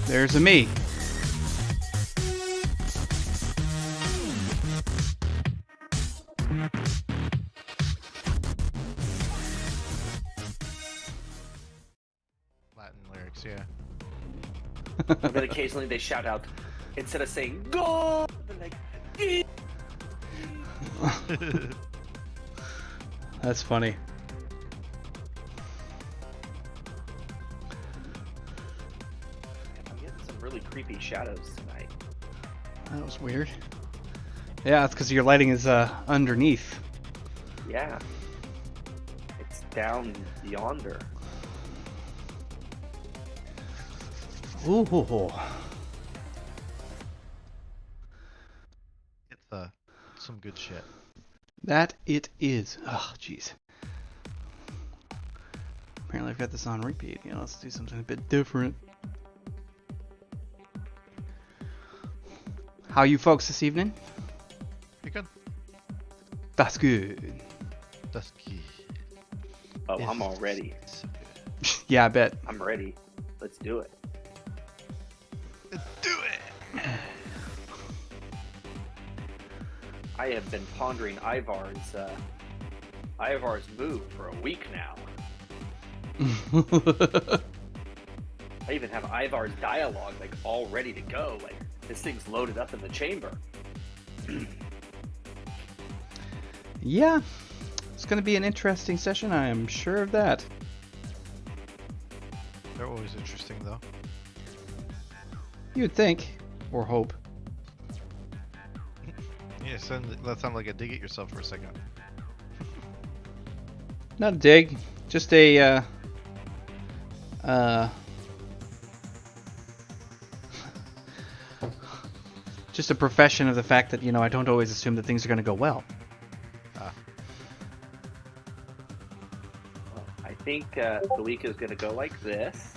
There's a me. Latin lyrics, yeah. And then occasionally they shout out, instead of saying "Go," they're like, "Eh." That's funny. I'm getting some really creepy shadows tonight. That was weird. Yeah, that's because your lighting is underneath. Yeah. It's down yonder. Ooh. It's some good shit. That it is. Oh, jeez. Apparently I've got this on repeat. You know, let's do something a bit different. How are you folks this evening? Pretty good. That's good. That's key. Oh, I'm all ready. So good. Yeah, I bet. I'm ready. Let's do it. Do it! I have been pondering Ivar's move for a week now. I even have Ivar's dialogue like all ready to go. Like this thing's loaded up in the chamber. Yeah, it's going to be an interesting session. I am sure of that. They're always interesting, though. You'd think, or hope. Yeah, that sounded like a dig at yourself for a second. Not a dig, just a just a profession of the fact that, you know, I don't always assume that things are going to go well. Well, I think the week is going to go like this.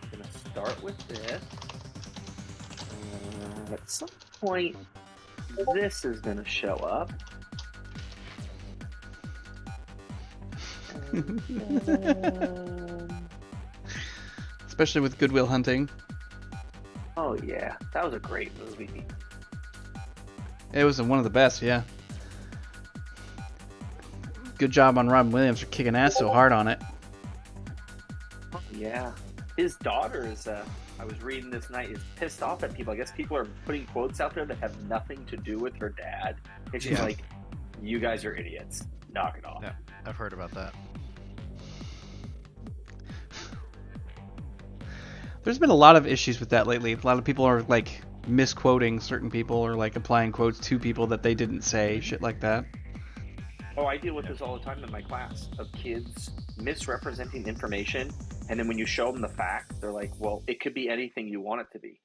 I'm going to start with this. At some point, this is going to show up. Especially with Goodwill Hunting. Oh yeah, that was a great movie. It was one of the best, yeah. Good job on Robin Williams for kicking ass so hard on it. Yeah, his daughter is. I was reading this night, is pissed off at people. I guess people are putting quotes out there that have nothing to do with her dad, and she's like, "You guys are idiots. Knock it off." Yeah, I've heard about that. There's been a lot of issues with that lately. A lot of people are like misquoting certain people or like applying quotes to people that they didn't say, shit like that. Oh, I deal with this all the time in my class of kids misrepresenting information, and then when you show them the facts, they're like, "Well, it could be anything you want it to be."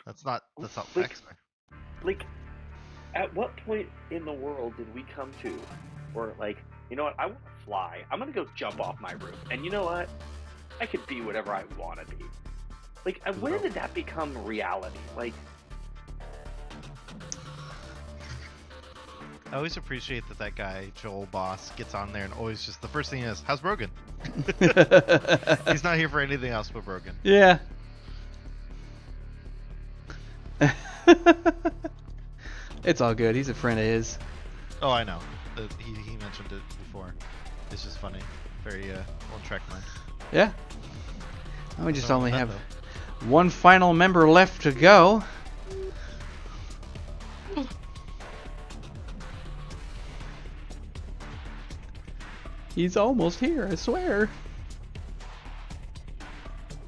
That's not Like- facts. Like, at what point in the world did we come to, or like, you know what? I want to fly. I'm gonna go jump off my roof, and you know what? I could be whatever I want to be. Like, when did that become reality? Like, I always appreciate that guy, Joel Boss, gets on there and always just the first thing is, how's Brogan? He's not here for anything else but Brogan. Yeah. It's all good. He's a friend of his. Oh, I know. He mentioned it before. It's just funny. Very on track mind. Yeah. We just What's wrong only with have that, one final member left to go. He's almost here, I swear.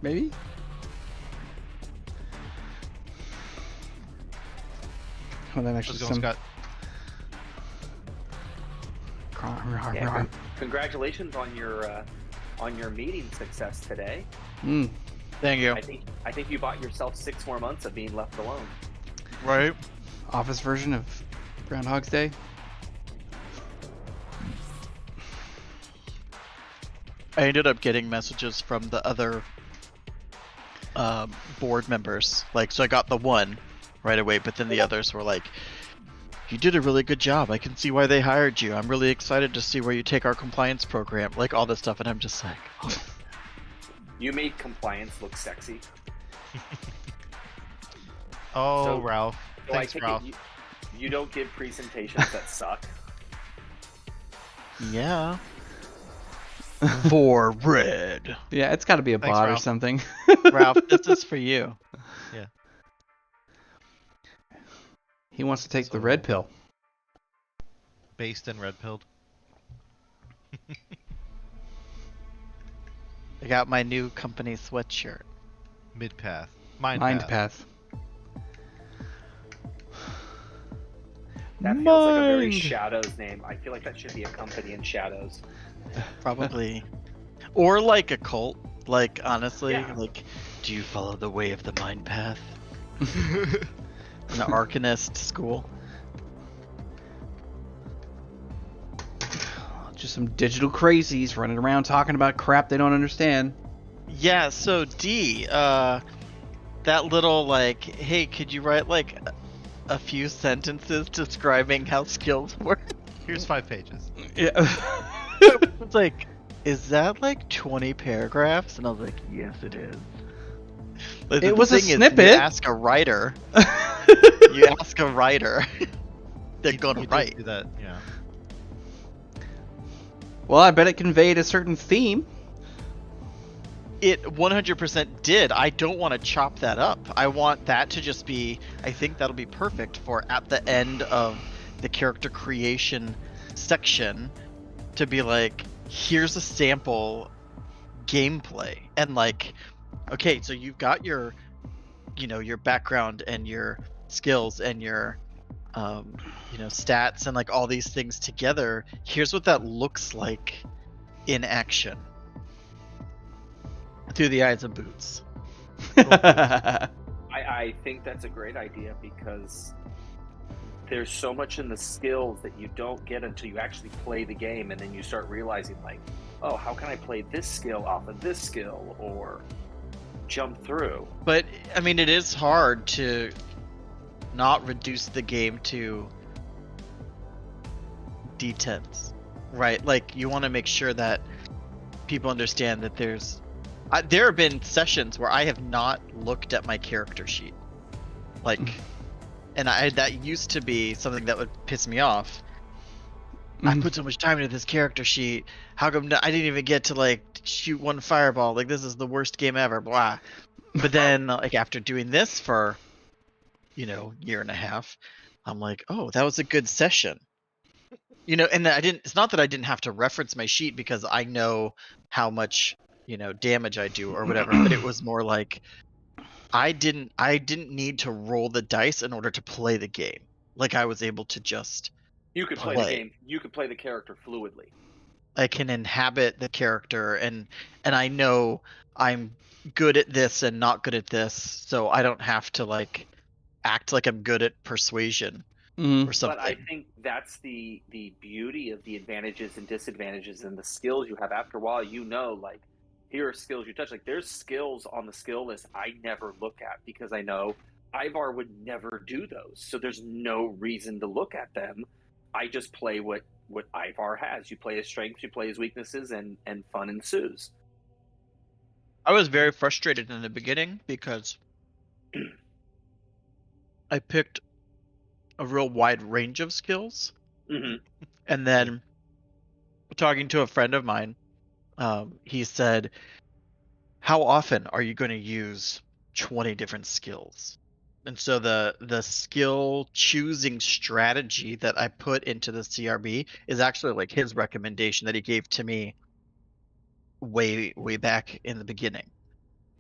Maybe? Well, then actually Let's go, Scott. yeah, congratulations on your meeting success today. Thank you. I think you bought yourself 6 more months of being left alone. Right? Office version of Groundhog's Day. I ended up getting messages from the other board members. Like, so I got the one right away, but then the others were like, "You did a really good job. I can see why they hired you. I'm really excited to see where you take our compliance program." Like, all this stuff, and I'm just like, oh. You made compliance look sexy. Oh, So- Ralph. So I Thanks, take Ralph. it you don't give presentations that suck. Yeah. For red. Yeah, it's got to be a Thanks, bot or Ralph. something. Ralph, this is for you. He wants to take the So- red pill. Based and red pilled. I got my new company sweatshirt. Mid path. Mind path. Path. That feels like a very Mind. Shadows name. I feel like that should be a company in Shadows. Probably. Or like a cult. Like, honestly, Yeah. like, do you follow the way of the mind path? An Arcanist school. Just some digital crazies running around talking about crap they don't understand. Yeah, so D, that little like, hey, could you write like a few sentences describing how skills work? Here's 5 pages. Yeah. It's like, is that like 20 paragraphs? And I was like, yes, it is. Like, It the was a thing is, snippet. You ask a writer. You ask a writer. They're gonna You did write. do that, yeah. Well, I bet it conveyed a certain theme. It 100% did. I don't want to chop that up. I want that to just be, I think that'll be perfect for at the end of the character creation section to be like, here's a sample gameplay. And like, okay, so you've got your, you know, your background and your skills and your, you know, stats and like all these things together. Here's what that looks like in action. Through the eyes of Boots. I think that's a great idea because there's so much in the skills that you don't get until you actually play the game, and then you start realizing like, oh, how can I play this skill off of this skill or jump through? But I mean, it is hard to not reduce the game to D10s, right? Like, you want to make sure that people understand that there's There have been sessions where I have not looked at my character sheet, like, and that used to be something that would piss me off. I put so much time into this character sheet. How come I didn't even get to like shoot one fireball? Like, this is the worst game ever. Blah. But then, like, after doing this for, year and a half, I'm like, oh, that was a good session. And it's not that I didn't have to reference my sheet because I know how much, damage I do or whatever, but it was more like I didn't need to roll the dice in order to play the game. Like, I was able to just You could play the game. You could play the character fluidly. I can inhabit the character, and I know I'm good at this and not good at this, so I don't have to like act like I'm good at persuasion or something. But I think that's the beauty of the advantages and disadvantages and the skills you have. After a while, like, here are skills you touch. Like, there's skills on the skill list I never look at because I know Ivar would never do those. So there's no reason to look at them. I just play what Ivar has. You play his strengths, you play his weaknesses, and fun ensues. I was very frustrated in the beginning because I picked a real wide range of skills. Mm-hmm. And then talking to a friend of mine, he said, how often are you going to use 20 different skills? And so the skill choosing strategy that I put into the CRB is actually like his recommendation that he gave to me way back in the beginning.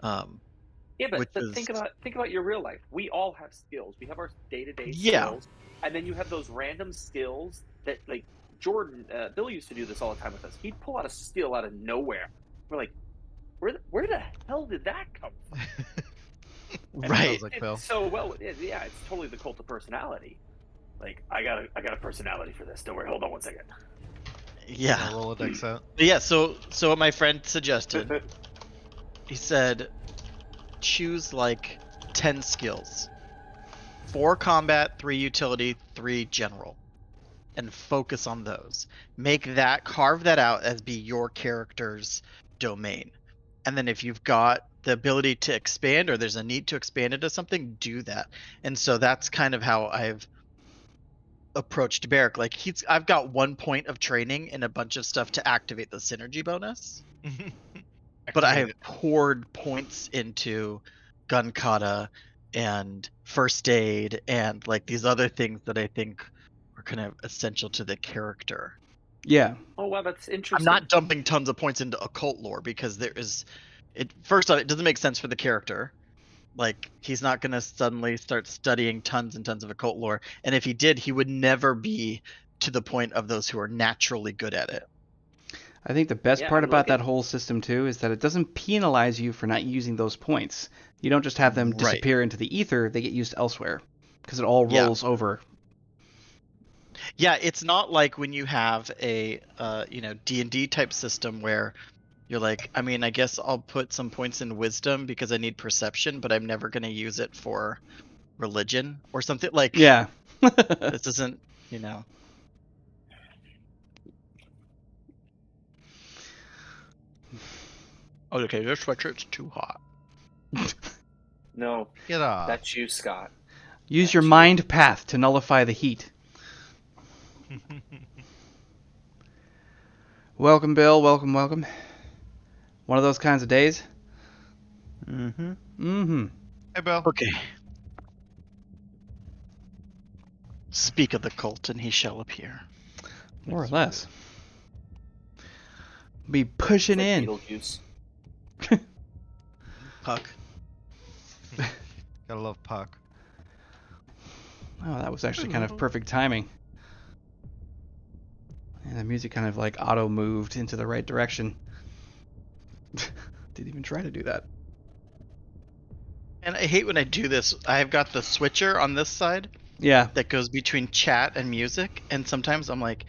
Yeah, but think about your real life. We all have skills. We have our day-to-day skills, and then you have those random skills that, like, Jordan, Bill used to do this all the time with us. He'd pull out a skill out of nowhere. We're like, where the hell did that come from? Right. Like Bill. So well, it's totally the cult of personality. Like, I got a personality for this. Don't worry. Hold on one second. Yeah. Rolodex out. Yeah. So what my friend suggested, he said, choose like 10 skills, 4 combat, 3 utility, 3 general, and focus on those. Carve that out as be your character's domain. And then if you've got the ability to expand or there's a need to expand into something, do that. And so that's kind of how I've approached Barrick. Like, I've got 1 point of training and a bunch of stuff to activate the synergy bonus. But I have poured points into gun kata and first aid and like these other things that I think are kind of essential to the character. Yeah. Oh wow, that's interesting. I'm not dumping tons of points into occult lore because first off, it doesn't make sense for the character. Like, he's not going to suddenly start studying tons and tons of occult lore. And if he did, he would never be to the point of those who are naturally good at it. I think the best part about that whole system, too, is that it doesn't penalize you for not using those points. You don't just have them disappear into the ether. They get used elsewhere because it all rolls over. Yeah, it's not like when you have a D&D type system where you're like, I mean, I guess I'll put some points in wisdom because I need perception, but I'm never going to use it for religion or something. Like, yeah. This isn't, Oh, okay, this sweatshirt's too hot. No, Get off. that's you, Scott. Use your mind path to nullify the heat. Welcome, Bill. Welcome. One of those kinds of days? Mm-hmm. Hey, Bill. Okay. Speak of the cult, and he shall appear. More or less. Be pushing in. Beetlejuice. Puck. Gotta love Puck. Oh, that was actually kind of perfect timing. And the music kind of like auto moved into the right direction. Didn't even try to do that. And I hate when I do this. I've got the switcher on this side. Yeah. That goes between chat and music. And sometimes I'm like,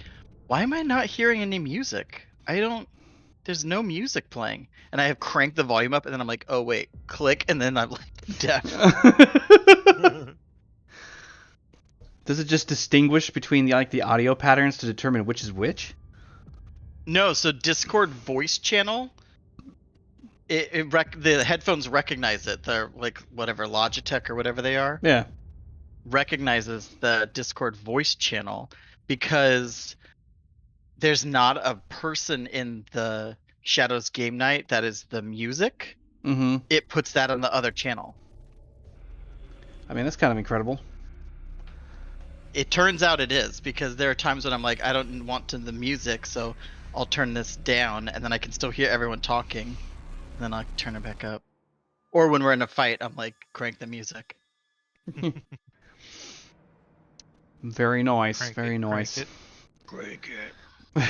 why am I not hearing any music? There's no music playing. And I have cranked the volume up and then I'm like, oh wait, click. And then I'm like, deaf. Does it just distinguish between the audio patterns to determine which is which? No, so Discord voice channel the headphones recognize it. They're like whatever Logitech or whatever they are. Yeah. Recognizes the Discord voice channel because there's not a person in the Shadows game night that is the music. Mm-hmm. It puts that on the other channel. I mean, that's kind of incredible. It turns out it is, because there are times when I'm like, I don't want the music, so I'll turn this down, and then I can still hear everyone talking, and then I'll turn it back up. Or when we're in a fight, I'm like, crank the music. Very nice. Crank Very it, nice. Crank it.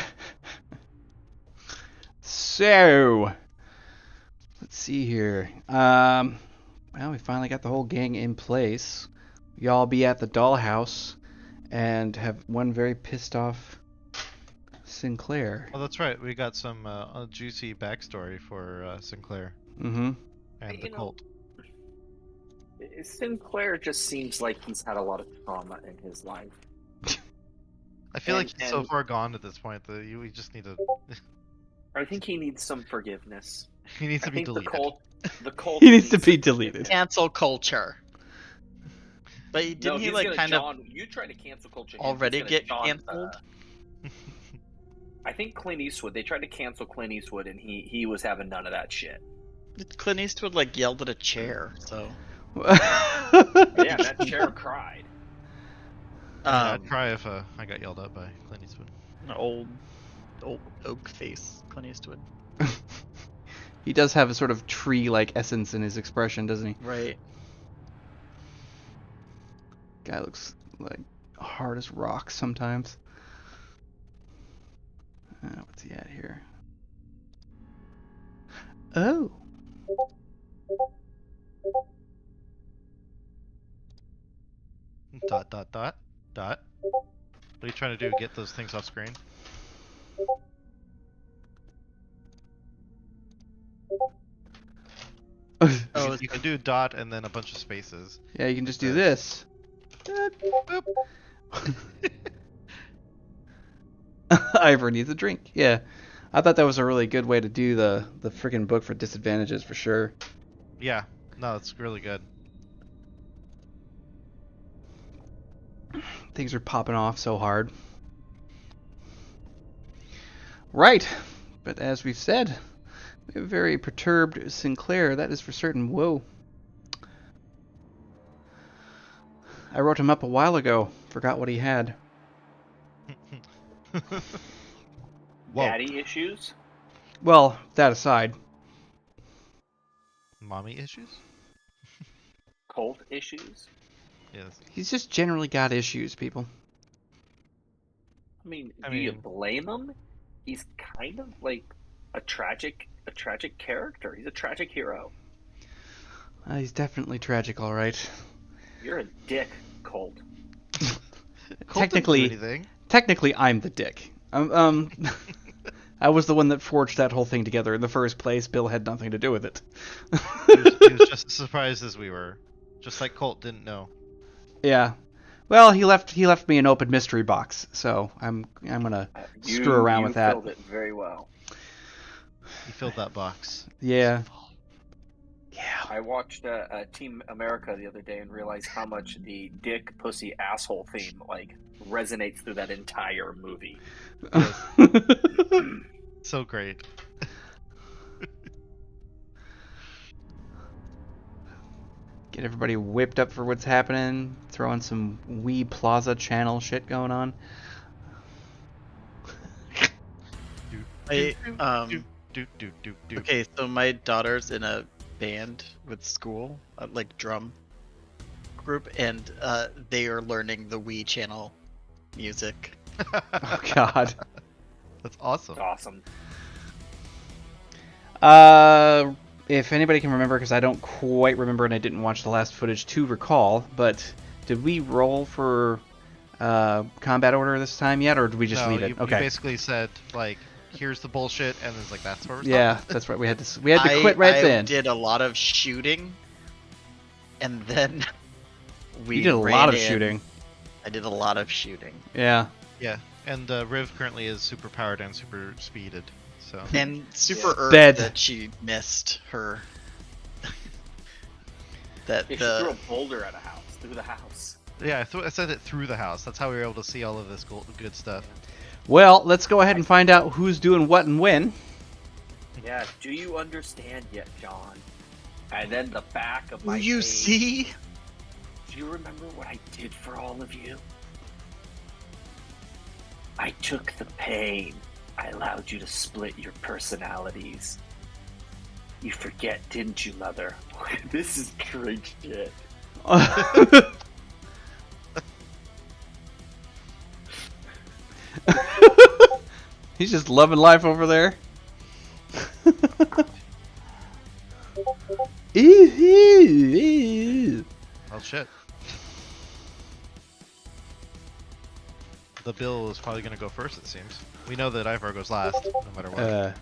So, let's see here. Well, we finally got the whole gang in place. Y'all be at the dollhouse and have one very pissed off Sinclair. Oh, that's right. We got some juicy backstory for Sinclair Mm-hmm. and the cult. Sinclair just seems like he's had a lot of trauma in his life. I feel like he's so far gone at this point that we just need to. I think he needs some forgiveness. He needs to be deleted. The cult He needs to be deleted. Cancel culture. But didn't he like kind of you try to cancel culture already get canceled? I think Clint Eastwood. They tried to cancel Clint Eastwood, and he was having none of that shit. Clint Eastwood like yelled at a chair, so. Yeah, that chair cried. I'd cry if I got yelled at by Clint Eastwood. An old oak face, Clint Eastwood. He does have a sort of tree-like essence in his expression, doesn't he? Right. Guy looks like hard as rock sometimes. What's he at here? Oh. Dot dot dot dot. What are you trying to do? Get those things off screen? Oh, you can do dot and then a bunch of spaces. yeah, you can just do this. Boop. Ivor needs a drink. Yeah, I thought that was a really good way to do the freaking book for disadvantages for sure. Yeah, no, it's really good. Things are popping off so hard. Right, but as we've said, we have a very perturbed Sinclair, that is for certain. Whoa. I wrote him up a while ago. Forgot what he had. Daddy issues? Well, that aside. Mommy issues? Cult issues? Yes. He's just generally got issues, people. I mean, do you blame him? He's kind of like a tragic character. He's a tragic hero. He's definitely tragic, all right. You're a dick, Colt. Technically, I'm the dick. I was the one that forged that whole thing together in the first place. Bill had nothing to do with it. he was just as surprised as we were. Just like Colt didn't know. Yeah. Well, he left me an open mystery box, so I'm gonna screw around with that. You filled it very well. He filled that box. Yeah. Yeah. I watched Team America the other day and realized how much the dick, pussy, asshole theme like resonates through that entire movie. So great. Get everybody whipped up for what's happening. Throwing some Wii Plaza channel shit going on. Okay, so my daughter's in a band with school, like drum group, and they are learning the Wii channel music. Oh God. That's awesome. Awesome. If anybody can remember, because I don't quite remember and I didn't watch the last footage to recall, but did we roll for combat order this time yet, or did we just leave it? Okay. You basically said like, here's the bullshit, and it's like that's where we're Yeah, that's right. We had to quit right then. I did a lot of shooting, and then You did a lot of shooting. I did a lot of shooting. Yeah. Yeah, and Riv currently is super powered and super speeded, So And super irked Bed. that she missed her. That If she threw a boulder at a house, through the house. yeah, I said it through the house. That's how we were able to see all of this good stuff. Well, let's go ahead and find out who's doing what and when. Yeah, do you understand yet, John? And then the back of my you page. see? Do you remember what I did for all of you? I took the pain. I allowed you to split your personalities. You forget, didn't you, Mother? This is cringe shit. He's just loving life over there. Oh shit. The bill is probably going to go first, it seems. We know that Ivar goes last, no matter what.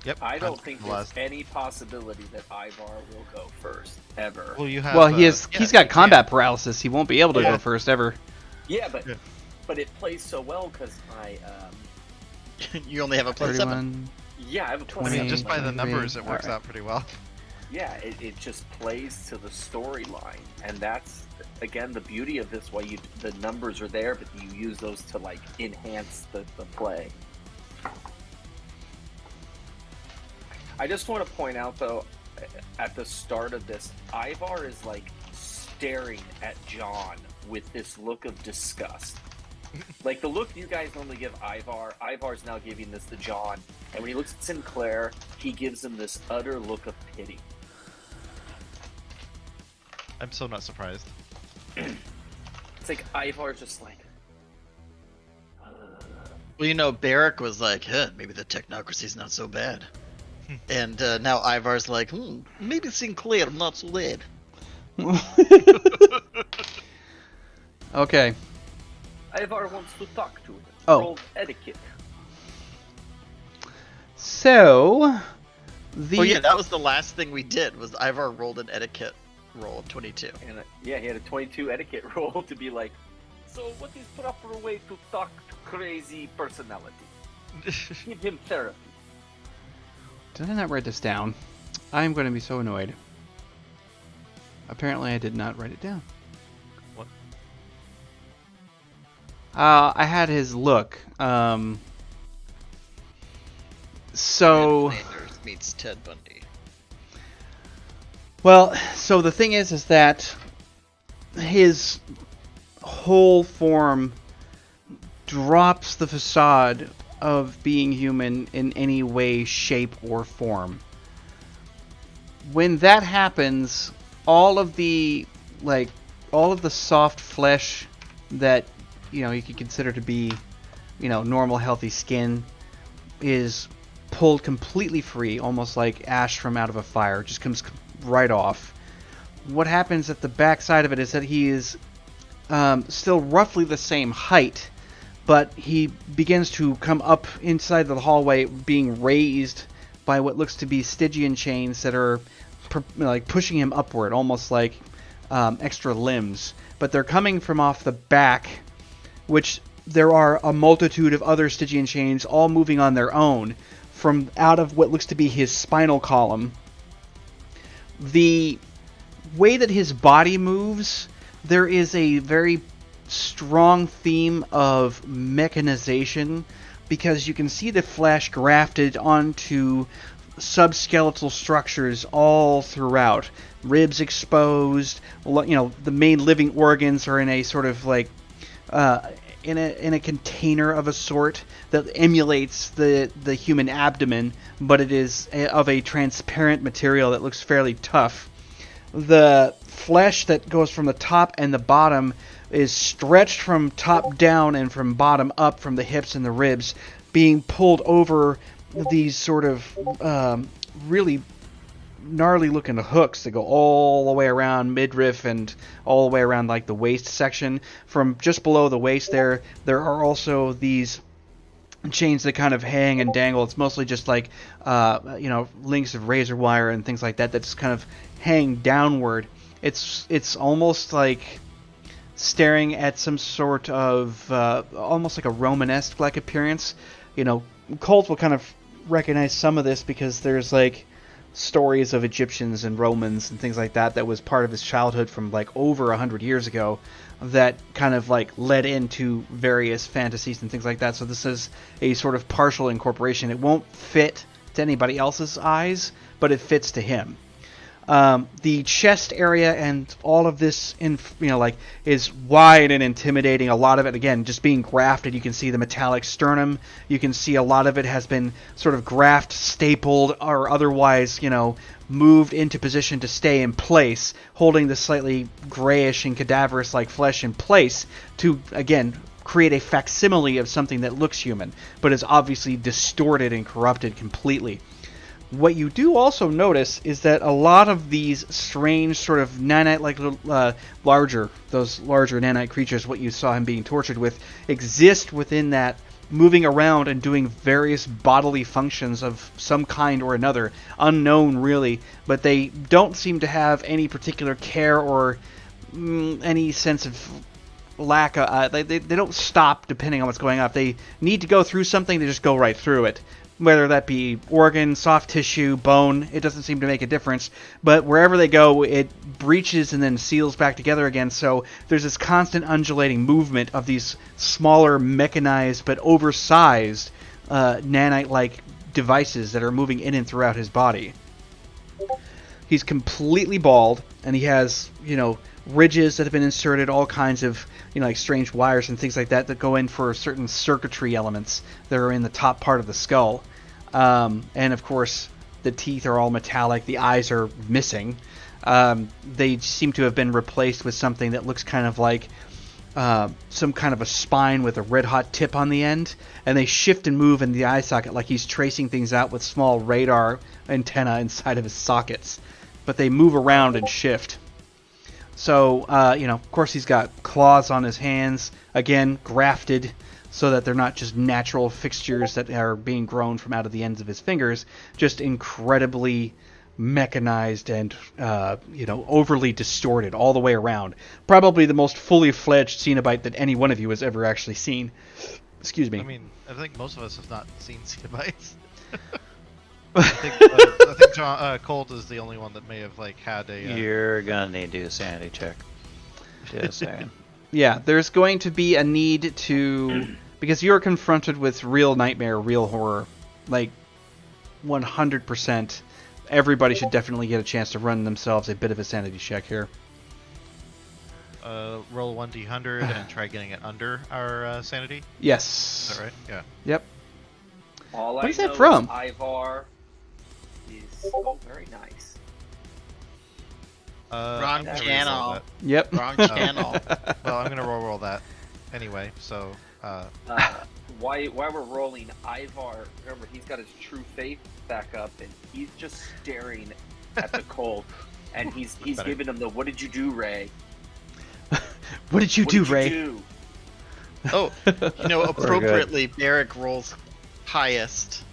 Yep. I don't think the there's last. any possibility that Ivar will go first, ever. Well, you have. Well, yeah, he's got you combat can. paralysis. He won't be able to Yeah. go first ever. Yeah, Yeah. but it plays so well because I, You only have a plus 7. 31. yeah, I have a plus I mean, 20. just by the 23. numbers, it works Alright. out pretty well. Yeah, it just plays to the storyline, and that's again the beauty of this. Why the numbers are there, but you use those to like enhance the play. I just want to point out though, at the start of this, Ivar is like staring at John with this look of disgust. Like the look you guys normally give Ivar, Ivar's now giving this to John, and when he looks at Sinclair, he gives him this utter look of pity. I'm so not surprised. It's like Ivar's just like, Well, you know, Barrack was like, maybe the technocracy's not so bad. And now Ivar's like, maybe Sinclair not so bad. Okay. Ivar wants to talk to him. Oh. Roll etiquette. So, the Oh yeah, that was the last thing we did, was Ivar rolled an etiquette roll of 22. And yeah, he had a 22 etiquette roll to be like, so what is proper way to talk to crazy personality? Give him therapy. did I not write this down? I'm going to be so annoyed. Apparently, I did not write it down. What? I had his look. So, Ned Flanders meets Ted Bundy. well, so the thing is that his whole form drops the facade of being human in any way, shape, or form. When that happens, all of the soft flesh that you could consider to be normal healthy skin is pulled completely free, almost like ash from out of a fire. It just comes right off. What happens at the back side of it is that he is still roughly the same height, but he begins to come up inside the hallway, being raised by what looks to be Stygian chains that are like pushing him upward, almost like extra limbs. But they're coming from off the back, which there are a multitude of other Stygian chains all moving on their own from out of what looks to be his spinal column. The way that his body moves, there is a very strong theme of mechanization, because you can see the flesh grafted onto subskeletal structures all throughout. Ribs exposed, the main living organs are in a sort of like in a container of a sort that emulates the human abdomen, but it is of a transparent material that looks fairly tough. The flesh that goes from the top and the bottom is stretched from top down and from bottom up, from the hips and the ribs, being pulled over these sort of really gnarly looking hooks that go all the way around midriff and all the way around like the waist section. From just below the waist there are also these chains that kind of hang and dangle. It's mostly just like links of razor wire and things like that just kind of hang downward. It's almost like staring at some sort of almost like a Romanesque like appearance. Colt will kind of recognize some of this because there's like stories of Egyptians and Romans and things like that was part of his childhood from like over 100 years ago that kind of like led into various fantasies and things like that. So this is a sort of partial incorporation. It won't fit to anybody else's eyes, but it fits to him. The chest area and all of this, is wide and intimidating. A lot of it, again, just being grafted. You can see the metallic sternum. You can see a lot of it has been sort of stapled, or otherwise, moved into position to stay in place, holding the slightly grayish and cadaverous-like flesh in place to, again, create a facsimile of something that looks human, but is obviously distorted and corrupted completely. What you do also notice is that a lot of these strange sort of nanite-like larger nanite creatures, what you saw him being tortured with, exist within that, moving around and doing various bodily functions of some kind or another, unknown really, but they don't seem to have any particular care or any sense of lack of... They don't stop depending on what's going on. If they need to go through something, they just go right through it. Whether that be organ, soft tissue, bone, it doesn't seem to make a difference. But wherever they go, it breaches and then seals back together again. So there's this constant undulating movement of these smaller, mechanized, but oversized nanite-like devices that are moving in and throughout his body. He's completely bald, and he has, ridges that have been inserted, all kinds of, like strange wires and things like that go in for certain circuitry elements that are in the top part of the skull. And of course, the teeth are all metallic. The eyes are missing. They seem to have been replaced with something that looks kind of like some kind of a spine with a red-hot tip on the end. And they shift and move in the eye socket like he's tracing things out with small radar antenna inside of his sockets. But they move around and shift. So, of course he's got claws on his hands, again, grafted, so that they're not just natural fixtures that are being grown from out of the ends of his fingers, just incredibly mechanized and, overly distorted all the way around. Probably the most fully fledged Cenobite that any one of you has ever actually seen. Excuse me. I mean, I think most of us have not seen Cenobites. I think John, Colt is the only one that may have had a. You're gonna need to do a sanity check. Just saying. Yeah, there's going to be a need to, because you're confronted with real nightmare, real horror, 100%. Everybody should definitely get a chance to run themselves a bit of a sanity check here. Roll 1d100 and try getting it under our sanity. Yes. Is that right? Yeah. Yep. All What I is that know from? Is Ivar is very nice. Wrong I'm gonna channel. re-roll that. Yep. Wrong channel. Well, I'm gonna roll that anyway. So. While we're rolling, Ivar, remember he's got his true faith back up, and he's just staring at the Colt, and he's giving him the "What did you do, Ray? What did you do, Ray? Do? Oh, appropriately, Barrick rolls highest.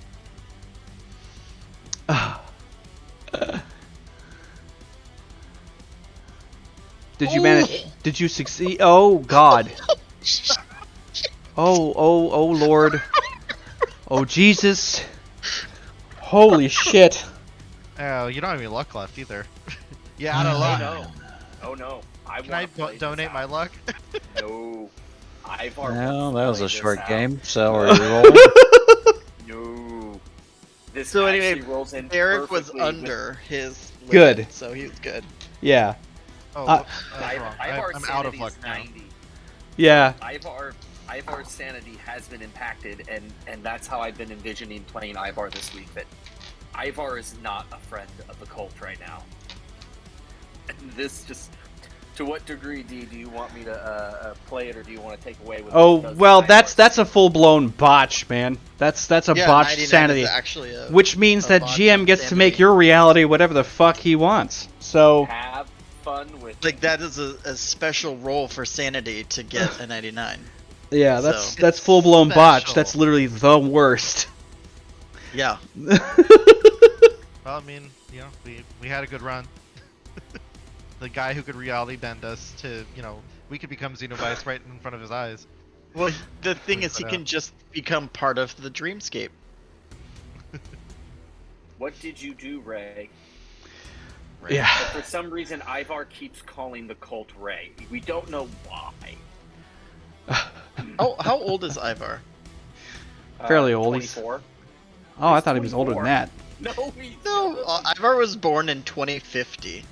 Did you manage? Did you succeed? Oh God! Oh Lord! Oh Jesus! Holy shit! Oh, you don't have any luck left either. Yeah, out of luck. Oh no! Can I donate my luck? No. Ivar. Well, that was a short out. game, so are we rolling? No. This So actually anyway, rolls in Barrick was perfectly with- under his limit, Good. so he was good. Yeah. Oh, Uh, that's wrong. Ivar's I'm out of sanity luck is now. 90. Yeah. Ivar's sanity has been impacted, and that's how I've been envisioning playing Ivar this week. That Ivar is not a friend of the cult right now. And this just. To what degree do you want me to play it, or do you want to take away with? Oh well, that's a full blown botch, man. That's a botched 99 sanity, is actually which means that botched GM gets to sanity. make your reality whatever the fuck he wants. So Have fun with. Like that is a special roll for sanity to get a 99. yeah, So- that's full blown botch. Special. That's literally the worst. Yeah. Well, I mean, we had a good run. The guy who could reality bend us to, we could become Xenobites right in front of his eyes. Well, the thing is, he can just become part of the dreamscape. What did you do, Ray? Right. Yeah. But for some reason, Ivar keeps calling the cult Ray. We don't know why. How old is Ivar? Fairly old. He's- 24. Oh, I He's thought he was older than 24. that. No, he's No, Ivar was born in 2050.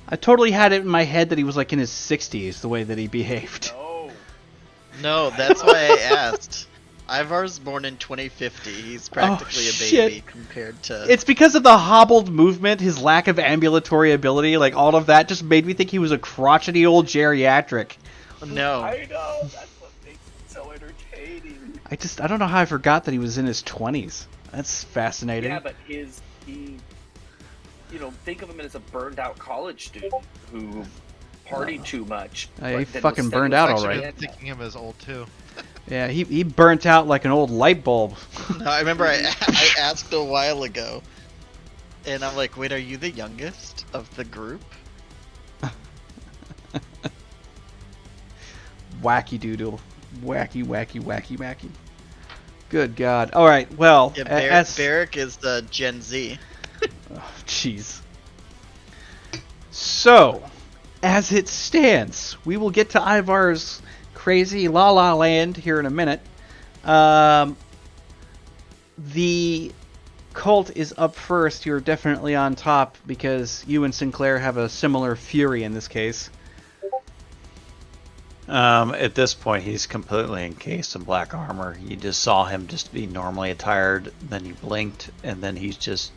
I totally had it in my head that he was like in his 60s, the way that he behaved. No. No, that's why I asked. Ivar's born in 2050. He's practically a baby shit. compared to. It's because of the hobbled movement, his lack of ambulatory ability, like all of that just made me think he was a crotchety old geriatric. No. I know. That's what makes it so entertaining. I don't know how I forgot that he was in his 20s. That's fascinating. Yeah, but think of him as a burned out college student who partied too much. He but then fucking was burned staying out with all Actually, right. I'm thinking him as old too. Yeah, he burnt out like an old light bulb. No, I remember I asked a while ago, and I'm like, wait, are you the youngest of the group? Wacky doodle. Wacky, wacky, wacky, wacky. Good God. All right, well, Yeah, as... Barrick is the Gen Z. Oh, jeez. So, as it stands, we will get to Ivar's crazy La La Land here in a minute. The cult is up first. You're definitely on top because you and Sinclair have a similar fury in this case. At this point, he's completely encased in black armor. You just saw him just be normally attired, then he blinked, and then he's just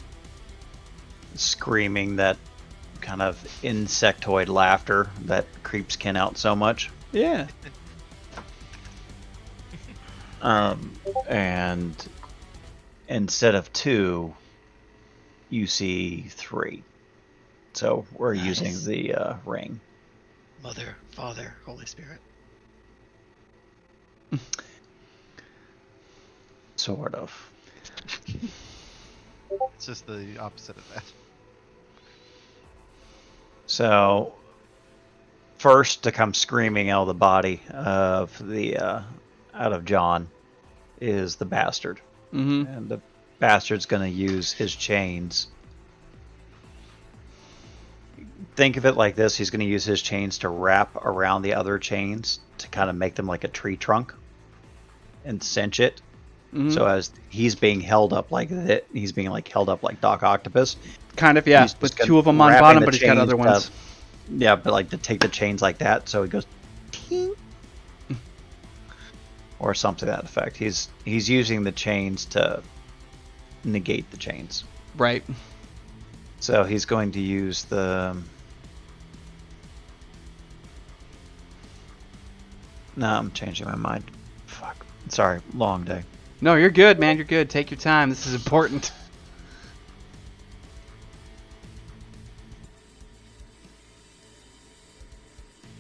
screaming that kind of insectoid laughter that creeps Ken out so much. Yeah. And instead of 2, you see 3. So we're Nice. using the ring. Mother, Father, Holy Spirit. Sort of. It's just the opposite of that. So, first to come screaming out of the body of the out of John is the bastard, Mm-hmm. and the bastard's going to use his chains. Think of it like this: he's going to use his chains to wrap around the other chains to kind of make them like a tree trunk and cinch it. Mm-hmm. So as he's being held up like that, he's being like held up like Doc Octopus. Kind of, yeah. He's With just 2 of them on wrapping bottom, the but he's got chains other ones. Yeah, but like to take the chains like that, so he goes, ting, or something to that effect. He's using the chains to negate the chains. Right. So he's going to use the. No, I'm changing my mind. Fuck. Sorry, long day. No, you're good, man. You're good. Take your time. This is important.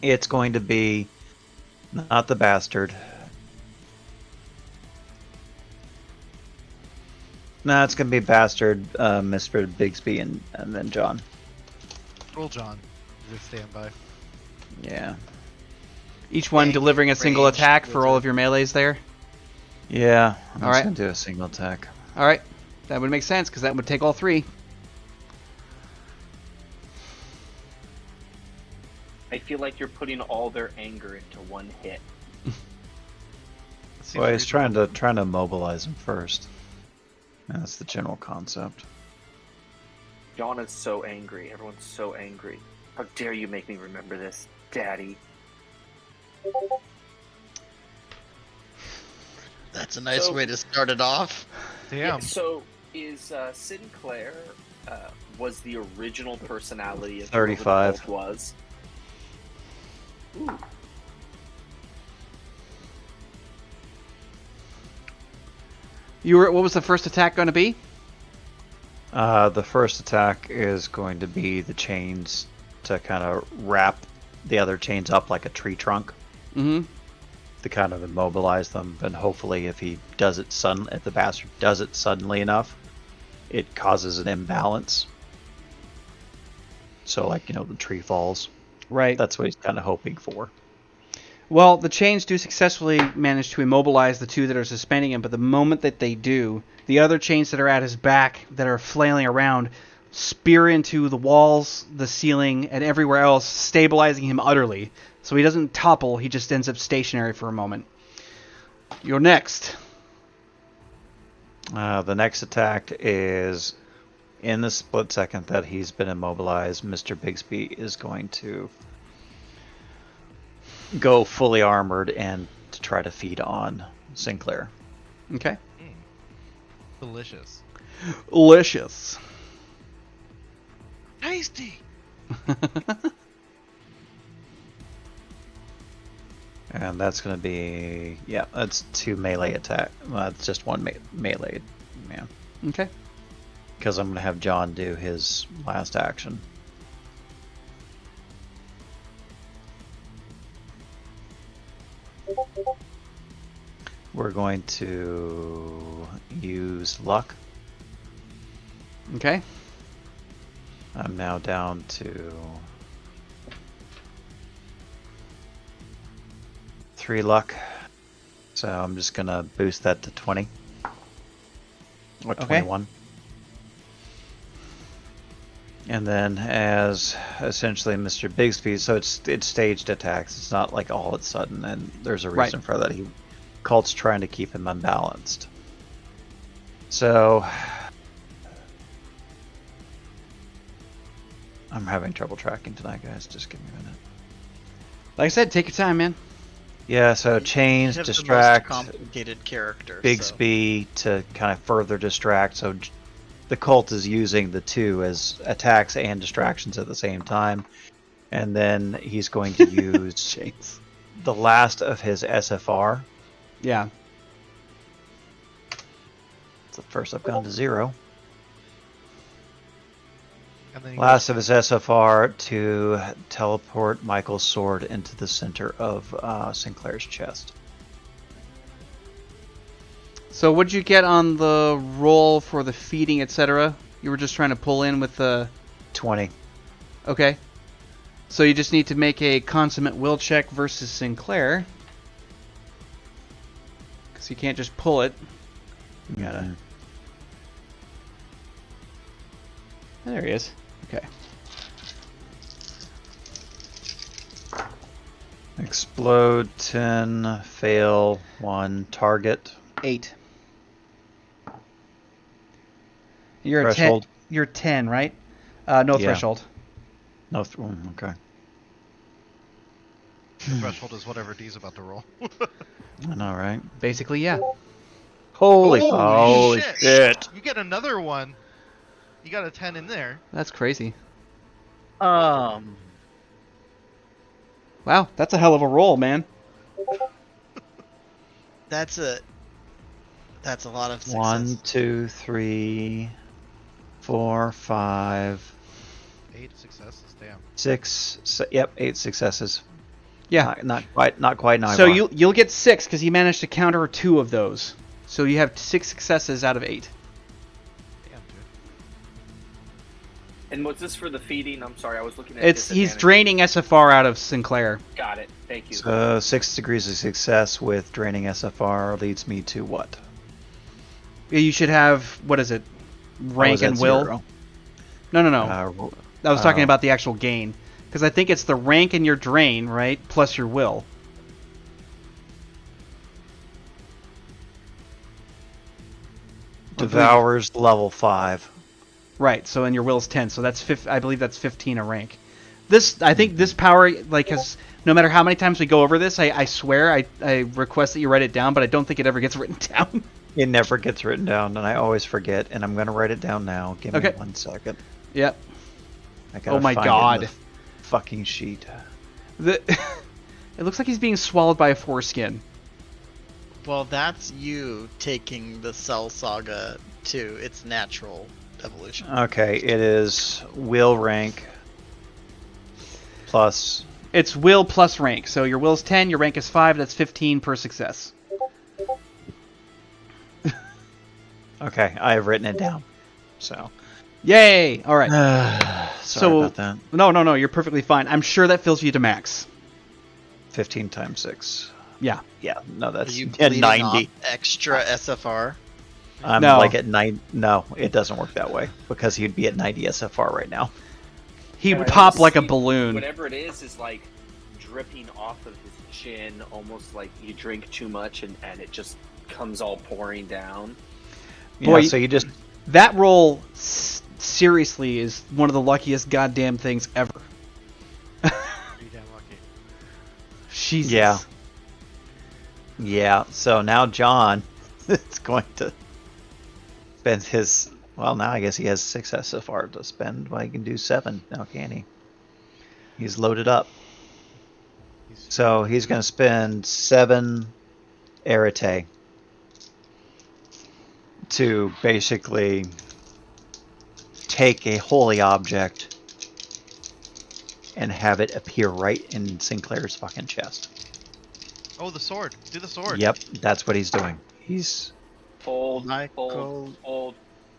It's going to be not the bastard. No, it's going to be bastard, Mr. Bigsby, and then John. Roll John. Just stand by. Yeah. Each one Bang, delivering a single range, attack for all wizard. of your melees there. Yeah. I'm All just right. going to do a single attack. All right. That would make sense because that would take all 3. I feel like you're putting all their anger into one hit. Seems Well, he's reasonable. trying to mobilize him first. That's the general concept. John is so angry. Everyone's so angry. How dare you make me remember this, Daddy? That's a nice So- way to start it off. Damn. So is Sinclair was the original personality of 35. whoever the cult was? Ooh. What was the first attack going to be? The first attack is going to be the chains to kind of wrap the other chains up like a tree trunk Mm-hmm. to kind of immobilize them. And hopefully, if he does it if the bastard does it suddenly enough, it causes an imbalance. So, like, the tree falls. Right. That's what he's kind of hoping for. Well, the chains do successfully manage to immobilize the two that are suspending him, but the moment that they do, the other chains that are at his back that are flailing around spear into the walls, the ceiling, and everywhere else, stabilizing him utterly. So he doesn't topple, he just ends up stationary for a moment. You're next. The next attack is in the split second that he's been immobilized. Mr. Bigsby is going to go fully armored and to try to feed on Sinclair. Okay. Delicious. Delicious. Tasty. And that's going to be, yeah, that's 2 melee attack. It's just 1 melee, yeah. Okay. Because I'm going to have John do his last action. We're going to use luck. Okay. I'm now down to 3 luck. So I'm just going to boost that to 20. Or 21. And then as essentially Mr. Bigsby, so it's staged attacks. It's not like all of a sudden, and there's a reason for that. Cult's trying to keep him unbalanced. So I'm having trouble tracking tonight, guys. Just give me a minute. Like I said, take your time, man. Yeah, so chains, You have distract, the most complicated character. Bigsby to kind of further distract. So the cult is using the 2 as attacks and distractions at the same time. And then he's going to use the last of his SFR. Yeah. It's the first I've gone to 0. And then Last of his SFR to teleport Michael's sword into the center of Sinclair's chest. So what'd you get on the roll for the feeding, etc.? You were just trying to pull in with the... 20. Okay. So you just need to make a consummate will check versus Sinclair. Because you can't just pull it. You gotta... There he is. Okay. Explode 10, fail 1, target 8. You're threshold. A 10. You're 10, right? No Yeah. threshold. No, okay. the threshold is whatever D's about to roll. I know, right? Basically, yeah. Holy Holy shit! You get another one. You got a 10 in there. That's crazy. Um, Wow, that's a hell of a roll, man. that's a lot of success. 1, 2, 3, 4, 5, 8 successes. Damn. 6. Yep, 8 successes. Yeah. Not quite. No. So you'll get 6 because you managed to counter 2 of those. So you have 6 successes out of 8. Damn, dude. And was this for the feeding? I'm sorry, I was looking at He's disadvantage. draining SFR out of Sinclair. Got it. Thank you. So 6 degrees of success with draining SFR leads me to what? You should have, what is it? Rank was at and will? 0. No. I was talking about the actual gain. Because I think it's the rank and your drain, right? Plus your will. Devours level 5. Right, so and your will's 10, so that's I believe that's 15 a rank. I think this power, like, has, no matter how many times we go over this, I swear, I request that you write it down, but I don't think it ever gets written down. It never gets written down, and I always forget, and I'm going to write it down now. Give me 1 second. Yep. I gotta Oh my find it in god. the fucking sheet. It looks like he's being swallowed by a foreskin. Well, that's you taking the Cell Saga to its natural evolution. Okay, it is will rank plus... It's will plus rank, so your will's 10, your rank is 5, that's 15 per success. Okay, I have written it down. So... Yay! Alright. Sorry about that. No, you're perfectly fine. I'm sure that fills you to max. 15 times 6. Yeah. Yeah, no, Are that's you at bleeding 90. off extra SFR? I'm No. like at 9. No, it doesn't work that way because he'd be at 90 SFR right now. He And would I pop just like a see balloon. Whatever it is like dripping off of his chin, almost like you drink too much and it just comes all pouring down. Boy, Yeah, so you just That roll, seriously, is one of the luckiest goddamn things ever. Pretty damn lucky. Jesus. Yeah, so now John is going to spend his. Well, now I guess he has 6 SFR to spend. Well, he can do 7 now, can he? He's loaded up. So he's going to spend 7 Arete to basically take a holy object and have it appear right in Sinclair's fucking chest. Oh, the sword. Do the sword. Yep, that's what he's doing. He's Hold, Michael. hold.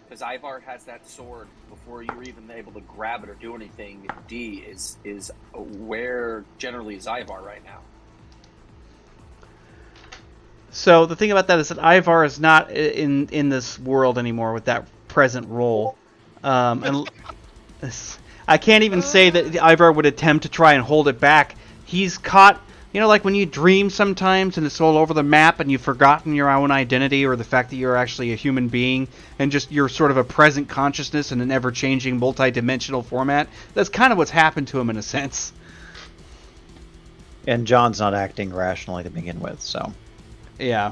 Because Ivar has that sword before you're even able to grab it or do anything. D is where generally is Ivar right now. So the thing about that is that Ivar is not in this world anymore with that present role. And I can't even say that Ivar would attempt to try and hold it back. He's caught, you know, like when you dream sometimes and it's all over the map and you've forgotten your own identity or the fact that you're actually a human being and just you're sort of a present consciousness in an ever-changing multi-dimensional format. That's kind of what's happened to him in a sense. and John's not acting rationally to begin with, so Yeah.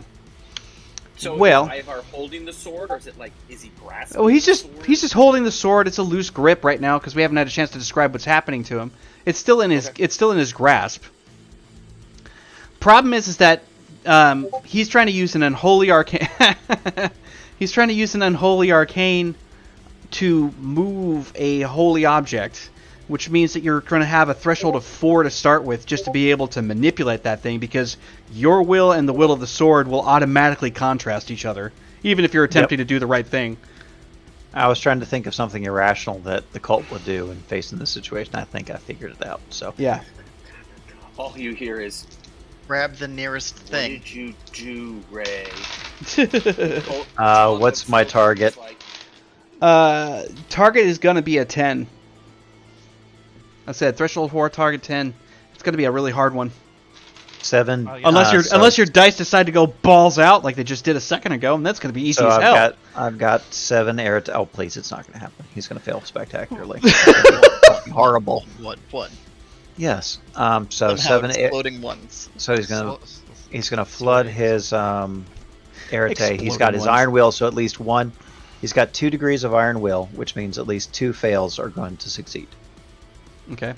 So Well- is Ivar holding the sword, or is it like, is he grasping? Oh, he's the just sword? he's just holding the sword. It's a loose grip right now because we haven't had a chance to describe what's happening to him. It's still in his Okay. it's still in his grasp. Problem is that he's trying to use an unholy arcane. He's trying to use an unholy arcane to move a holy object, which means that you're going to have a threshold of 4 to start with just to be able to manipulate that thing, because your will and the will of the sword will automatically contrast each other, even if you're attempting to do the right thing. I was trying to think of something irrational that the cult would do in facing this situation. I think I figured it out. So Yeah. All you hear is, Grab the nearest "What thing. did you do, Ray?" what's my target? Target is going to be a 10. I said threshold 4, target 10. It's going to be a really hard one. 7. Oh, yeah. Unless your dice decide to go balls out like they just did a second ago, and that's going to be easy So as hell. I've got 7 air. Oh please, it's not going to happen. He's going to fail spectacularly. Fucking horrible. What? Yes. So Somehow 7 air. exploding ones. So he's gonna flood his Arete. He's got his Exploding iron will, so at least one. He's got 2 degrees of iron will, which means at least 2 fails are going to succeed. Okay.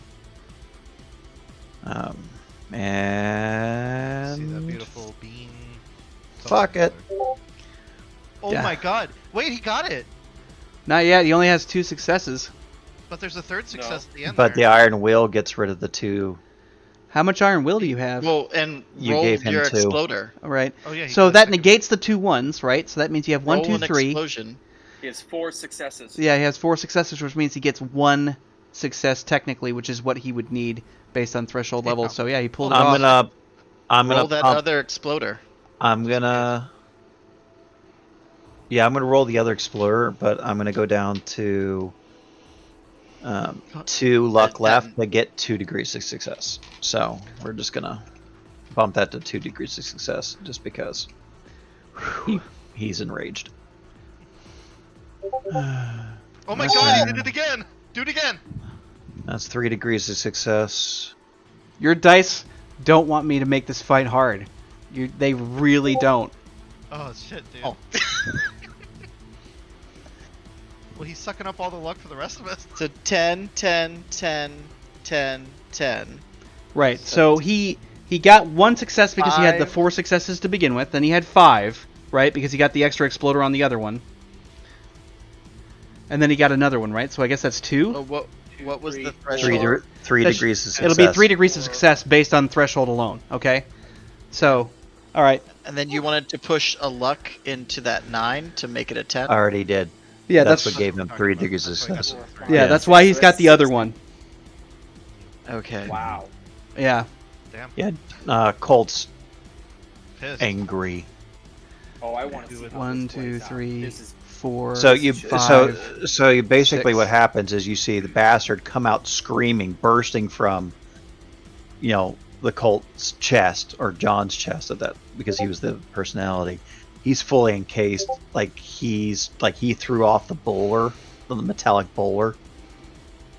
And See that beautiful bean? fuck it. Oh Yeah. my god! Wait, he got it. Not yet. He only has 2 successes. But there's a third success at the end. But the there. iron will gets rid of the 2. How much iron will do you have? Well, and You roll gave him your 2. exploder. All right. Oh yeah. he So got a that second. negates the 2 1s, right? So that means you have 1, Roll 2, an 3. explosion. He has 4 successes. Yeah, he has 4 successes, which means he gets 1 success technically, which is what he would need based on threshold level. So yeah, he pulled it off. I'm Roll gonna that pump. other exploder. I'm gonna roll the other explorer, but I'm gonna go down to 2 luck left to get 2 degrees of success. So we're just gonna bump that to 2 degrees of success, just because he's enraged. Oh my god! He did it again. Do it again. That's 3 degrees of success. Your dice don't want me to make this fight hard. They really don't. Oh shit, dude. Oh. Well, he's sucking up all the luck for the rest of us. So 10, 10, 10, 10, 10. Right. So he got 1 success because he had the 5. 4 successes to begin with. Then he had 5, right? Because he got the extra exploder on the other one. And then he got another one, right? So I guess that's 2. Oh, what was the 3, threshold? 3 That's- degrees of success. It'll be 3 degrees of success based on threshold alone. Okay. So, all right. And then you wanted to push a luck into that 9 to make it a 10? I already did. Yeah, That's that's what gave him 3 degrees of success. yeah, that's why he's got the other one. Okay. Wow. Yeah. Damn. Yeah, Colt's Pissed. angry. Oh, I want to see how 1, this plays 2, out. 3, This is 4. So you 5, so you basically 6. what happens is you see the bastard come out screaming, bursting from, the Colt's chest or John's chest at that because he was the personality. He's fully encased, like he threw off the bowler, the metallic bowler,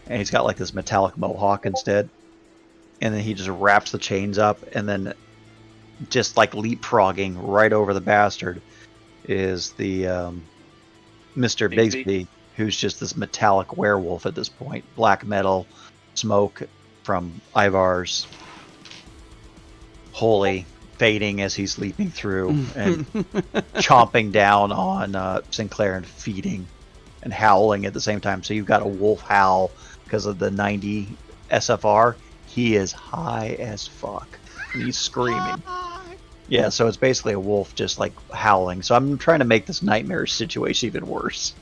and he's got like this metallic mohawk instead. And then he just wraps the chains up, and then just like leapfrogging right over the bastard is the Mr. Bigsby, who's just this metallic werewolf at this point. Black metal, smoke from Ivar's holy fading as he's leaping through and chomping down on Sinclair and feeding and howling at the same time. So you've got a wolf howl because of the 90 SFR. He is high as fuck. And he's screaming. Yeah, so it's basically a wolf just like howling. So I'm trying to make this nightmare situation even worse.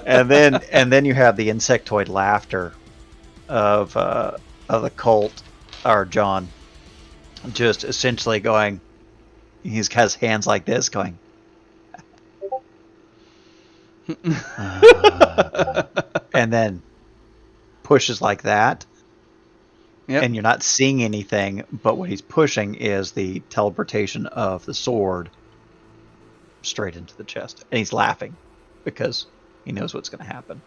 and then you have the insectoid laughter of the cult or John, just essentially going. He's got his hands like this, going. And then pushes like that. Yep. And you're not seeing anything, but what he's pushing is the teleportation of the sword straight into the chest. And he's laughing because he knows what's going to happen.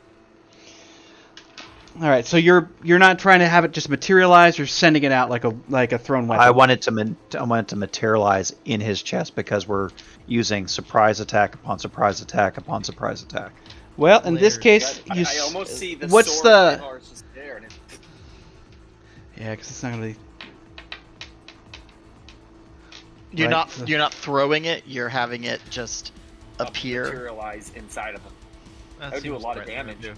All right, so you're not trying to have it just materialize. You're sending it out like a thrown weapon. I want it to materialize in his chest because we're using surprise attack upon surprise attack upon surprise attack. Well, in this case, I almost see the what's sword the? of Ivar's just there, and it's Yeah, because it's not gonna be. You're Right. not throwing it. You're having it just appear. materialize inside of him. That would do a seems lot the of right thing to damage.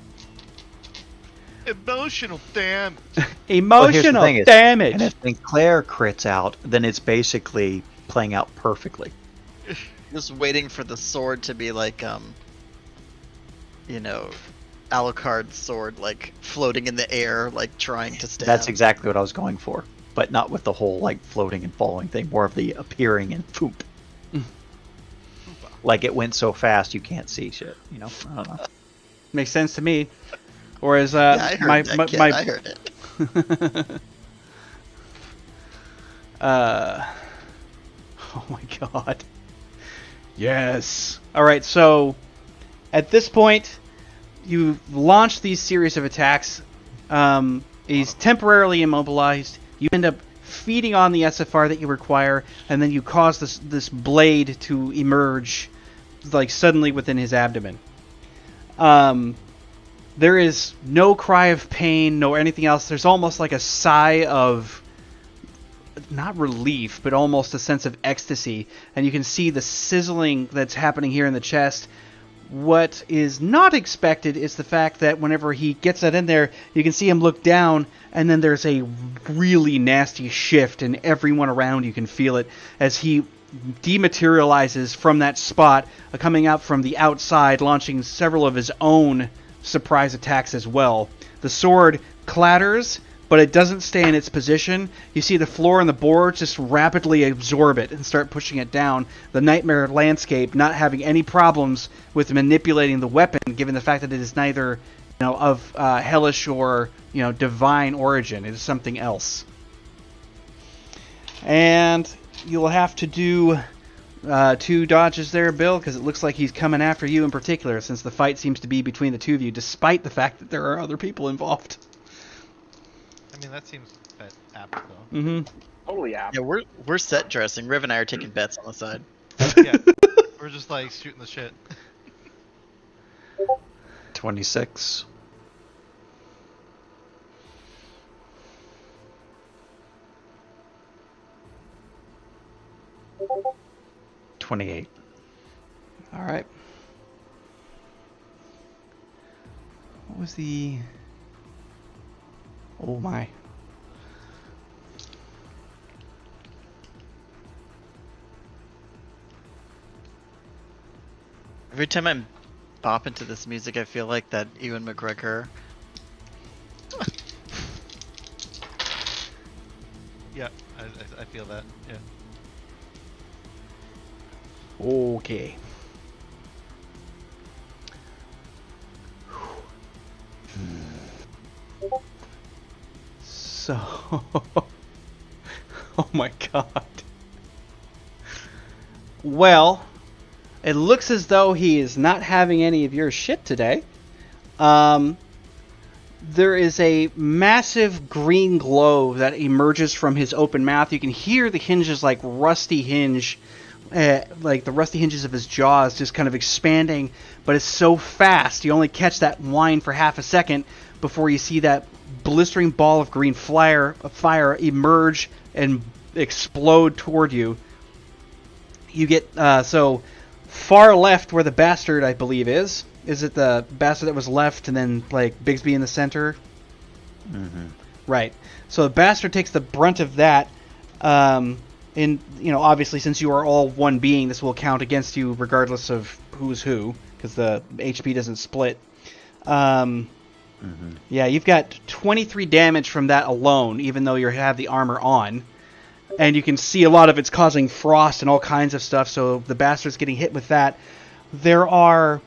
do. Emotional damage. Well, here's the Emotional thing is- damage. And if Sinclair crits out, then it's basically playing out perfectly. Just waiting for the sword to be like Alucard's sword, like floating in the air, like trying to stab. That's exactly what I was going for, but not with the whole like floating and falling thing. More of the appearing and poop. Like it went so fast you can't see shit. I don't know. Makes sense to me. Or as Yeah, I heard that, kid. I heard it. Oh my god. Yes. All right, so at this point, you launch these series of attacks. He's temporarily immobilized. You end up feeding on the SFR that you require, and then you cause this blade to emerge, like suddenly within his abdomen. There is no cry of pain, no anything else. There's almost like a sigh of, not relief, but almost a sense of ecstasy. And you can see the sizzling that's happening here in the chest. What is not expected is the fact that whenever he gets that in there, you can see him look down, and then there's a really nasty shift, and everyone around you can feel it as he dematerializes from that spot, coming out from the outside, launching several of his own surprise attacks as well. The sword clatters, but it doesn't stay in its position. You see the floor and the boards just rapidly absorb it and start pushing it down. The nightmare landscape not having any problems with manipulating the weapon, given the fact that it is neither of hellish or divine origin. It is something else. And you'll have to do 2 dodges there, Bill, because it looks like he's coming after you in particular, since the fight seems to be between the two of you, despite the fact that there are other people involved. I mean, that seems apt though. Mm-hmm. totally apt. Yeah, we're set dressing. Riv and I are taking bets on the side. Yeah, we're just like shooting the shit. 26. $28. All right. What was the... Oh my. Every time I'm bopping to this music, I feel like that Ewan McGregor. Yeah, I feel that. Yeah. Okay. So, oh my god. Well, it looks as though he is not having any of your shit today. There is a massive green glow that emerges from his open mouth. You can hear the hinges like rusty hinge, like the rusty hinges of his jaws just kind of expanding, but it's so fast you only catch that whine for half a second before you see that blistering ball of green fire emerge and explode toward you. You get so far left where the bastard, I believe, is. Is it the bastard that was left and then like Bigsby in the center? Mm-hmm. Right. So the bastard takes the brunt of that. Obviously, since you are all one being, this will count against you regardless of who's who, because the HP doesn't split. Yeah, you've got 23 damage from that alone, even though you have the armor on. And you can see a lot of it's causing frost and all kinds of stuff, so the bastard's getting hit with that. There are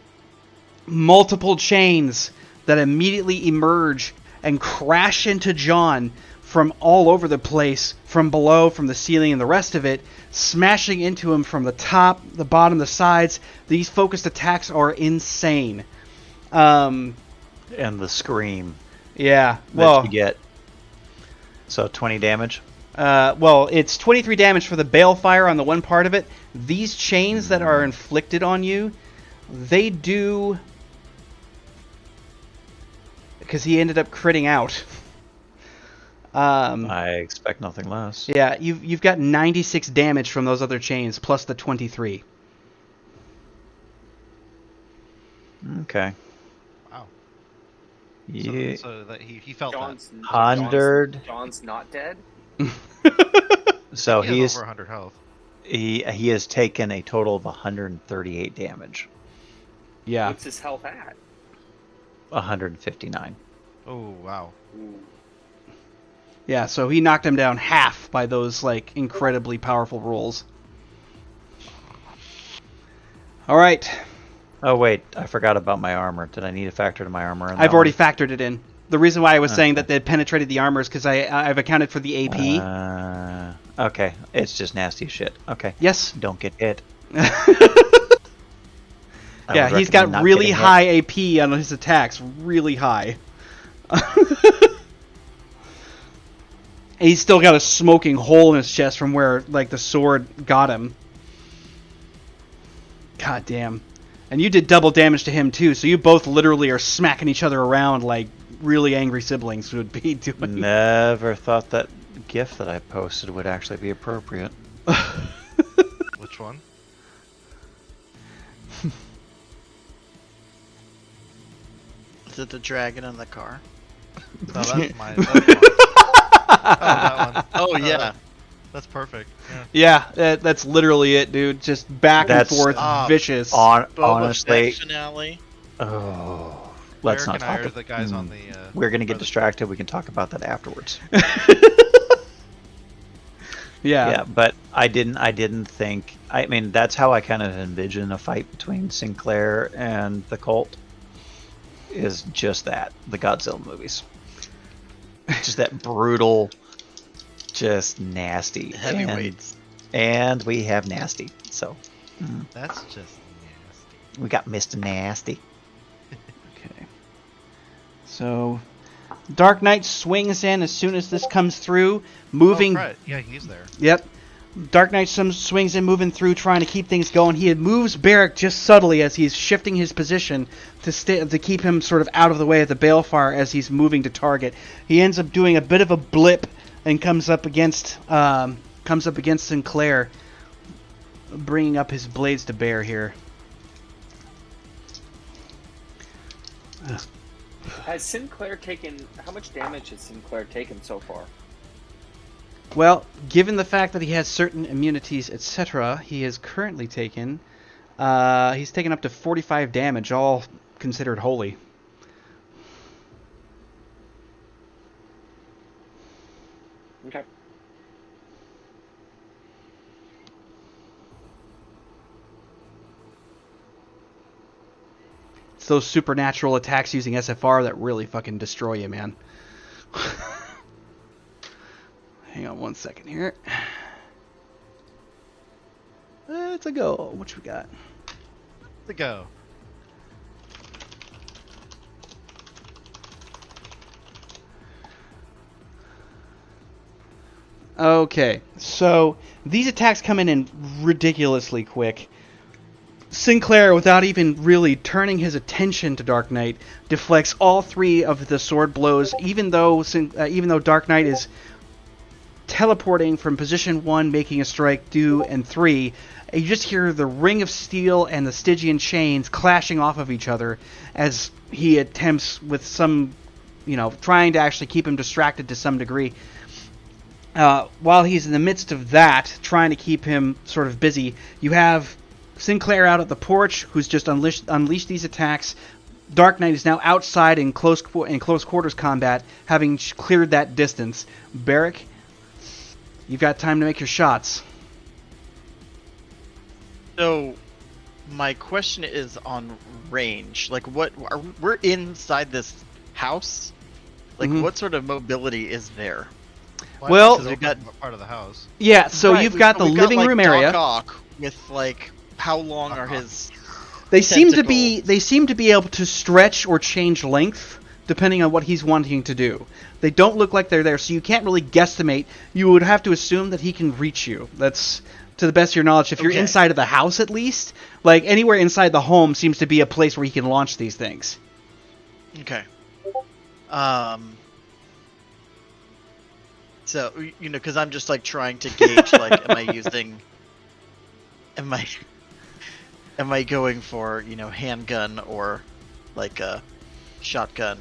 multiple chains that immediately emerge and crash into John from all over the place, from below, from the ceiling, and the rest of it, smashing into him from the top, the bottom, the sides. These focused attacks are insane. And the scream Yeah, that you get. So 20 damage? It's 23 damage for the balefire on the one part of it. These chains that are inflicted on you, they do... Because he ended up critting out. I expect nothing less. Yeah, you've got 96 damage from those other chains, plus the 23. Okay. Wow. Yeah. So that he felt John's, that. 100. John's not dead. So He he has is over 100 health. he has taken a total of 138 damage. Yeah. What's his health at? 159. Oh wow. Ooh. Yeah, so he knocked him down half by those, like, incredibly powerful rolls. Alright. Oh wait, I forgot about my armor. Did I need to factor to my armor? In I've that already one? factored it in. The reason why I was saying Okay. that they penetrated the armor is because I've accounted for the AP. Okay, it's just nasty shit. Okay. Yes. Don't get hit. I Yeah, would he's got recommend not really getting hit. high AP on his attacks. Really high. He's still got a smoking hole in his chest from where, like, the sword got him. God damn. And you did double damage to him, too, so you both literally are smacking each other around like really angry siblings would be doing. Never thought that GIF that I posted would actually be appropriate. Which one? Is it the dragon in the car? No, that's mine. That's mine. Oh, that one. Oh yeah. That's perfect. Yeah. Yeah, that's literally it, dude. Just back That's- and forth, vicious. Boba Honestly, Fett finale. oh, let's Eric not and I talk. are the guys on the. We're gonna get or the- distracted. We can talk about that afterwards. Yeah. Yeah, but I didn't think. I mean, that's how I kind of envision a fight between Sinclair and the cult. Is just that the Godzilla movies, just that brutal, just nasty Heavyweights. and we have nasty. So That's just nasty. we got Mr. Nasty. Okay. So, Dark Knight swings in as soon as this comes through, moving. Oh, right. Yeah, he's there. Yep. Dark Knight swings in, moving through, trying to keep things going. He moves Barrick just subtly as he's shifting his position to keep him sort of out of the way of the balefire as he's moving to target. He ends up doing a bit of a blip and comes up against Sinclair, bringing up his blades to bear here. Has Sinclair taken... How much damage has Sinclair taken so far? Well, given the fact that he has certain immunities, etc., he is currently taken. He's taken up to 45 damage, all considered holy. Okay. It's those supernatural attacks using SFR that really fucking destroy you, man. Hang on 1 second here. It's a go. What we got? To go. Okay, so these attacks come in ridiculously quick. Sinclair, without even really turning his attention to Dark Knight, deflects all 3 of the sword blows, even though Dark Knight is teleporting from position 1, making a strike 2 and 3. You just hear the ring of steel and the Stygian chains clashing off of each other as he attempts with some, trying to actually keep him distracted to some degree. While he's in the midst of that, trying to keep him sort of busy, you have Sinclair out at the porch, who's just unleashed these attacks. Dark Knight is now outside in close quarters combat, having cleared that distance. Barrick, you've got time to make your shots. So, my question is on range. Like, we're inside this house? Like, what sort of mobility is there? Well, we've got part of the house. Yeah, so Right, you've got the living room area. Doc Ock with like, how long are his? They seem to tentacles? be able to stretch or change length depending on what he's wanting to do. They don't look like they're there, so you can't really guesstimate. You would have to assume that he can reach you. That's to the best of your knowledge. If you're inside of the house, at least, like anywhere inside the home seems to be a place where he can launch these things. Okay. So, because I'm just like trying to gauge, like, am I going for, handgun or like a shotgun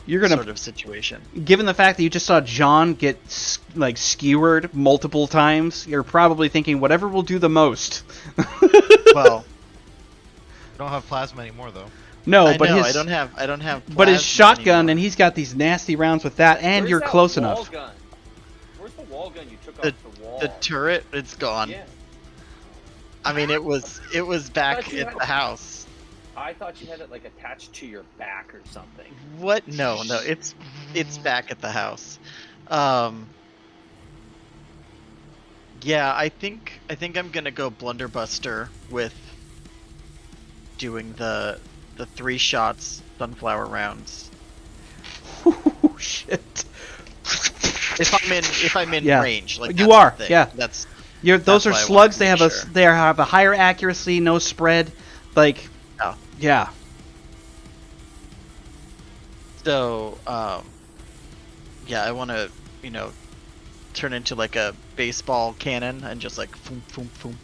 You're gonna, sort of situation? given the fact that you just saw John get skewered multiple times, you're probably thinking whatever will do the most. Well, We don't have plasma anymore, though. No, I but know, his I don't have. but his plasma shotgun, anymore. and he's got these nasty rounds with that, and Where's you're that close wall enough. Gun? Where's the wall gun you took The- off the wall? the turret, it's gone. Yeah. I mean, it was back Thought you at had- the house. I thought you had it like attached to your back or something. What? No, it's back at the house. Yeah, I think I'm gonna go blunderbuster with doing the 3 shots sunflower rounds. Oh shit! If I'm in Yeah. range, like You that's are, the thing. yeah. Those Those are why I wanted slugs. to They make have sure. they have a higher accuracy, no spread. Like, Oh. yeah. So, yeah, I want to, turn into like a baseball cannon and just like foom, foom, foom.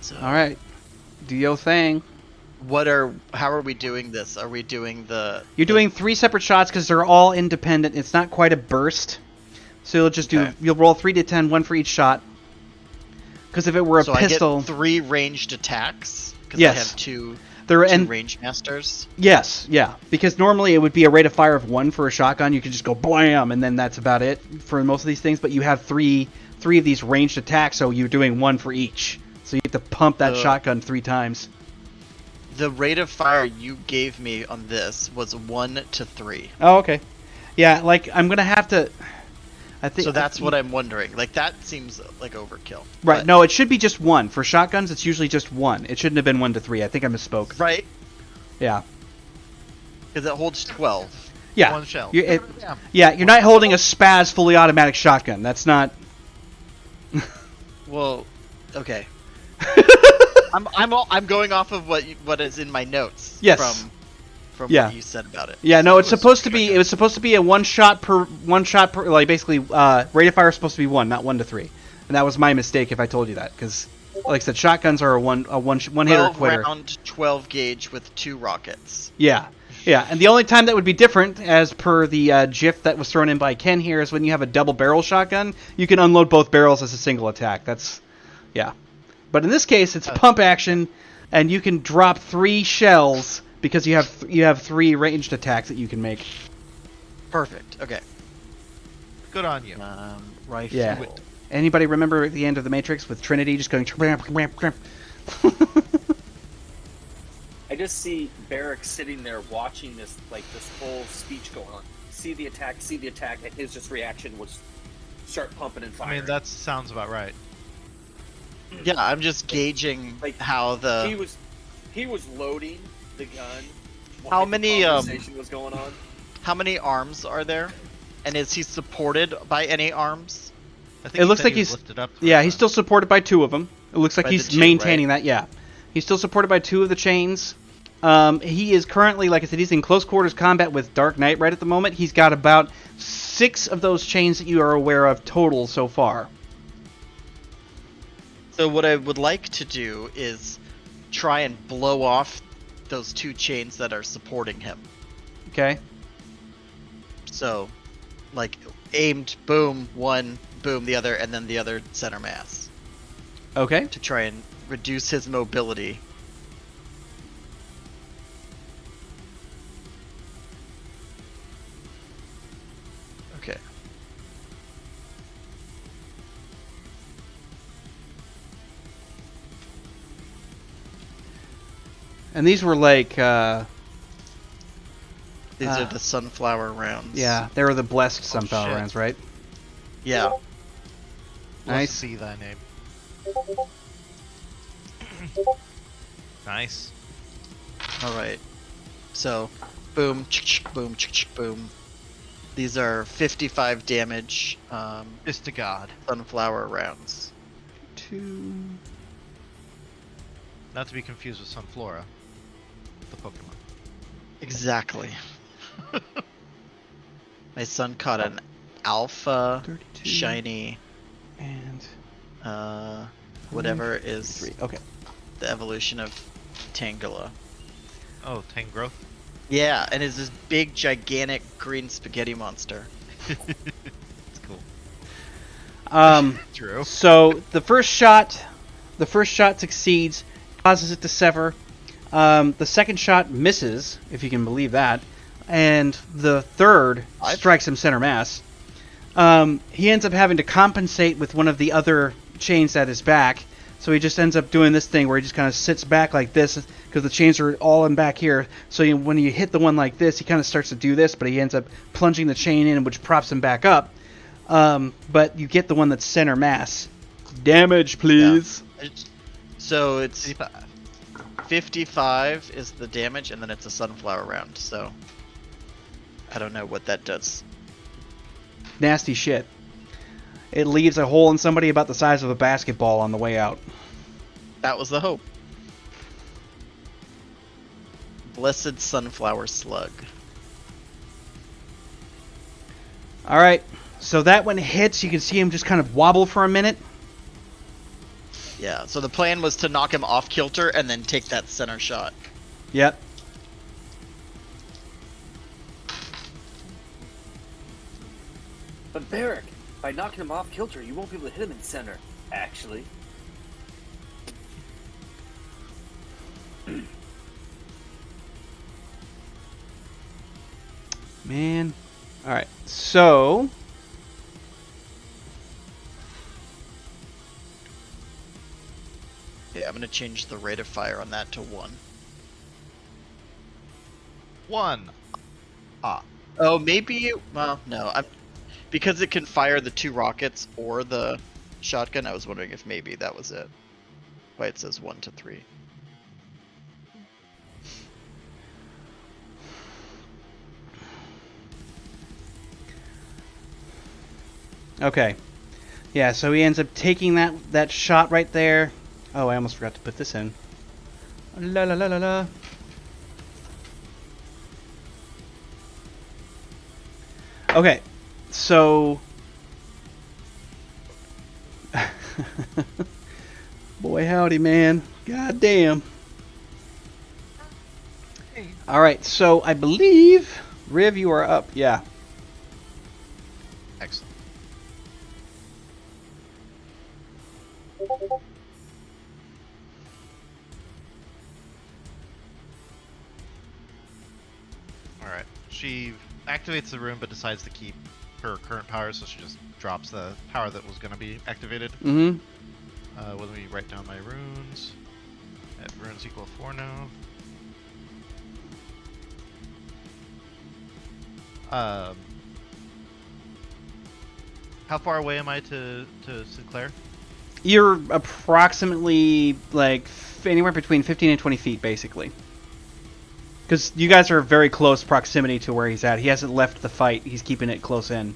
So, All right, do your thing. how are we doing this? Are we doing You're doing 3 separate shots because they're all independent. It's not quite a burst, so you'll just do. Okay. You'll roll 3d10, 1 for each shot. Because if it were a so pistol, I get 3 ranged attacks because Yes. I have two there and range masters. yes, yeah. Because normally it would be a rate of fire of 1 for a shotgun. You could just go blam, and then that's about it for most of these things. But you have three of these ranged attacks, so you're doing 1 for each. So you have to pump that shotgun 3 times. The rate of fire you gave me on this was 1 to 3. Oh, okay. Yeah, like I'm gonna have to. I think So that's what I'm wondering. Like that seems like overkill. Right. but- No, it should be just 1 for shotguns. It's usually just 1. It shouldn't have been 1 to 3. I think I misspoke. Right? Yeah. Because it holds 12. Yeah. One shell. Yeah. You're not holding a Spaz fully automatic shotgun. That's not. Well, okay. I'm going off of what is in my notes. Yes. From Yeah. what you said about it. Yeah. No, it's was supposed to be. It was supposed to be a one shot per. Like basically, rate of fire is supposed to be 1, not 1 to 3. And that was my mistake if I told you that, because, like I said, shotguns are a one hitter 12 quitter. round, 12 gauge with 2 rockets. Yeah. Yeah, and the only time that would be different, as per the GIF that was thrown in by Ken here, is when you have a double barrel shotgun. You can unload both barrels as a single attack. That's, yeah. But in this case, it's pump action, and you can drop 3 shells because you have 3 ranged attacks that you can make. Perfect. Okay. Good on you. Rifle. Yeah. Anybody remember at the end of the Matrix with Trinity just going? just see Barrick sitting there watching this whole speech going on. See the attack, and his just reaction was start pumping and I firing. mean, that sounds about right. Yeah, I'm just gauging how the he was loading the gun. How while many, the conversation was going on? how many arms are there, and is he supported by any arms? I think It he looks said like he was he's lifted up. yeah, he's still supported by 2 of them. It looks like By the he's 2, maintaining that. Yeah, he's still supported by 2 of the chains. He is currently, like I said, he's in close quarters combat with Dark Knight right at the moment. He's got about 6 of those chains that you are aware of total so far. So what I would like to do is try and blow off those 2 chains that are supporting him. Okay. So, like, aimed, boom, one, boom, the other, and then the other center mass. Okay. To try and reduce his mobility. Okay. And these were like, These are the sunflower rounds. yeah, they were the blessed sunflower shit. rounds, right? Yeah. Nice. Let's see thy name. Nice. Alright. So, boom, boom, boom. These are 55 damage Is to God. sunflower rounds. 2. Not to be confused with Sunflora, the Pokemon. Exactly. My son caught an alpha 32. shiny And whatever is 3. Okay. the evolution of Tangela. Oh, Tangrowth? Yeah, and it's this big gigantic green spaghetti monster. It's cool. True. So the first shot succeeds, causes it to sever. The second shot misses, if you can believe that, and the third strikes him center mass. He ends up having to compensate with one of the other chains at his back, so he just ends up doing this thing where he just kind of sits back like this because the chains are all in back here. So when you hit the one like this, he kind of starts to do this, but he ends up plunging the chain in, which props him back up. But you get the one that's center mass. Damage, please. Yeah. So it's 55. 55 is the damage, and then it's a sunflower round. So I don't know what that does. Nasty shit. It leaves a hole in somebody about the size of a basketball on the way out. That was the hope. Blessed sunflower slug. Alright, so that one hits. You can see him just kind of wobble for a minute. Yeah, so the plan was to knock him off kilter and then take that center shot. Yep. But Barrick, by knocking him off kilter, you won't be able to hit him in center, actually. Man. Alright, so... Yeah, I'm gonna change the rate of fire on that to 1. 1. Ah. Oh, maybe. Well, no. Because it can fire the 2 rockets or the shotgun. I was wondering if maybe that was it. Why it says 1 to 3. Okay. Yeah, so he ends up taking that shot right there. Oh, I almost forgot to put this in. La la la la la. Okay, so... Boy howdy, man. God damn. Alright, so I believe... Riv, you are up. Yeah. Excellent. Alright. She activates the room but decides to keep her current power, so she just drops the power that was going to be activated. Mm-hmm. Let me write down my runes. Runes equal 4 now. How far away am I to Sinclair? You're approximately like anywhere between 15 and 20 feet, basically. Because you guys are very close proximity to where he's at. He hasn't left the fight. He's keeping it close in.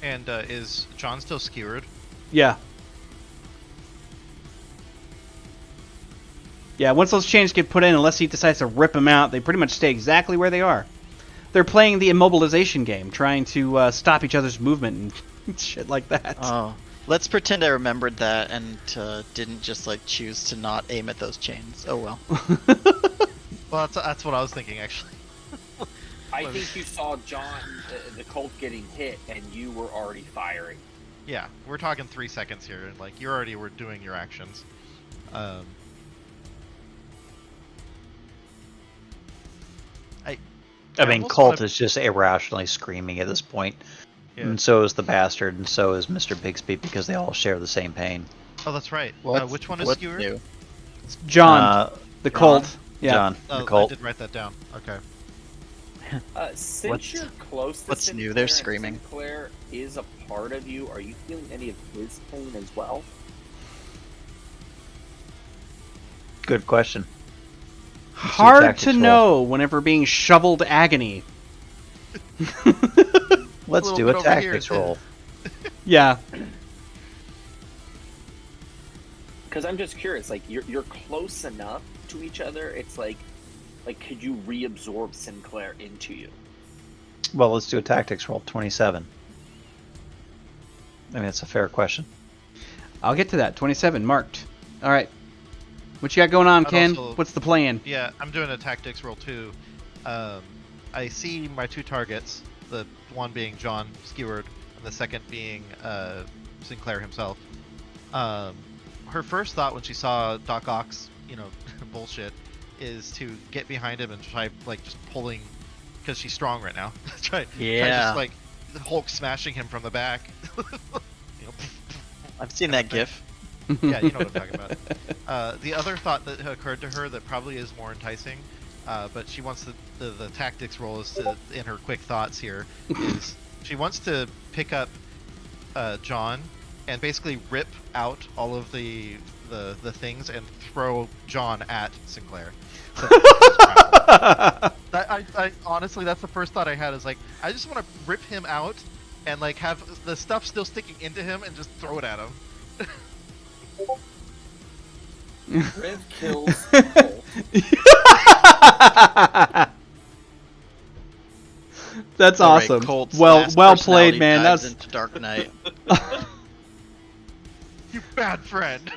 And is John still skewered? Yeah. Yeah, once those chains get put in, unless he decides to rip them out, they pretty much stay exactly where they are. They're playing the immobilization game, trying to stop each other's movement and shit like that. Oh, let's pretend I remembered that and didn't just like choose to not aim at those chains. Oh well. Well, that's what I was thinking actually. I think you saw John, the Colt, getting hit, and you were already firing. Yeah, we're talking 3 seconds here, and like you already were doing your actions. I mean, almost Colt wanna- is just irrationally screaming at this point. Yeah. And so is the bastard, and so is Mr. Bixby, because they all share the same pain. Oh, that's right. What's- Which one is what's skewered? new? John, the John? Colt. Yeah. John, Oh, the Colt. I did write that down. Okay. Since What's- you're close to what's Sinclair new? They're and screaming. Sinclair is a part of you. Are you feeling any of his pain as well? Good question. Hard tactics to roll. know whenever being shoveled agony. Let's little do bit a over here, tactics too. roll. Yeah. Because I'm just curious. Like you're close enough to each other. It's like could you reabsorb Sinclair into you? Well, let's do a tactics roll. 27. I mean, it's a fair question. I'll get to that. 27 marked. All right. What you got going on, I'd Ken? also- What's the plan? Yeah, I'm doing a tactics roll too. I see my 2 targets. The one being John skewered, and the second being Sinclair himself. Her first thought when she saw Doc Ock's, bullshit, is to get behind him and try just pulling, because she's strong right now. try Yeah. just Hulk smashing him from the back. I've seen that GIF. Yeah, you know what I'm talking about. The other thought that occurred to her that probably is more enticing, but she wants the tactics roll is to, in her quick thoughts here, is she wants to pick up John and basically rip out all of the things and throw John at Sinclair. So I honestly, that's the first thought I had, is I just want to rip him out and have the stuff still sticking into him and just throw it at him. Riv kills Colt. That's All right, awesome. Colt's well last played, personality man. dives That's into Dark Knight. You bad friend.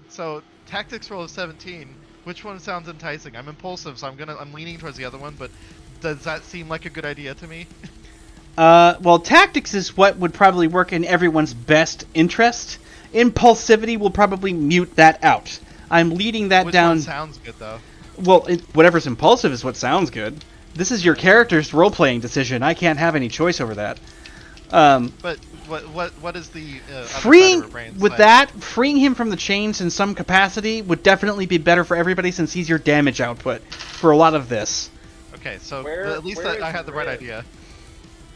So tactics roll of 17. Which one sounds enticing? I'm impulsive, so I'm leaning towards the other one. But does that seem like a good idea to me? well, tactics is what would probably work in everyone's best interest. Impulsivity will probably mute that out. I'm leading that Which down. one sounds good though? Well, whatever's impulsive is what sounds good. This is your character's role-playing decision. I can't have any choice over that. But what is the other side Freeing of her brain with saying? that, freeing him from the chains in some capacity would definitely be better for everybody, since he's your damage output for a lot of this. Okay, so Where- at least where I is had the right Riv? idea.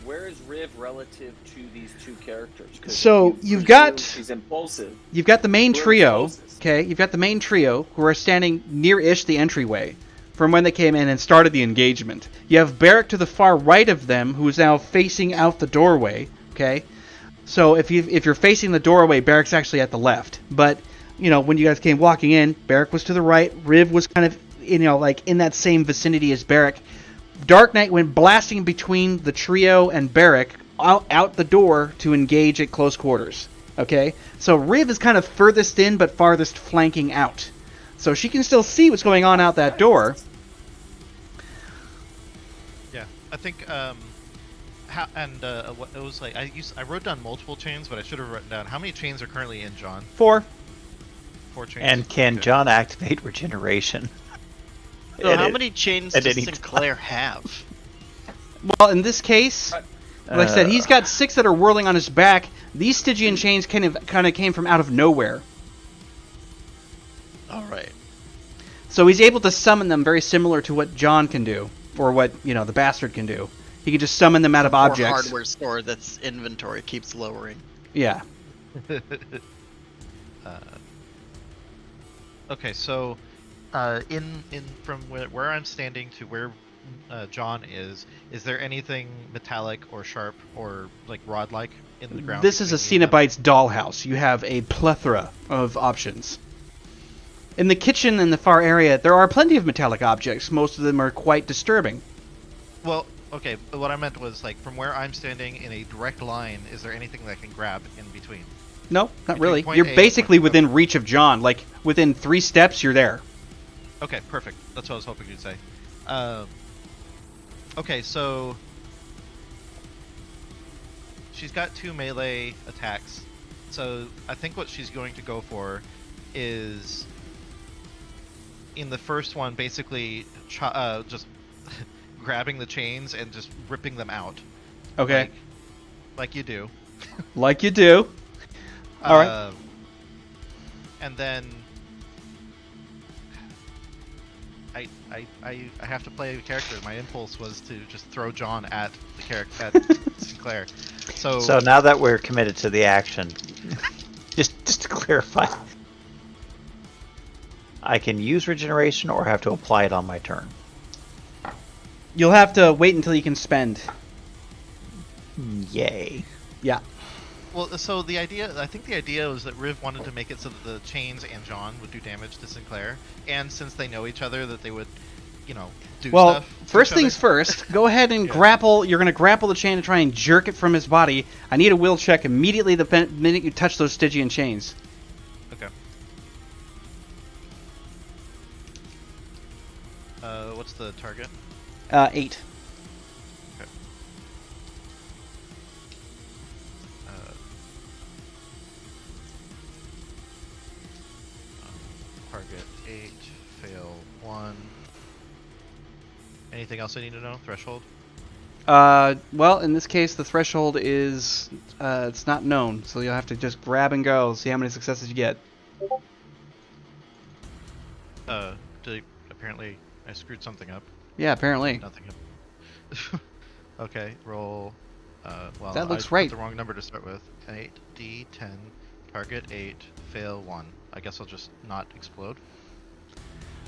Where is Riv relative to these 2 characters? 'Cause So, you you've got- presume she's impulsive. You've got the main Who are the trio, closest? okay? You've got the main trio who are standing near-ish the entryway from when they came in and started the engagement. You have Barrick to the far right of them, who is now facing out the doorway, okay? So if you're facing the doorway, Barrick's actually at the left. But, when you guys came walking in, Barrick was to the right. Riv was kind of, in that same vicinity as Barrick. Dark Knight went blasting between the trio and Barrick out the door to engage at close quarters. Okay? So Riv is kind of furthest in but farthest flanking out. So she can still see what's going on out that door. Yeah, I think what it was I wrote down multiple chains, but I should have written down how many chains are currently in John. 4. 4 chains. And can Okay. John activate regeneration? So At how it- many chains at does any Sinclair have? Well, in this case, like I said, he's got 6 that are whirling on his back. These Stygian chains kind of came from out of nowhere. All right. So he's able to summon them very similar to what John can do, or what, the bastard can do. He can just summon them out of Or objects. hardware store that's inventory keeps lowering. Yeah. Okay, so in from where I'm standing to where John is there anything metallic or sharp or like rod-like in the ground? This is a between you and Cenobite's dollhouse. You have a plethora of options. In the kitchen in the far area, there are plenty of metallic objects. Most of them are quite disturbing. them? Well, okay, but what I meant was like from where I'm standing in a direct line, is there anything that I can grab in between? No, not Between really. point You're A and basically point- within reach of John. Like, within 3 steps, you're there. Okay, perfect. That's what I was hoping you'd say. Okay, so she's got 2 melee attacks. So I think what she's going to go for is in the first one, basically just grabbing the chains and just ripping them out. Okay. Like you do. Like you do. All right. And then I have to play a character. My impulse was to just throw John at the character at Sinclair. So now that we're committed to the action, just to clarify, I can use regeneration or have to apply it on my turn. You'll have to wait until you can spend. Yay. Yeah. Well, so I think the idea was that Riv wanted to make it so that the chains and John would do damage to Sinclair, and since they know each other, that they would, do Well, stuff. to first each other. things first, go ahead and Yeah. grapple. You're going to grapple the chain and try and jerk it from his body. I need a will check immediately the minute you touch those Stygian chains. Okay. What's the target? 8. Okay. Target 8, fail 1. Anything else I need to know? Threshold? Well, in this case, the threshold is, it's not known, so you'll have to just grab and go, see how many successes you get. Apparently I screwed something up. Yeah, apparently. Nothing. Okay, roll. Well, That looks I right. put the wrong number to start with. 8d10, target 8, fail 1. I guess I'll just not explode.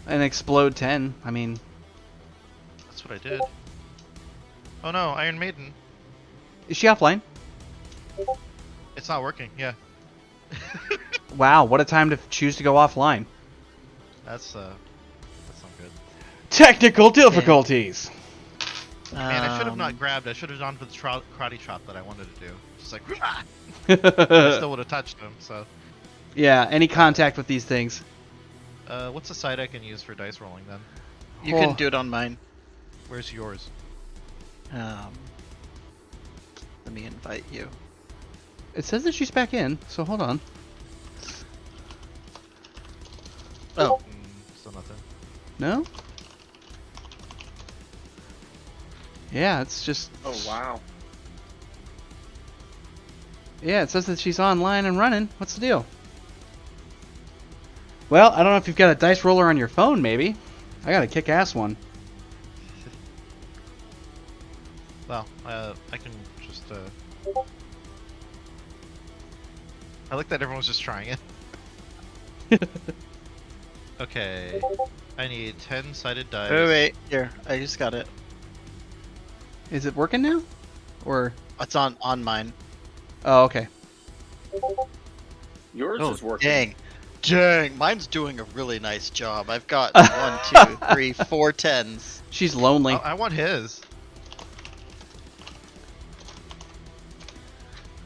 And explode 10, I mean... That's what I did. Oh no, Iron Maiden. Is she offline? It's not working. Yeah, Wow, what a time to choose to go offline. that's not good. Technical difficulties! Man, I should have Um, not grabbed. I should have gone for the karate chop that I wanted to do. Just like, I still would have touched him. So, Yeah, any contact with these things. what's the site I can use for dice rolling then? You can do it on mine. Where's yours? Let me invite you. It says that she's back in, so hold on. Oh, Still nothing. No? Yeah, it's just... Oh wow. Yeah, it says that she's online and running. What's the deal? Well, I don't know if you've got a dice roller on your phone, maybe. I got a kick-ass one. Well, I can just. I like that everyone's just trying it. Okay, I need 10-sided dice. wait, here. I just got it. Is it working now? Or... It's on mine. Oh, okay. Yours Oh, is working. dang! Mine's doing a really nice job. I've got 1, 2, 3, 4 tens. She's lonely. I want his.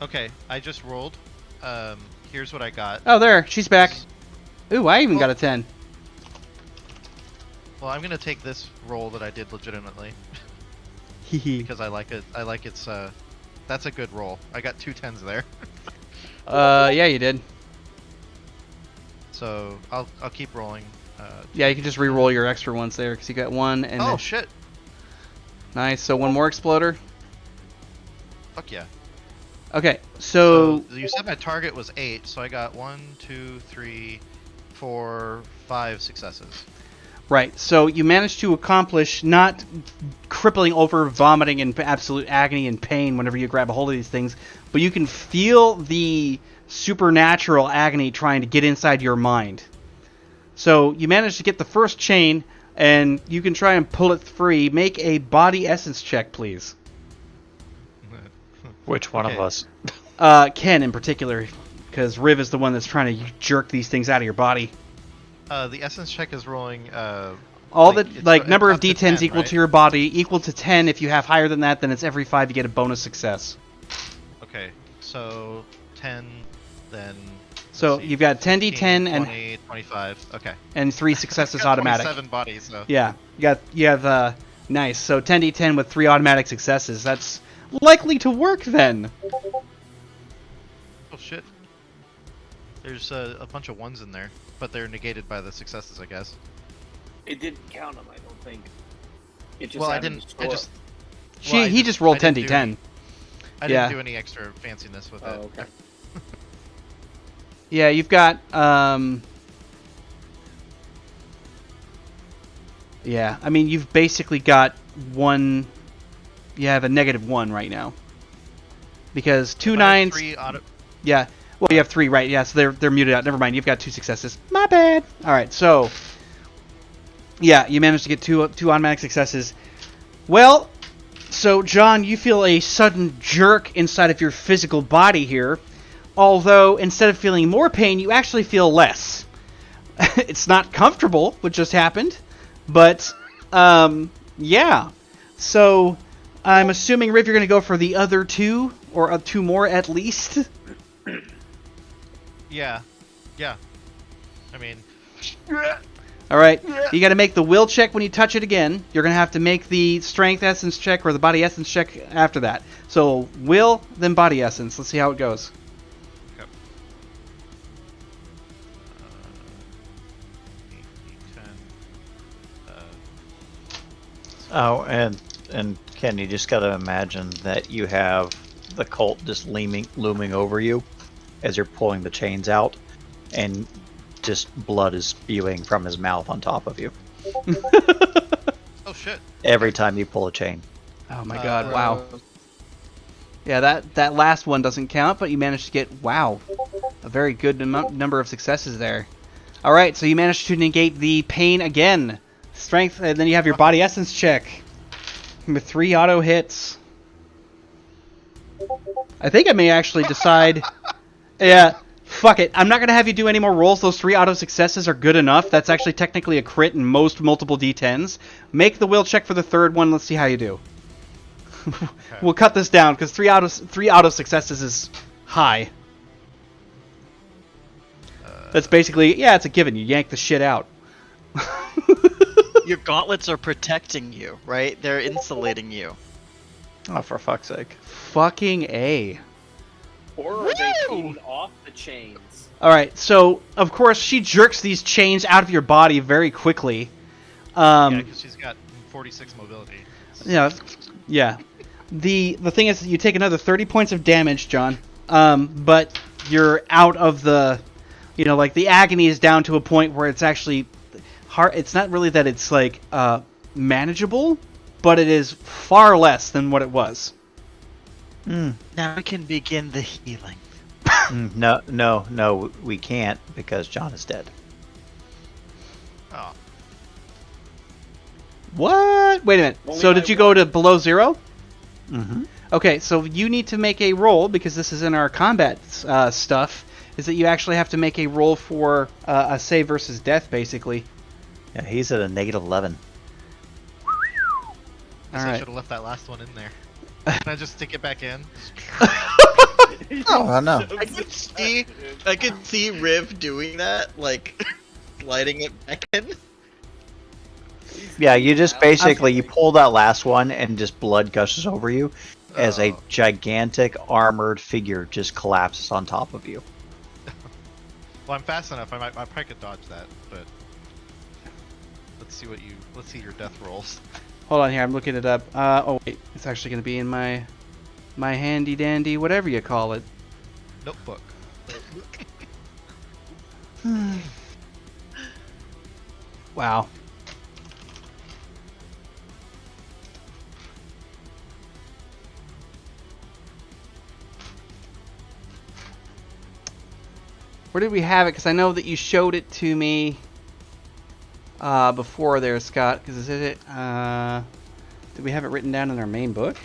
Okay, I just rolled. Here's what I got. Oh, there. She's back. Ooh, I even got a 10. Well, I'm gonna take this roll that I did legitimately Hehe. because I like it. I like its. That's a good roll. I got 2 10s there. Yeah, you did. So I'll keep rolling. Yeah, you can just re-roll your extra ones there, because you got 1 and... Oh then- shit! Nice, so 1 more exploder. Fuck yeah. Okay, so... You said my target was 8, so I got 1, 2, 3, 4, 5 successes. Right. So you managed to accomplish not crippling over, vomiting in absolute agony and pain whenever you grab a hold of these things, but you can feel the supernatural agony trying to get inside your mind. So you managed to get the first chain, and you can try and pull it free. Make a body essence check, please. Which one of us? Ken in particular, because Riv is the one that's trying to jerk these things out of your body. The essence check is rolling. All it's the number of up to d10s 10, equal right? to your body, equal to 10. If you have higher than that, then it's every 5 you get a bonus success. Okay, so 10, then. So let's see, you've got 10d10 15, and 20, 25. Okay. 3 successes Got automatic. 27 bodies. So. Yeah, you have nice. So 10d10 with 3 automatic successes. That's likely to work then. Oh shit. There's a bunch of ones in there, but they're negated by the successes, I guess. It didn't count them, I don't think. It just Well, I added didn't. the I score. just. He just rolled I didn't 10d10. I Yeah. didn't do any extra fanciness with it. Oh, okay. Yeah, you've got yeah, I mean you've basically got one. You have a -1 right now because 2 But I have 9s. 3 auto. Yeah. Well, you have 3, right? Yeah, so they're muted out. Never mind. You've got 2 successes. My bad. All right. So, yeah, you managed to get two automatic successes. Well, so John, you feel a sudden jerk inside of your physical body here. Although instead of feeling more pain, you actually feel less. It's not comfortable, what just happened, but yeah. So I'm assuming, Riv, you're going to go for the other 2 or 2 more at least. Yeah. I mean, All right, you got to make the will check when you touch it again. You're going to have to make the strength essence check or the body essence check after that. So will, then body essence. Let's see how it goes. okay. 8, 10. Oh, and Ken, you just got to imagine that you have the cult just looming over you as you're pulling the chains out, and just blood is spewing from his mouth on top of you Oh shit. every time you pull a chain. Oh my god, wow. Yeah, that last one doesn't count, but you managed to get, wow, a very good number of successes there. All right, so you managed to negate the pain again. Strength, and then you have your body essence check with 3 auto hits. I think I may actually decide... Yeah, fuck it. I'm not going to have you do any more rolls. Those 3 auto successes are good enough. That's actually technically a crit in most multiple d10s. Make the will check for the 3rd one. Let's see how you do. Okay. We'll cut this down because 3 auto successes is high. That's basically, yeah, it's a given. You yank the shit out. Your gauntlets are protecting you, right? They're insulating you. Oh, for fuck's sake. Fucking A. Or are they feeding off the chains? Alright, so, of course, she jerks these chains out of your body very quickly. Yeah, because she's got 46 mobility. Yeah. The thing is, you take another 30 points of damage, John. But you're out of the... like, the agony is down to a point where it's actually hard. It's not really that it's, like, manageable, but it is far less than what it was. Now we can begin the healing. No, we can't because John is dead. Oh. What? Wait a minute. Only So by did you go 1. to below 0? Mm-hmm. Okay, so you need to make a roll, because this is in our combat stuff, is that you actually have to make a roll for a save versus death, basically. Yeah, he's at a -11. I Alright. should have left that last one in there. Can I just stick it back in? Oh, I know. I could see Riv doing that, like sliding it back in. Yeah, you just basically you pull that last one and just blood gushes over you as a Oh. gigantic armored figure just collapses on top of you. Well, I'm fast enough. I probably could dodge that, but let's see your death rolls. Hold on here, I'm looking it up. Oh wait, it's actually going to be in my handy dandy, whatever you call it. Notebook. Wow. Where did we have it? Because I know that you showed it to me before there, Scott. Because is it? Did we have it written down in our main book,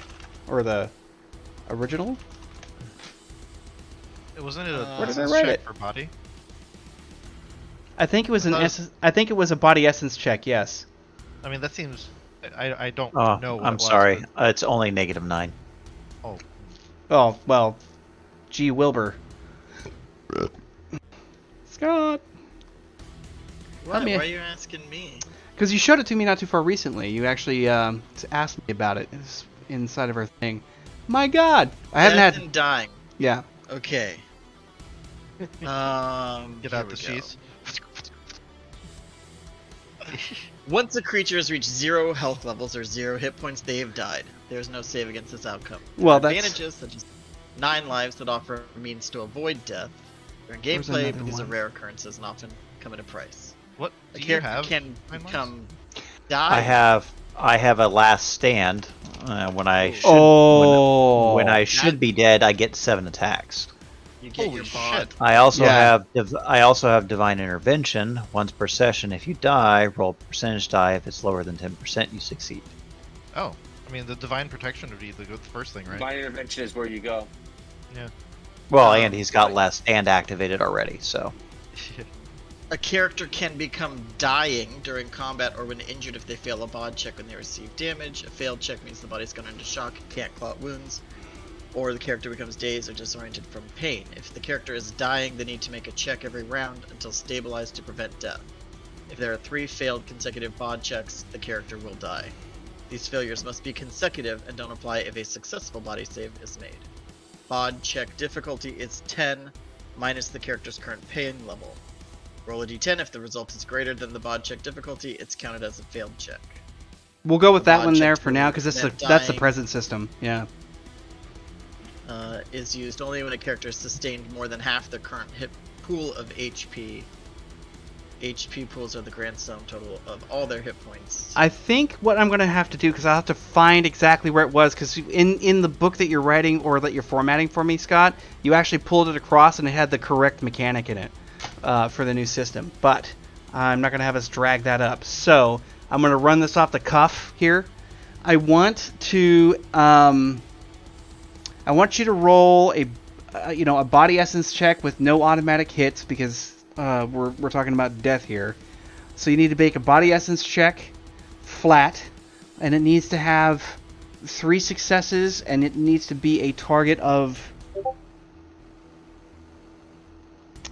or the original? Wasn't it a Where did I essence write check it? for body? I think it was an I thought it- essence. I think it was a body essence check. Yes. I mean, that seems. I don't Oh, know. What I'm it was, sorry. It's only -9. but- Oh well. Gee Wilbur. Scott. Why, me- why are you asking me? Because you showed it to me not too far recently. You actually asked me about it. It's inside of our thing. My God, I haven't Death had. and dying. Yeah. Okay. Get Here out we the go. sheath. Once a creature has reached 0 health levels or 0 hit points, they have died. There is no save against this outcome. There Well, are that's- advantages such as 9 lives that offer a means to avoid death during Where's gameplay, another but these are one? rare occurrences and often come at a price. What A do you character have? can 9 lives? become die. I have a last stand. When I should Oh. when I should be dead, I get 7 attacks. You get Holy your bod. shit. I also Yeah. have divine intervention. Once per session, if you die, roll a percentage die. If it's lower than 10%, you succeed. Oh, I mean, the divine protection would be the first thing, right? My intervention is where you go. Well, and he's got last stand activated already, so A character can become dying during combat or when injured if they fail a bod check when they receive damage. A failed check means the body's gone into shock, can't clot wounds, or the character becomes dazed or disoriented from pain. If the character is dying, they need to make a check every round until stabilized to prevent death. If there are 3 failed consecutive bod checks, the character will die. These failures must be consecutive and don't apply if a successful body save is made. Bod check difficulty is 10 minus the character's current pain level. Roll a d10. If the result is greater than the bod check difficulty, it's counted as a failed check. We'll go with that Bod one there check for now because prevent that's the dying. present system. Yeah. Is used only when a character has sustained more than half their current hit pool of HP. HP pools are the grand sum total of all their hit points. I think what I'm gonna have to do, because I'll have to find exactly where it was, because in the book that you're writing or that you're formatting for me, Scott, you actually pulled it across and it had the correct mechanic in it for the new system. But I'm not gonna have us drag that up, so I'm gonna run this off the cuff here. I want to I want you to roll a body essence check with no automatic hits because we're talking about death here. So you need to make a body essence check flat, and it needs to have 3 successes, and it needs to be a target of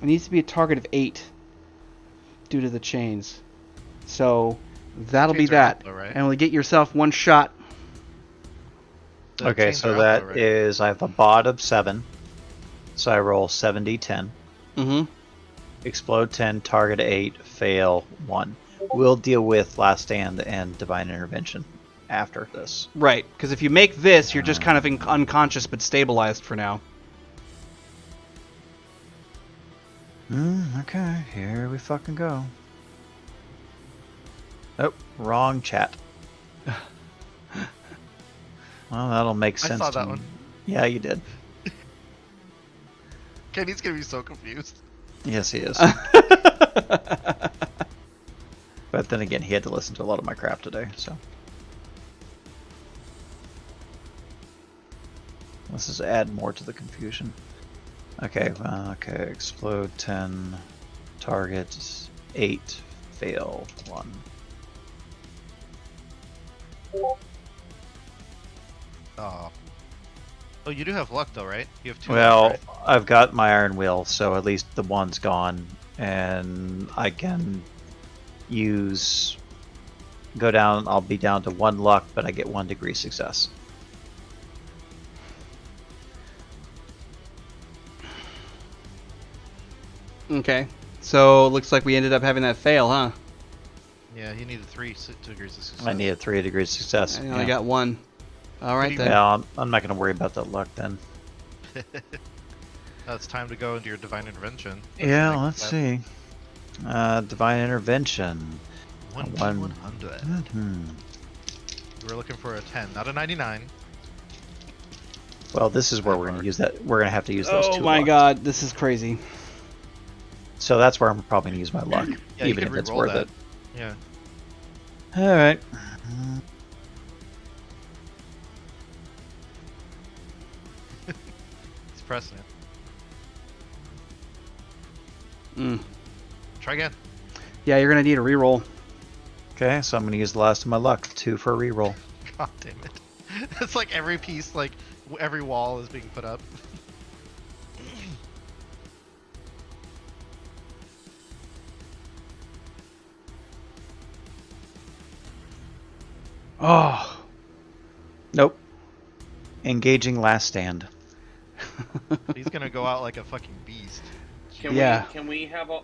8 due to the chains. So that'll be Chains are that, out though, right? and we'll get yourself 1 shot. The okay. chains So are out that though, right? is I have a bod of 7, so I roll 7d10. Mm-hmm. Explode 10, target 8, fail 1. We'll deal with last stand and divine intervention after this. Right, because if you make this, you're just kind of unconscious but stabilized for now. Okay, here we fucking go. Oh, wrong chat. Well, that'll make I sense. saw to that me. one. Yeah, you did. Kenny's gonna be so confused. Yes, he is. But then again, he had to listen to a lot of my crap today, so. Let's just add more to the confusion. Okay, okay, explode 10, target 8, fail 1. Oh. Oh, you do have luck though, right? You have 2 Well, luck, right? I've got my iron will, so at least the one's gone, and I can go down. I'll be down to 1 luck, but I get 1 degree success. Okay, so looks like we ended up having that fail, huh? Yeah, he needed 3 degrees of success. I need a 3 degree success. I only got 1. All right then. Yeah, I'm not going to worry about that luck then. Now it's time to go into your divine intervention. Yeah, Like let's that. see. Divine intervention. 1d100. Hmm. We're looking for a 10, not a 99. Well, this is where we're going to use that. We're going to have to use those Oh 2 my lucks. God, this is crazy. So that's where I'm probably gonna use my luck, Yeah, you even could if it's re-roll worth that. it. Yeah. All right. He's pressing it. Mm. Try again. Yeah, you're gonna need a reroll. Okay, so I'm gonna use the last of my luck, 2 for a reroll. God damn it. It's like every piece, like every wall is being put up. Oh. Nope. Engaging last stand. He's gonna go out like a fucking beast. Yeah. Can we have a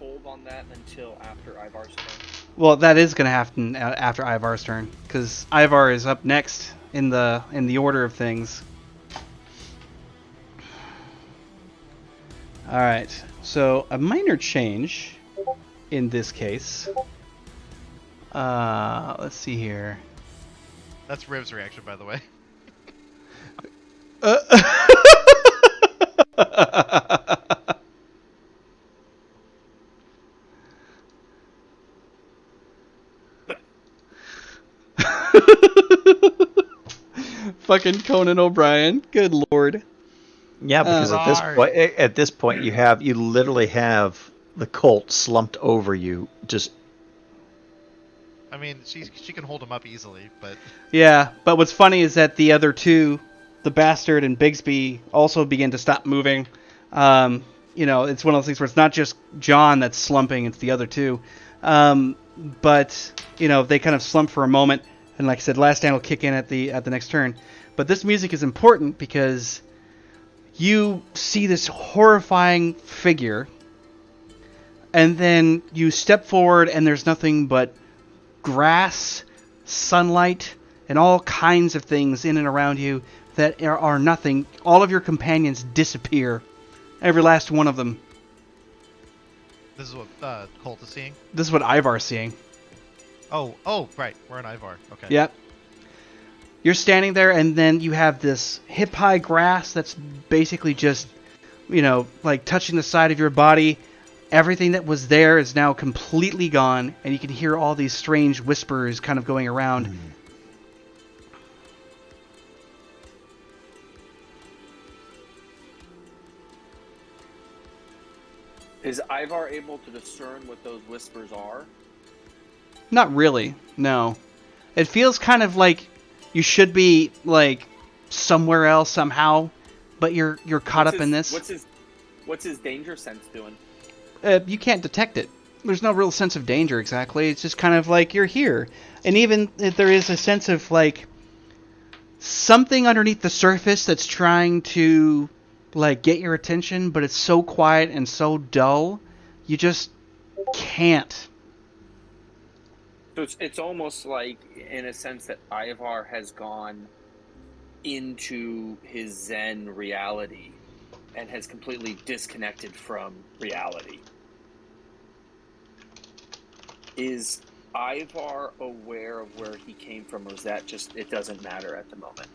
hold on that until after Ivar's turn? Well, that is gonna happen after Ivar's turn, because Ivar is up next in the order of things. All right. So a minor change in this case. Let's see here. That's Riv's reaction, by the way. Fucking Conan O'Brien. Good lord. Yeah, because at this point you literally have the Colt slumped over you, just I mean, she can hold him up easily, but Yeah, but what's funny is that the other two, the Bastard and Bigsby, also begin to stop moving. It's one of those things where it's not just John that's slumping; it's the other two. But they kind of slump for a moment, and like I said, last stand will kick in at the next turn. But this music is important because you see this horrifying figure, and then you step forward, and there's nothing but grass, sunlight, and all kinds of things in and around you that are nothing. All of your companions disappear. Every last one of them. this is what Colt is seeing. This is what Ivar's seeing. Oh, right. We're in Ivar. Okay. Yep. You're standing there, and then you have this hip-high grass that's basically just, like touching the side of your body. Everything that was there is now completely gone, and you can hear all these strange whispers kind of going around. Is Ivar able to discern what those whispers are? Not really, no. It feels kind of like you should be, like, somewhere else somehow, but you're caught up in this. What's his danger sense doing? You can't detect it. There's no real sense of danger exactly. It's just kind of like you're here. And even if there is a sense of like something underneath the surface that's trying to like get your attention, but it's so quiet and so dull, you just can't. So it's almost like, in a sense, that Ivar has gone into his Zen reality and has completely disconnected from reality. Is Ivar aware of where he came from, or is that just, it doesn't matter at the moment?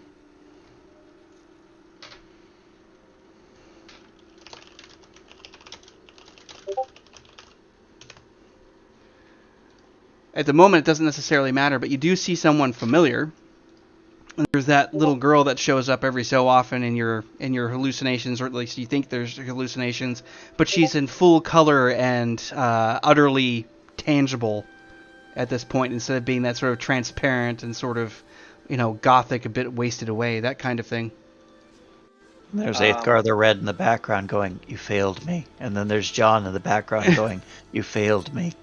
At the moment, it doesn't necessarily matter, but you do see someone familiar. There's that little girl that shows up every so often in your hallucinations, or at least you think there's hallucinations, but she's in full color and utterly tangible at this point, instead of being that sort of transparent and sort of, gothic, a bit wasted away, that kind of thing. There's Aethgar the Red in the background going, "You failed me," and then there's John in the background going, "You failed me."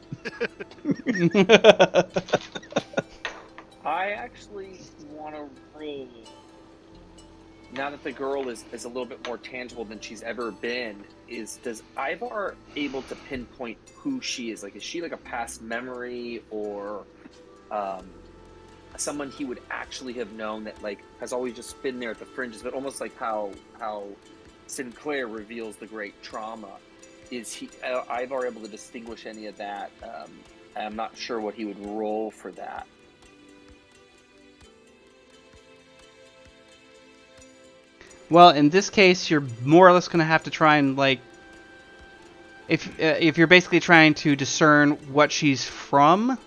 I actually want to roll. Now that the girl is a little bit more tangible than she's ever been, does Ivar able to pinpoint who she is? Like, is she like a past memory, or someone he would actually have known that like has always just been there at the fringes, but almost like how Sinclair reveals the great trauma? Is Ivar able to distinguish any of that? I'm not sure what he would roll for that. Well, in this case, you're more or less going to have to try and, like, if you're basically trying to discern what she's from,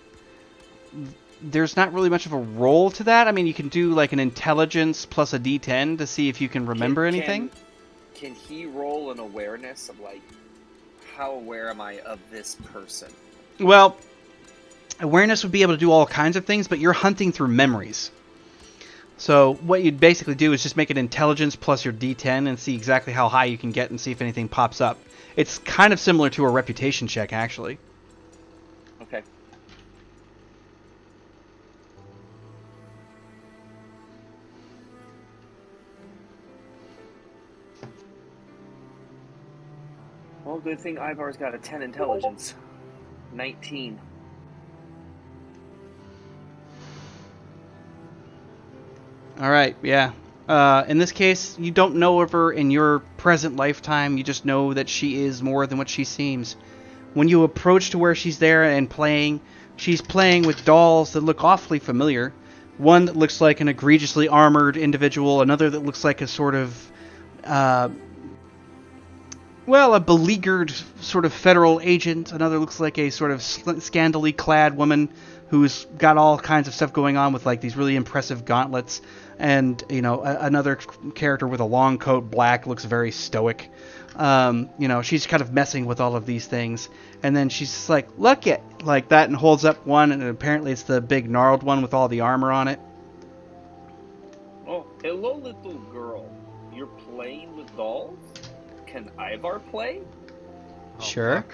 there's not really much of a roll to that. I mean, you can do like an intelligence plus a d10 to see if you can remember anything. Can he roll an awareness of like, how aware am I of this person? Well, awareness would be able to do all kinds of things, but you're hunting through memories. So what you'd basically do is just make an intelligence plus your d10 and see exactly how high you can get and see if anything pops up. It's kind of similar to a reputation check, actually. Okay. Well, good thing Ivar's got a 10 intelligence. 19. All right, yeah. In this case, you don't know of her in your present lifetime. You just know that she is more than what she seems. When you approach to where she's there and playing, she's playing with dolls that look awfully familiar. One that looks like an egregiously armored individual, another that looks like a sort of, a beleaguered sort of federal agent. Another looks like a sort of scantily clad woman who's got all kinds of stuff going on with like these really impressive gauntlets. And, another character with a long coat, black, looks very stoic. She's kind of messing with all of these things. And then she's just like, look it, like that, and holds up one, and apparently it's the big gnarled one with all the armor on it. Oh, hello, little girl. You're playing with dolls? Can Ivar play? Sure.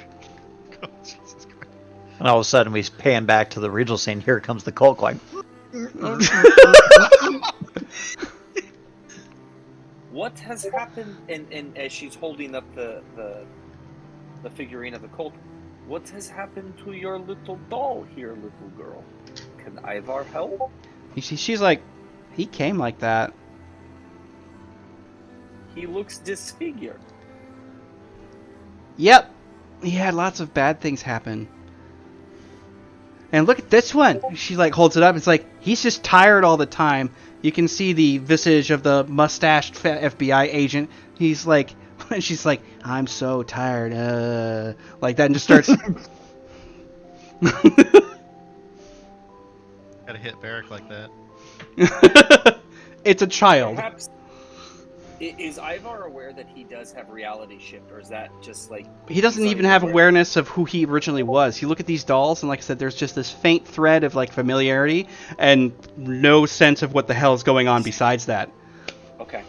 Oh, Jesus Christ. And all of a sudden, we pan back to the regional scene. Here comes the cult going. What has happened? And as she's holding up the figurine of the cult, what has happened to your little doll here, little girl? Can Ivar help? She's like, he came like that. He looks disfigured. Yep. He had lots of bad things happen. And look at this one. She like holds it up. It's like, he's just tired all the time. You can see the visage of the mustached FBI agent. He's like, she's like, I'm so tired. Like that, and just starts. Gotta hit Barrick like that. It's a child. Perhaps, is Ivar aware that he does have reality shift, or is that just like... He doesn't even have awareness of who he originally was. You look at these dolls, and like I said, there's just this faint thread of like familiarity, and no sense of what the hell is going on besides that. Okay.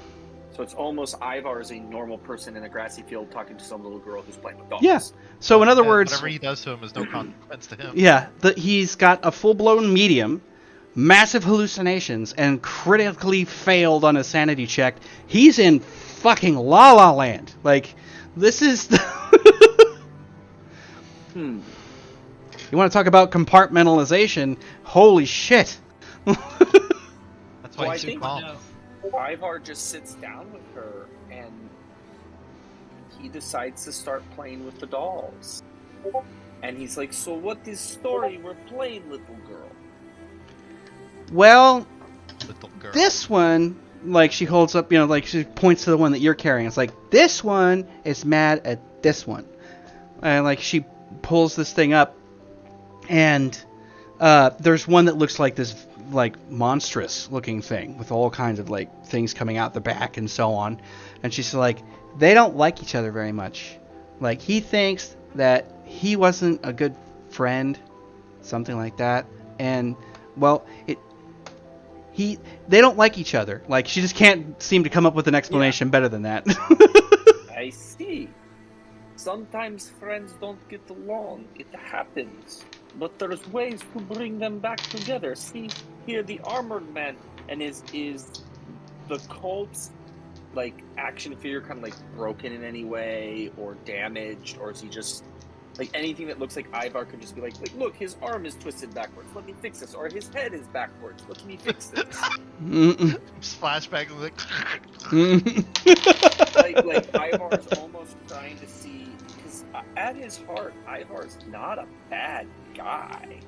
So it's almost Ivar is a normal person in a grassy field talking to some little girl who's playing with dolls. Yeah. So in other words... Whatever he does to him is no consequence to him. Yeah, he's got a full-blown medium, massive hallucinations, and critically failed on a sanity check. He's in fucking La La Land. Like, this is... You want to talk about compartmentalization? Holy shit. That's why Well, I he's too think calm. Ivar just sits down with her and he decides to start playing with the dolls. And he's like, so what is story we're playing, little girl? Well, Little girl. this one, like she holds up, like she points to the one that you're carrying. It's like, this one is mad at this one. And like she pulls this thing up, and there's one that looks like this like monstrous looking thing with all kinds of like things coming out the back and so on. And she's like, they don't like each other very much. Like, he thinks that he wasn't a good friend, something like that. And well, they don't like each other. Like, she just can't seem to come up with an explanation better than that. I see. Sometimes friends don't get along. It happens. But there's ways to bring them back together. See, here the armored man, and is the cult's like action figure kind of like broken in any way or damaged, or is he just like anything that looks like Ivar could just be like look, his arm is twisted backwards, let me fix this, or his head is backwards, let me fix this. Flashback like like Ivar's almost trying to see, because at his heart Ivar's not a bad guy.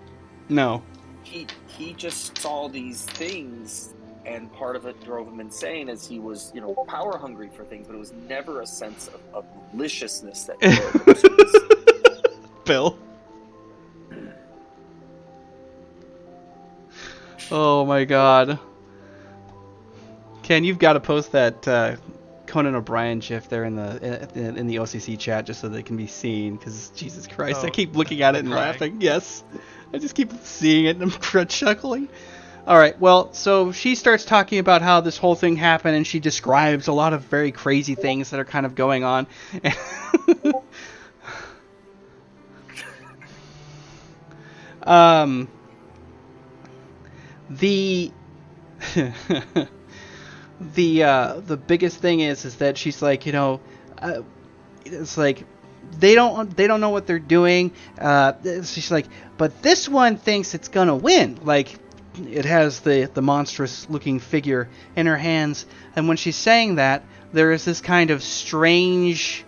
No. He just saw these things and part of it drove him insane as he was, power hungry for things, but it was never a sense of maliciousness that drove him. So Bill. Oh my god. Ken, you've got to post that Conan O'Brien gif there in the OCC chat just so that it can be seen, because Jesus Christ, I keep looking at it and crying. laughing. Yes. I just keep seeing it and I'm chuckling. All right, well, so she starts talking about how this whole thing happened, and she describes a lot of very crazy things that are kind of going on. The the biggest thing is that she's like, it's like they don't know what they're doing. She's like, but this one thinks it's gonna win. Like, it has the monstrous looking figure in her hands, and when she's saying that, there is this kind of strange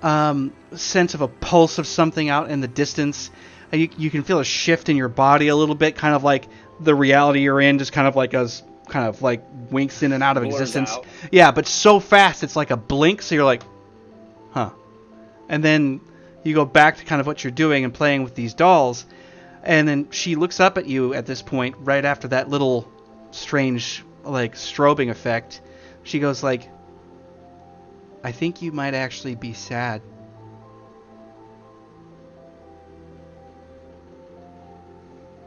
sense of a pulse of something out in the distance. And you can feel a shift in your body a little bit, kind of like the reality you're in just kind of like winks in and out of Blurs existence. out. Yeah, but so fast it's like a blink, so you're like, huh. And then you go back to kind of what you're doing and playing with these dolls. And then she looks up at you at this point, right after that little strange, like, strobing effect. She goes like, I think you might actually be sad.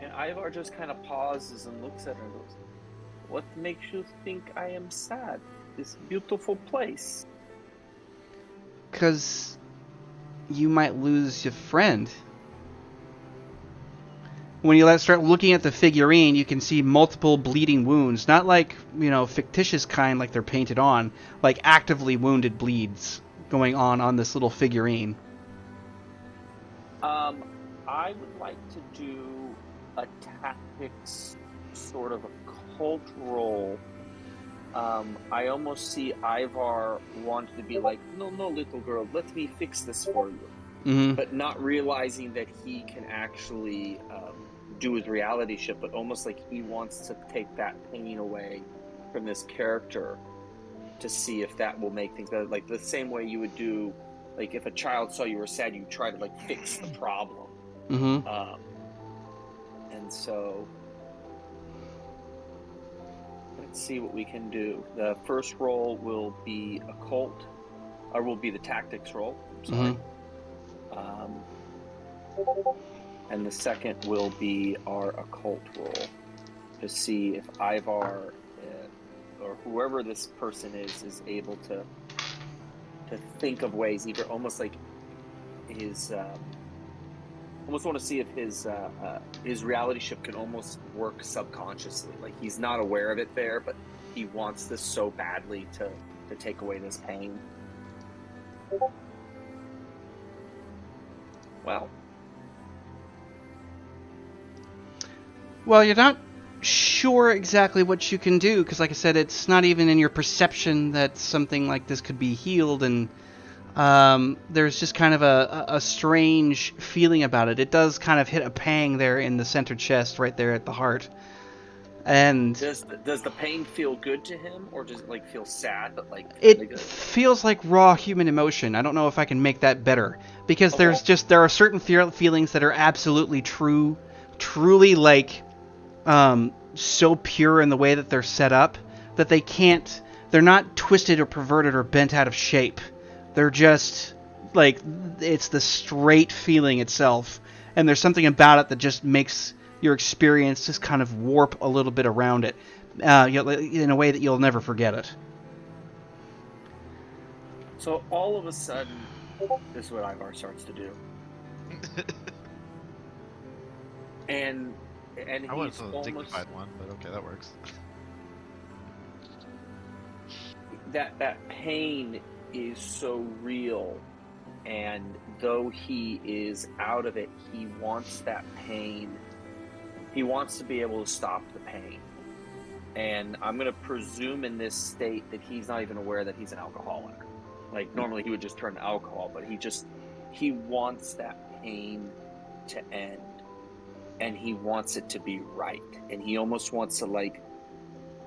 And Ivar just kind of pauses and looks at her and goes, what makes you think I am sad? This beautiful place. 'Cause you might lose your friend. When you start looking at the figurine, you can see multiple bleeding wounds. Not like, fictitious kind like they're painted on. Like actively wounded bleeds going on this little figurine. I would like to do a tactics sort of a cult roll. I almost see Ivar wanting to be like, no, little girl, let me fix this for you. Mm-hmm. But not realizing that he can actually do his reality shift, but almost like he wants to take that pain away from this character to see if that will make things better. Like the same way you would do, like if a child saw you were sad, you try to like fix the problem. Mm-hmm. And so let's see what we can do. The first roll will be occult, or will be the tactics roll. I'm sorry. And the second will be our occult roll to see if Ivar or whoever this person is able to think of ways, either almost like his. Almost want to see if his reality shift can almost work subconsciously. Like he's not aware of it there, but he wants this so badly to take away this pain. Well. Well, you're not sure exactly what you can do, because like I said, it's not even in your perception that something like this could be healed, and there's just kind of a strange feeling about it. It does kind of hit a pang there in the center chest, right there at the heart. And does the pain feel good to him, or does it like feel sad? But like it feels like raw human emotion. I don't know if I can make that better, because there are certain feelings that are absolutely truly like so pure in the way that they're set up that they're not twisted or perverted or bent out of shape. They're just like, it's the straight feeling itself, and there's something about it that just makes your experience just kind of warp a little bit around it, in a way that you'll never forget it. So all of a sudden, this is what Ivar starts to do, and I want he's a almost dignified one, but okay, that works. that pain is so real, and though he is out of it, he wants that pain. He wants to be able to stop the pain. And I'm going to presume in this state that he's not even aware that he's an alcoholic. Like normally he would just turn to alcohol, but he wants that pain to end, and he wants it to be right, and he almost wants to like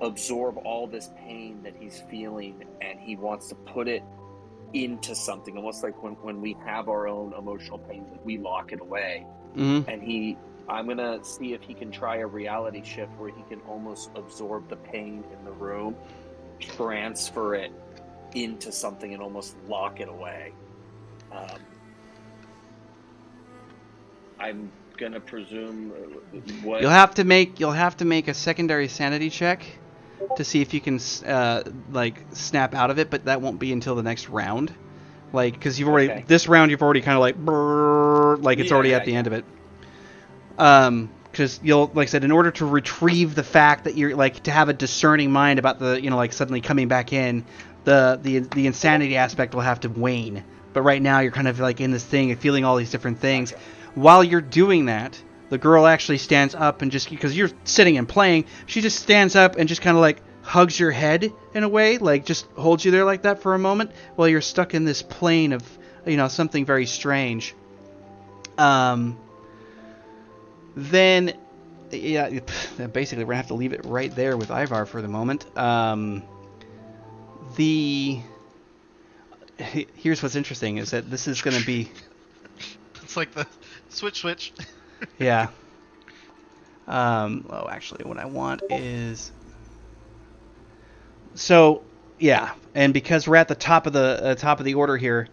absorb all this pain that he's feeling, and he wants to put it into something, almost like when we have our own emotional pain, that we lock it away. Mm-hmm. And I'm gonna see if he can try a reality shift where he can almost absorb the pain in the room, transfer it into something, and almost lock it away. I'm gonna presume what You'll have to make a secondary sanity check to see if you can like snap out of it, but that won't be until the next round. Like, because this round you've already kind of like like it's already at the end of it. Because you'll, like I said, in order to retrieve the fact that you're like to have a discerning mind about the, you know, like suddenly coming back in, the insanity aspect will have to wane. But right now you're kind of like in this thing and feeling all these different things. Gotcha. While you're doing that, the girl actually stands up and just, because you're sitting and playing, she just stands up and just kind of like hugs your head in a way, like just holds you there like that for a moment while you're stuck in this plane of, you know, something very strange. Then, yeah, basically we're gonna have to leave it right there with Ivar for the moment. Here's what's interesting is that this is gonna be. It's like the switch. Yeah. Oh, actually, what I want is. So, yeah, and because we're at the top of the order here,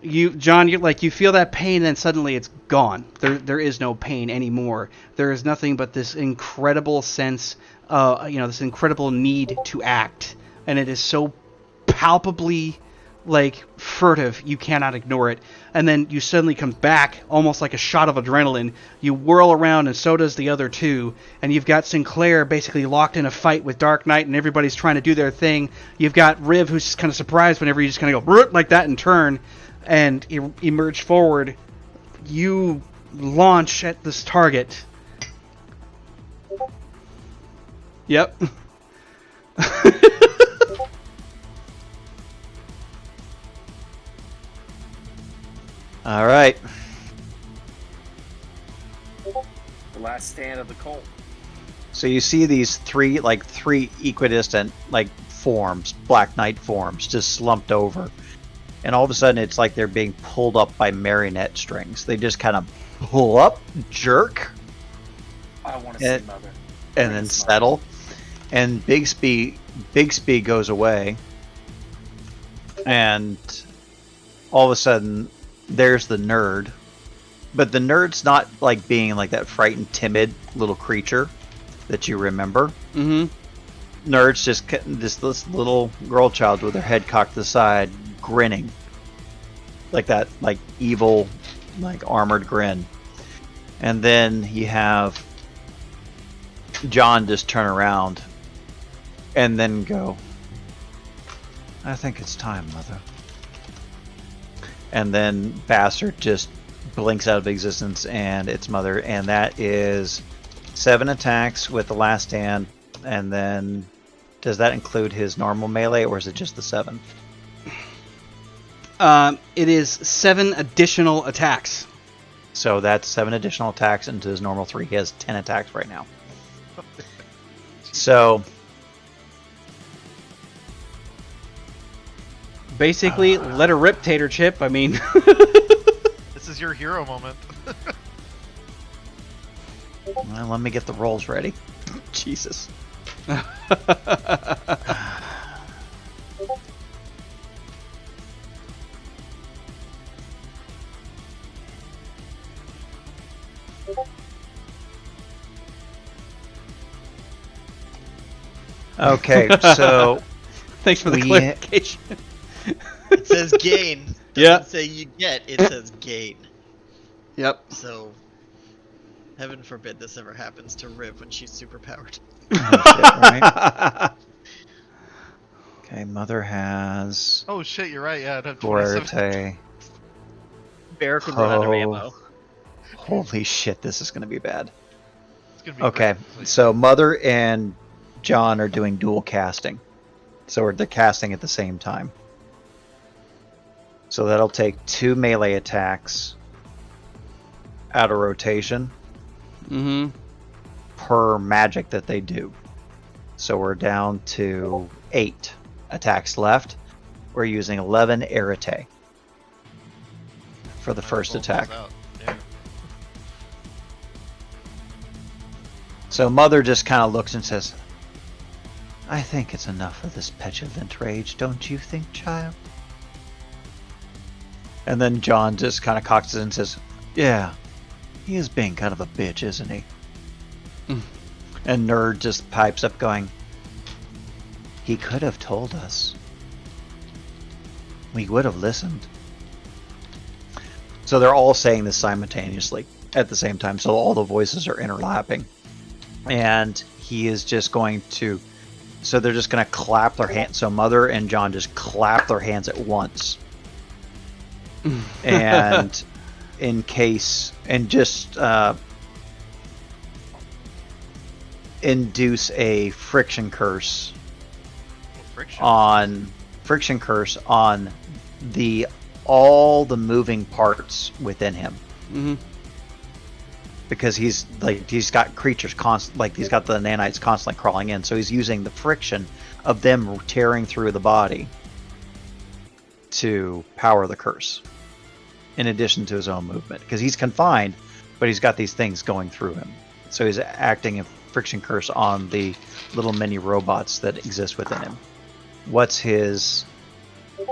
John, you feel that pain, and then suddenly it's gone. There is no pain anymore. There is nothing but this incredible sense, this incredible need to act, and it is so palpably, like, furtive, you cannot ignore it. And then you suddenly come back, almost like a shot of adrenaline. You whirl around, and so does the other two. And you've got Sinclair basically locked in a fight with Dark Knight, and everybody's trying to do their thing. You've got Riv, who's just kind of surprised whenever you just kind of go like that and turn, and emerge forward. You launch at this target. Yep. All right. the last stand of the cult. So you see these three equidistant forms, Black Knight forms, just slumped over. And all of a sudden it's like they're being pulled up by marionette strings. They just kind of pull up, jerk, I want to see Mother. and then settle. And Bigsby goes away. And all of a sudden there's the nerd. But the nerd's not like being like that frightened, timid little creature that you remember. Mm-hmm. Nerd's just this little girl child with her head cocked to the side, grinning. Like that, like evil, like armored grin. And then you have John just turn around and then go, I think it's time, Mother. And then Bastard just blinks out of existence and it's Mother. And that is 7 attacks with the last stand. And then does that include his normal melee or is it just the 7? It is 7 additional attacks. So that's 7 additional attacks into his normal 3. He has 10 attacks right now. So basically, let her rip, Tater Chip. I mean, This is your hero moment. well, let me get the rolls ready. Jesus. Okay, so thanks for the clarification. It says gain. Yeah. Doesn't say you get, it says gain. Yep. So, heaven forbid this ever happens to Riv when she's superpowered. Oh, shit, right? Okay, Mother has Oh shit, you're right. Yeah, no, 27. Fuerte. Barrack would run out of Oh. ammo. Holy shit, this is going to be bad. It's gonna be Okay, great. so Mother and John are doing dual casting. So they're casting at the same time. So that'll take 2 melee attacks out of rotation Mm-hmm. per magic that they do. So we're down to 8 attacks left. We're using 11 Arete for the first attack. Yeah. So Mother just kind of looks and says, I think it's enough of this petulant rage, don't you think, child? And then John just kind of cocks it and says, yeah, he is being kind of a bitch, isn't he? And Nerd just pipes up going, he could have told us. We would have listened. So they're all saying this simultaneously at the same time, so all the voices are interlapping. And he is just going to, so they're just going to clap their hands. So Mother and John just clap their hands at once. And in case, and just induce a friction curse on the all the moving parts within him. Mm-hmm. Because he's got creatures he's got the nanites constantly crawling in, so he's using the friction of them tearing through the body to power the curse, in addition to his own movement, because he's confined, but he's got these things going through him. So he's acting a friction curse on the little mini robots that exist within him. What's his?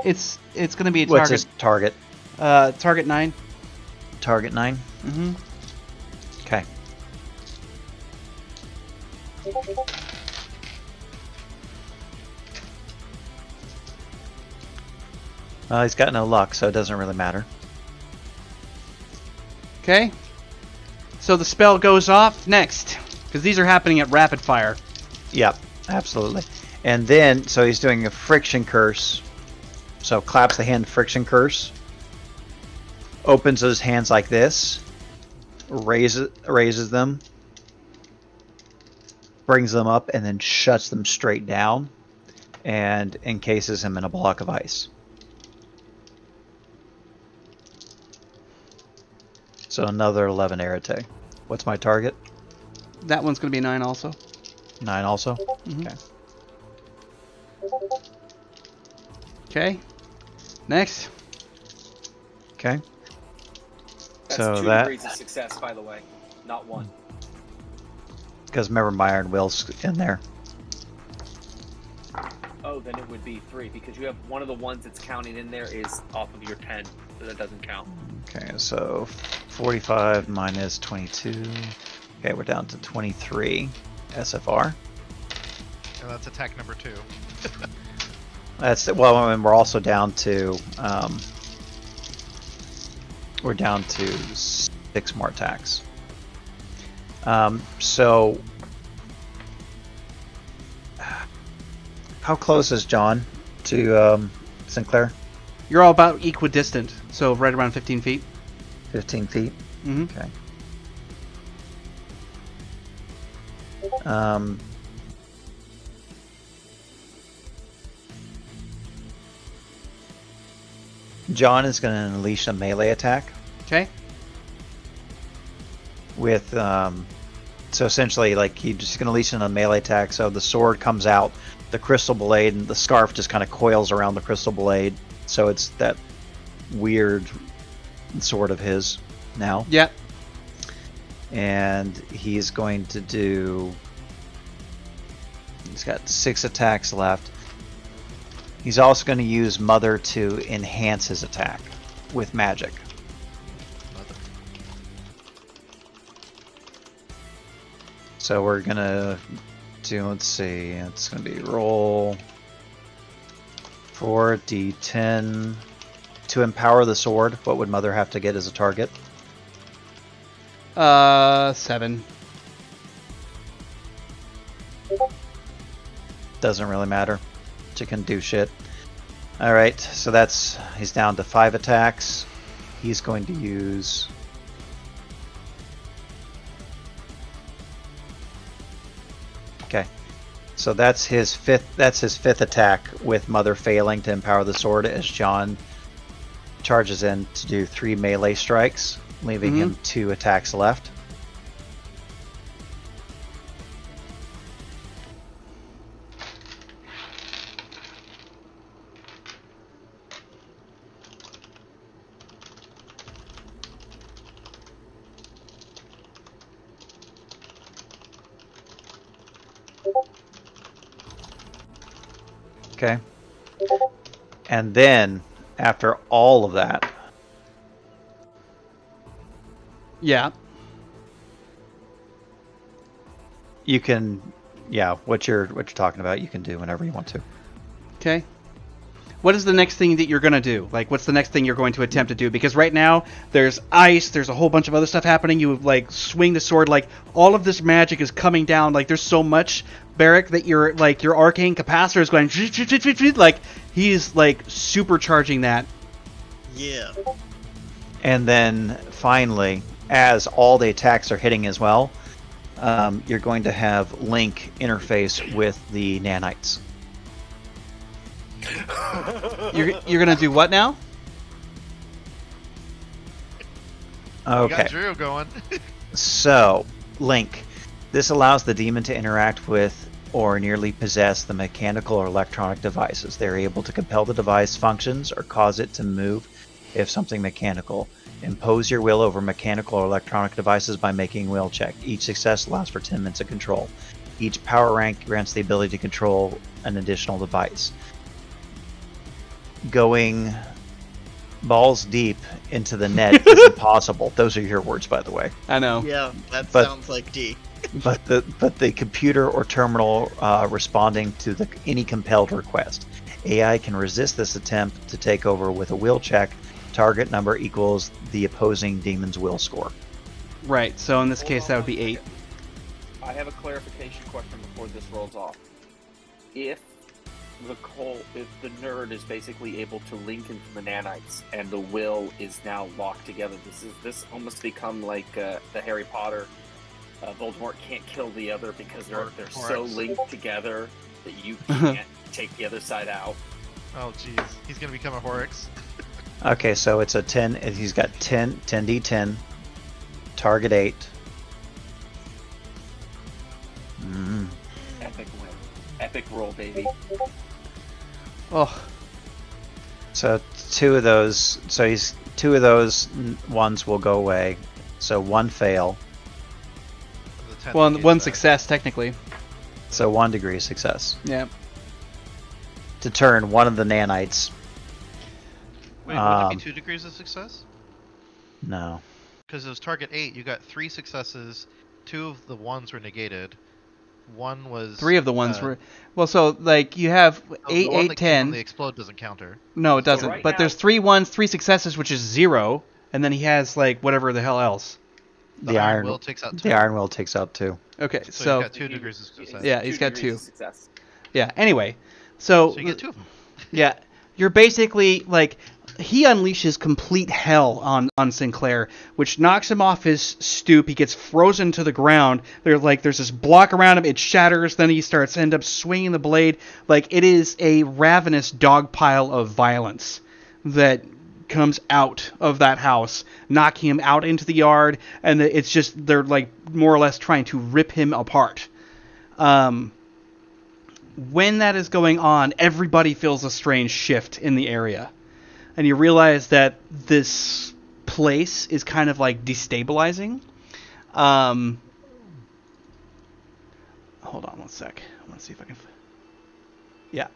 It's going to be a target. What's his target? Target 9. Target 9. Mm-hmm. Okay. He's got no luck, so it doesn't really matter. Okay. So the spell goes off next, because these are happening at rapid fire. Yep, absolutely. And then, so he's doing a friction curse. So claps the hand, friction curse. Opens his hands like this. Raises them. Brings them up, and then shuts them straight down. And encases him in a block of ice. So another 11 Arete. What's my target? That one's going to be 9 also. 9 also? Mm-hmm. Okay. Okay. Next. Okay. That's So 2 that- degrees of success, by the way, not 1. Because remember, my Iron Will's in there. Oh, then it would be 3 because you have one of the ones that's counting in there is off of your 10, so that doesn't count. Okay, so 45 minus 22. Okay, we're down to 23 SFR. And that's attack number 2. That's well, I mean, we're also down to we're down to 6 more attacks. So how close is John to Sinclair? You're all about equidistant, so right around 15 feet. 15 feet. Mm-hmm. Okay. John is going to unleash a melee attack Okay. with so essentially like he's just going to unleash a melee attack. So the sword comes out, the crystal blade, and the scarf just kind of coils around the crystal blade. So it's that weird sword of his now. Yep. And he's going to do. He's got 6 attacks left. He's also going to use Mother to enhance his attack with magic. So we're going to do, let's see, it's going to be roll 4d10. To empower the sword, what would Mother have to get as a target? 7. Doesn't really matter. She can do shit. Alright, so he's down to 5 attacks. He's going to use. Okay. So that's his fifth attack with Mother failing to empower the sword as John charges in to do 3 melee strikes, leaving him 2 attacks left. Okay. And then, after all of that, Yeah. you can, yeah, what you're talking about, you can do whenever you want to. Okay. What is the next thing that you're going to do? Like, what's the next thing you're going to attempt to do? Because right now, there's ice, there's a whole bunch of other stuff happening. You, like, swing the sword. Like, all of this magic is coming down. Like, there's so much, Barrick, that your arcane capacitor is going... Like, he's, like, supercharging that. Yeah. And then, finally, as all the attacks are hitting as well, you're going to have Link interface with the nanites. You're gonna do what now? We Okay. got Drew going. So, Link. This allows the demon to interact with or nearly possess the mechanical or electronic devices. They're able to compel the device functions or cause it to move if something mechanical. Impose your will over mechanical or electronic devices by making a will check. Each success allows for 10 minutes of control. Each power rank grants the ability to control an additional device. Going balls deep into the net is impossible. Those are your words, by the way. I know. Yeah, that But- sounds like D. But the computer or terminal responding to any compelled request. AI can resist this attempt to take over with a will check. Target number equals the opposing demon's will score. Right, so in this case, that would be 8. I have a clarification question before this rolls off. If the nerd is basically able to link into the nanites and the will is now locked together, this almost become like the Harry Potter. Voldemort can't kill the other because they're so linked together that you can't take the other side out. Oh, jeez. He's going to become a Horrocks. Okay, so it's a 10. He's got 10d10. Target 8. Epic win. Epic roll, baby. Oh, So two of those. So two of those ones will go away. So one fail. The 10 well, that one gets success, technically. So 1 degree of success. Yeah. To turn one of the nanites. Wait, wouldn't it be 2 degrees of success? No. Because it was target 8, you got 3 successes, 2 of the ones were negated. 1 was... 3 of the ones were... Well, so, like, you have 8, the one 8, that came from 10... The explode doesn't counter. No, it doesn't. right but now- there's 3 ones, 3 successes, which is 0, and then he has, like, whatever the hell else. The iron will takes out 2. The iron will takes out 2. Okay, So so... you got 2 degrees of success. Yeah, he's got degrees 2. of success. Yeah, anyway. So So you get 2 of them. yeah, you're basically, like... He unleashes complete hell on Sinclair, which knocks him off his stoop. He gets frozen to the ground. There's this block around him. It shatters. Then he ends up swinging the blade. Like, it is a ravenous dog pile of violence that comes out of that house, knocking him out into the yard. And it's just, they're like more or less trying to rip him apart. When that is going on, everybody feels a strange shift in the area. And you realize that this place is kind of like destabilizing. Hold on one sec. I want to see if I can... Yeah.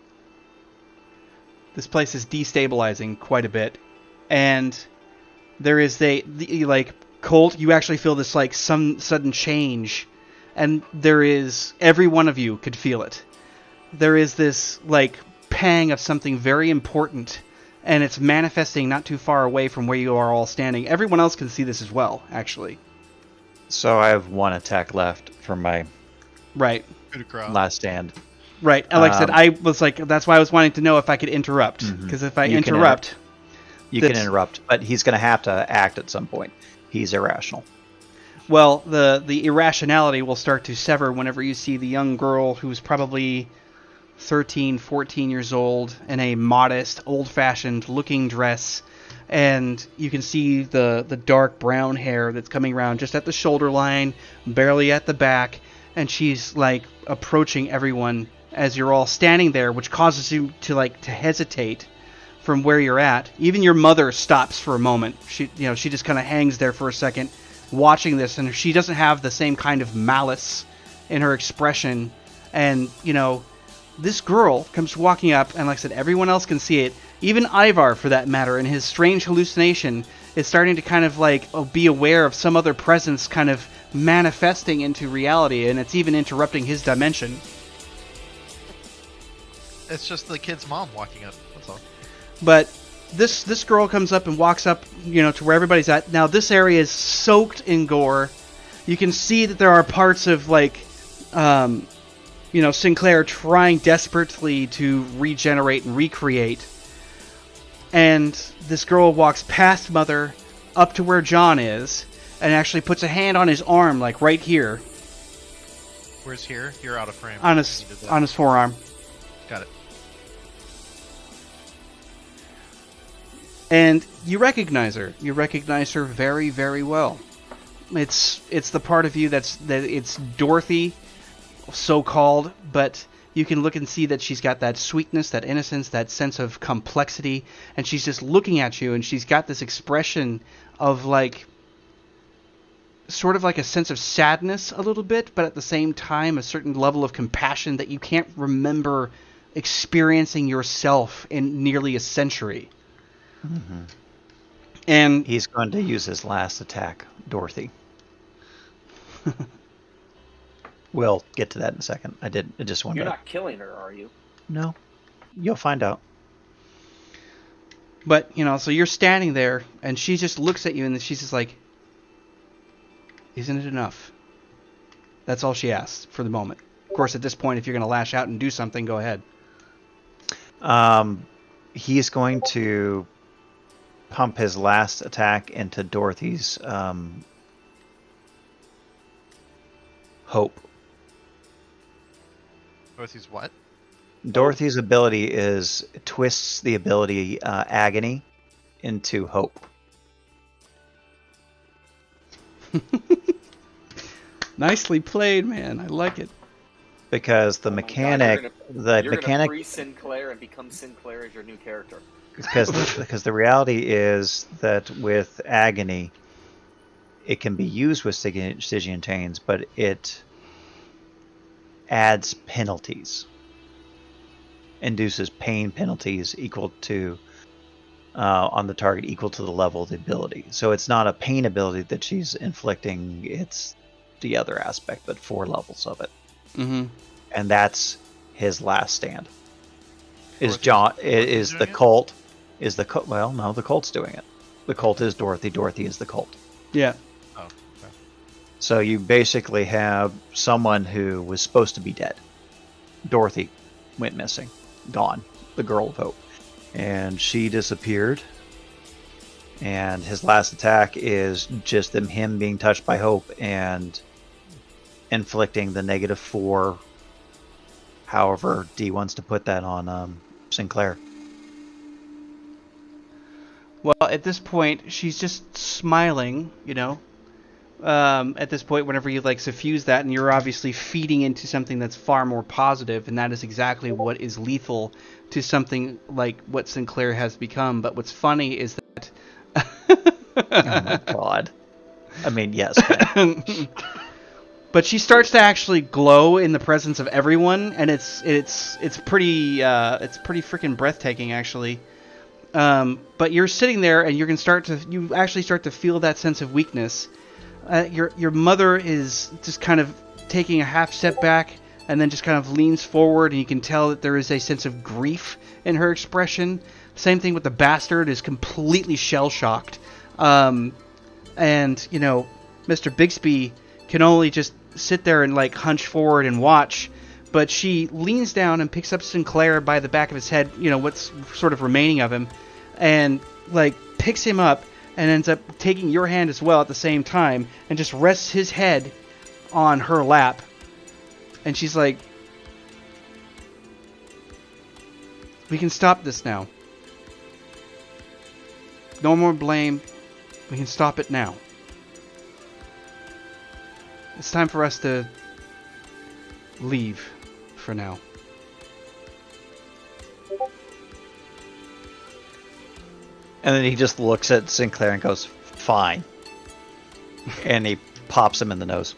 This place is destabilizing quite a bit. And there is Colt, you actually feel this like some sudden change. And there is... Every one of you could feel it. There is this like pang of something very important, and it's manifesting not too far away from where you are all standing. Everyone else can see this as well, actually. So I have 1 attack left for my Right. last stand. Right. And like I said, I was like, that's why I was wanting to know if I could interrupt. Because if I You can interrupt... You can interrupt, but he's going to have to act at some point. He's irrational. Well, the irrationality will start to sever whenever you see the young girl who's probably 13, 14 years old in a modest, old-fashioned looking dress, and you can see the dark brown hair that's coming around just at the shoulder line, barely at the back, and she's like approaching everyone as you're all standing there, which causes you to hesitate from where you're at. Even your mother stops for a moment. She just kind of hangs there for a second watching this, and she doesn't have the same kind of malice in her expression, and this girl comes walking up, and like I said, everyone else can see it. Even Ivar, for that matter, in his strange hallucination, is starting to kind of like be aware of some other presence kind of manifesting into reality, and it's even interrupting his dimension. It's just the kid's mom walking up. That's all. But this girl comes up and walks up, to where everybody's at. Now this area is soaked in gore. You can see that there are parts of like, Sinclair trying desperately to regenerate and recreate. And this girl walks past Mother up to where John is and actually puts a hand on his arm, like right here. Where's here? You're out of frame. On his forearm. Got it. And you recognize her. You recognize her very, very well. It's the part of you that it's Dorothy, so-called, but you can look and see that she's got that sweetness, that innocence, that sense of complexity, and she's just looking at you, and she's got this expression of like, sort of like a sense of sadness a little bit, but at the same time a certain level of compassion that you can't remember experiencing yourself in nearly a century. Mm-hmm. And he's going to use his last attack, Dorothy. We'll get to that in a second. I just wanted You're to... not killing her, are you? No. You'll find out. But, so you're standing there, and she just looks at you, and she's just like, isn't it enough? That's all she asks for the moment. Of course, at this point, if you're going to lash out and do something, go ahead. He's going to pump his last attack into Dorothy's hope. Dorothy's what? Dorothy's ability twists the ability agony into hope. Nicely played, man. I like it. Because the mechanic, you're gonna free Sinclair and become Sinclair as your new character. Because the reality is that with agony, it can be used with Stygian chains, but it adds penalties, induces pain penalties equal to on the target equal to the level of the ability. So it's not a pain ability that she's inflicting; it's the other aspect, but 4 levels of it. Mm-hmm. And that's his last stand. Is Dorothy's John? doing Is the it? cult? Is the cult? Well, no, the cult's doing it. The cult is Dorothy. Dorothy is the cult. Yeah. Oh, okay. So you basically have someone who was supposed to be dead. Dorothy went missing, gone. The girl of hope, and she disappeared. And his last attack is just him being touched by hope and inflicting the -4. However, D wants to put that on Sinclair. Well, at this point, she's just smiling, at this point, whenever you suffuse that, and you're obviously feeding into something that's far more positive, and that is exactly what is lethal to something like what Sinclair has become. But what's funny is that... Oh my god. I mean, yes. But she starts to actually glow in the presence of everyone, and it's pretty freaking breathtaking, actually. But you're sitting there, and you actually start to feel that sense of weakness. Your mother is just kind of taking a half step back, and then just kind of leans forward, and you can tell that there is a sense of grief in her expression. Same thing with the bastard, is completely shell-shocked. And, Mr. Bixby can only just sit there and hunch forward and watch, but she leans down and picks up Sinclair by the back of his head, what's sort of remaining of him, and picks him up and ends up taking your hand as well at the same time, and just rests his head on her lap. And she's like, we can stop this now. No more blame. We can stop it now. It's time for us to leave for now. And then he just looks at Sinclair and goes, fine. And he pops him in the nose.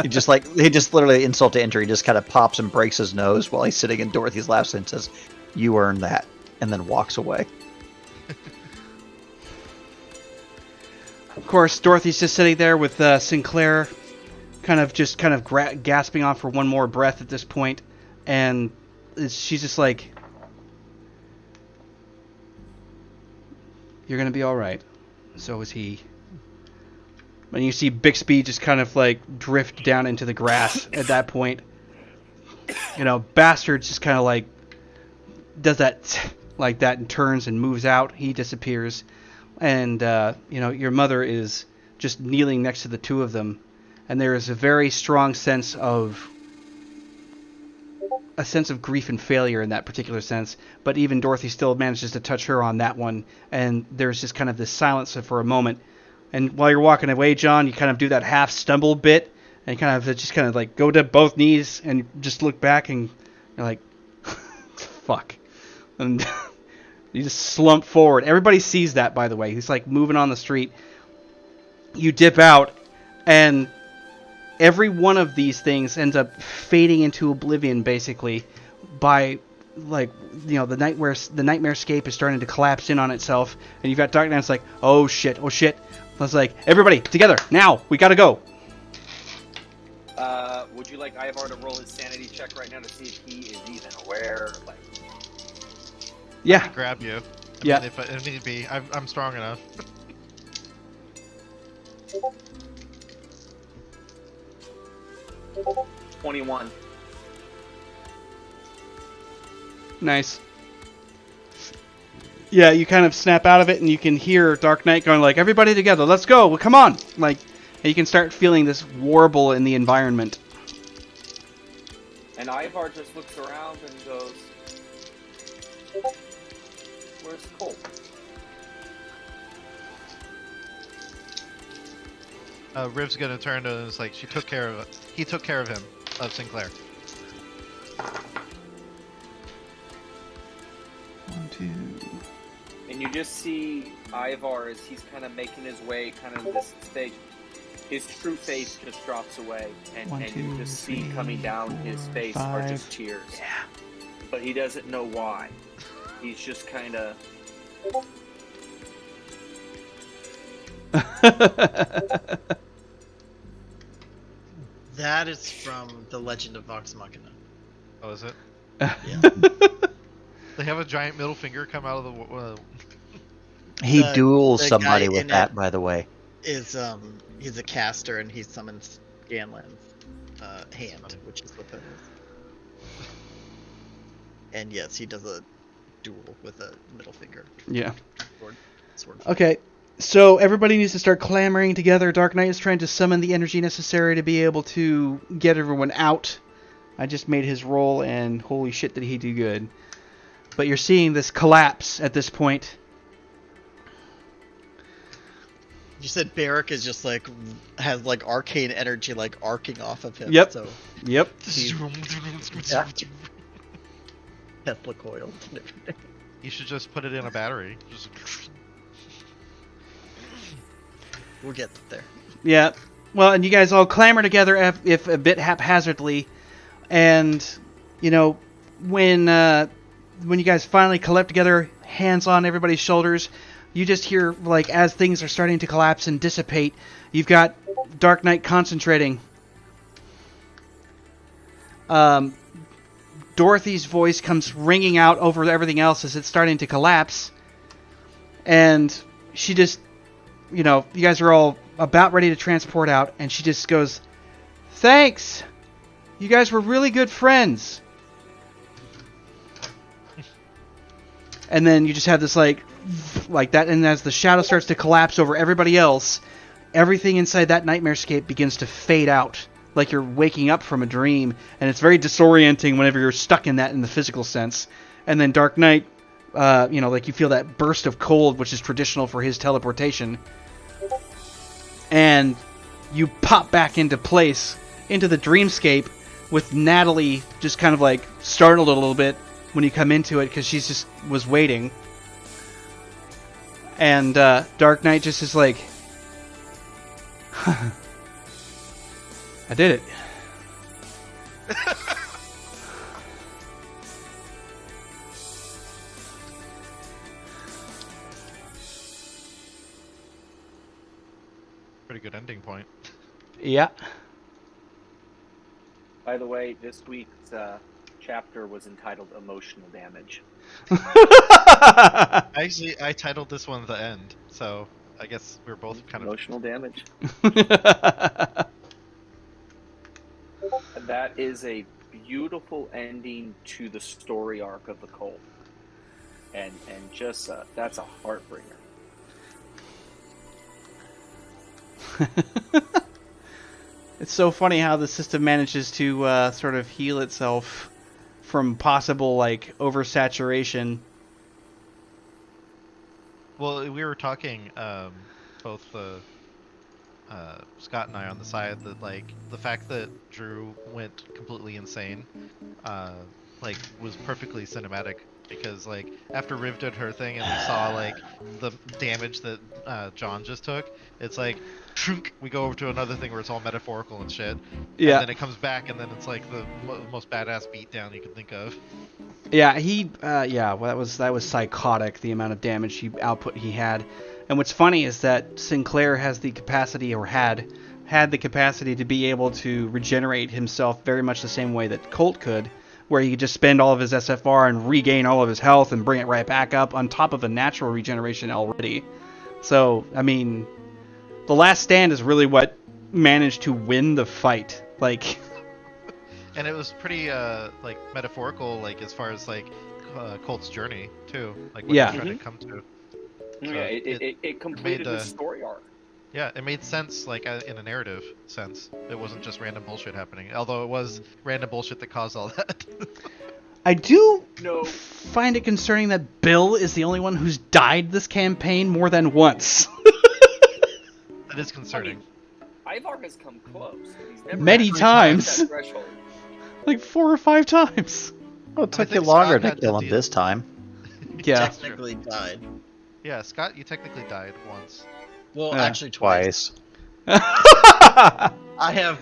He just literally insult to injury. He just kind of pops and breaks his nose while he's sitting in Dorothy's lap and says, "You earned that," and then walks away. Of course, Dorothy's just sitting there with Sinclair, kind of gasping on for one more breath at this point, and she's just like, "You're gonna be all right." So is he. And you see Bixby just kind of like drift down into the grass at that point. You know, Bastard just kind of like does that like that and turns and moves out. He disappears. And, you know, your mother is just kneeling next to the two of them. And there is a very strong sense of grief and failure in that particular sense. But even Dorothy still manages to touch her on that one. And there's just kind of this silence for a moment. And while you're walking away, John, you kind of do that half stumble bit. And you kind of like go to both knees and just look back and you're like, fuck. And you just slump forward. Everybody sees that, by the way. He's like moving on the street. You dip out, and every one of these things ends up fading into oblivion, basically, by, like, you know, the nightmarescape is starting to collapse in on itself, and you've got Dark Knight's like, oh shit. It's like, everybody, together, now, we gotta go. Would you like Ivar to roll his sanity check right now to see if he is even aware? Like, Yeah. I grab you. Yeah. If need be, I'm strong enough. 21. Nice. Yeah, you kind of snap out of it, and you can hear Dark Knight going like, everybody together, let's go, well, come on! Like, and you can start feeling this warble in the environment. And Ivar just looks around and goes, where's Cole? Riv's gonna turn to and it's like, he took care of him, of Sinclair. 1, 2... And you just see Ivar as he's kind of making his way kind of this stage. His true face just drops away, and you just see coming down his face are just tears. Yeah. But he doesn't know why. He's just kind of... That is from The Legend of Vox Machina. Oh, is it? Yeah. They have a giant middle finger come out of the... He The- duels the somebody guy with in that, it- by the way. Is he's a caster and he summons Scanlan's hand, which is what that is. And yes, he does a duel with a middle finger. Yeah. Sword. Okay, so everybody needs to start clamoring together. Dark Knight is trying to summon the energy necessary to be able to get everyone out. I just made his roll, and holy shit did he do good. But you're seeing this collapse at this point. You said Barrick is just like has like arcane energy like arcing off of him. Yep. So Yep. yeah. Tesla coils and everything. You should just put it in a battery. Just... We'll get there. Yeah. Well, and you guys all clamor together, if a bit haphazardly, and you know when you guys finally collect together, hands on everybody's shoulders, you just hear like as things are starting to collapse and dissipate, you've got Dark Knight concentrating. Dorothy's voice comes ringing out over everything else as it's starting to collapse, and she just, you know, you guys are all about ready to transport out, and she just goes, "Thanks! You guys were really good friends." And then you just have this like that, and as the shadow starts to collapse over everybody else, everything inside that nightmarescape begins to fade out, like you're waking up from a dream, and it's very disorienting whenever you're stuck in that in the physical sense. And then Dark Knight, you know, like you feel that burst of cold, which is traditional for his teleportation, and you pop back into place, into the dreamscape, with Natalie just kind of like startled a little bit when you come into it, because she just was waiting. And Dark Knight just is like, I did it. Pretty good ending point. Yeah. By the way, this week's chapter was entitled "Emotional Damage." Actually, I titled this one "The End," so I guess we're both kind of. Emotional damage. That is a beautiful ending to the story arc of the cult, and just that's a heartbreaker. It's so funny how the system manages to sort of heal itself from possible like oversaturation. Well, we were talking, both Scott and I on the side that like the fact that Drew went completely insane, like was perfectly cinematic because like after Riv did her thing and we saw like the damage that John just took, it's like we go over to another thing where it's all metaphorical and shit. Yeah. And then it comes back and then it's like the most badass beatdown you could think of. Yeah, well, that was psychotic, the amount of damage he had. And what's funny is that Sinclair has the capacity, or had the capacity to be able to regenerate himself very much the same way that Colt could, where he could just spend all of his SFR and regain all of his health and bring it right back up on top of a natural regeneration already. So, I mean, the Last Stand is really what managed to win the fight. Like... And it was pretty like metaphorical, like as far as like Colt's journey too, like what Yeah. he's trying to come to. Yeah, it completed made the story arc. Yeah, it made sense like in a narrative sense. It wasn't just random bullshit happening, although it was random bullshit that caused all that. I do No. find it concerning that Bill is the only one who's died this campaign more than once. That is concerning. Ivar has come close. He's never Many actually times. crossed that threshold. Like 4 or 5 times. Well, it took you think longer Scott to had kill to him deal- this time. Yeah. Technically died. Yeah, Scott, you technically died once. Well, Yeah. actually twice. Twice. I have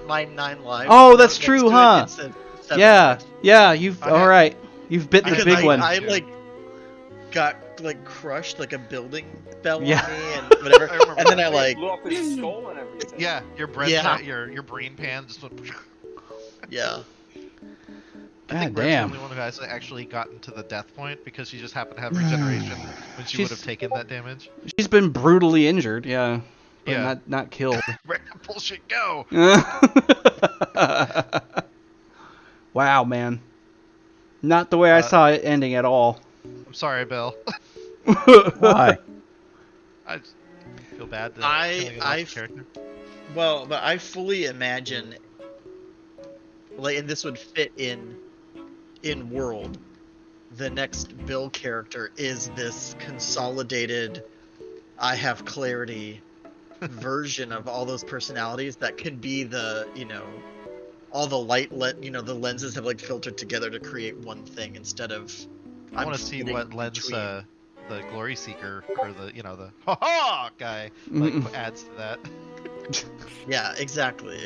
my 9 lives. Oh, that's Next true, to it, huh? it said 7 Yeah, lives. yeah, you've Okay. all right. You've bit the Because big one. I like got like crushed, like a building fell Yeah. on me and whatever. I remember And then I that. like, Blew off his skull and everything. Yeah, your bread, Yeah. your brain pan just went. yeah. I think God Rev's the damn. only one who has actually gotten to the death point because she just happened to have regeneration when she would have She's- taken that damage. She's been brutally injured, yeah. But Yeah. not killed. Random bullshit, go! Wow, man. Not the way I saw it ending at all. I'm sorry, Bill. Why? I just feel bad. That killing I a character. Well, but I fully imagine, like, and this would fit in world. The next Bill character is this consolidated, I have clarity version of all those personalities that could be the, all the the lenses have like filtered together to create one thing instead of. I want to see what lens the Glory Seeker or the ha ha guy like adds to that. Yeah, exactly.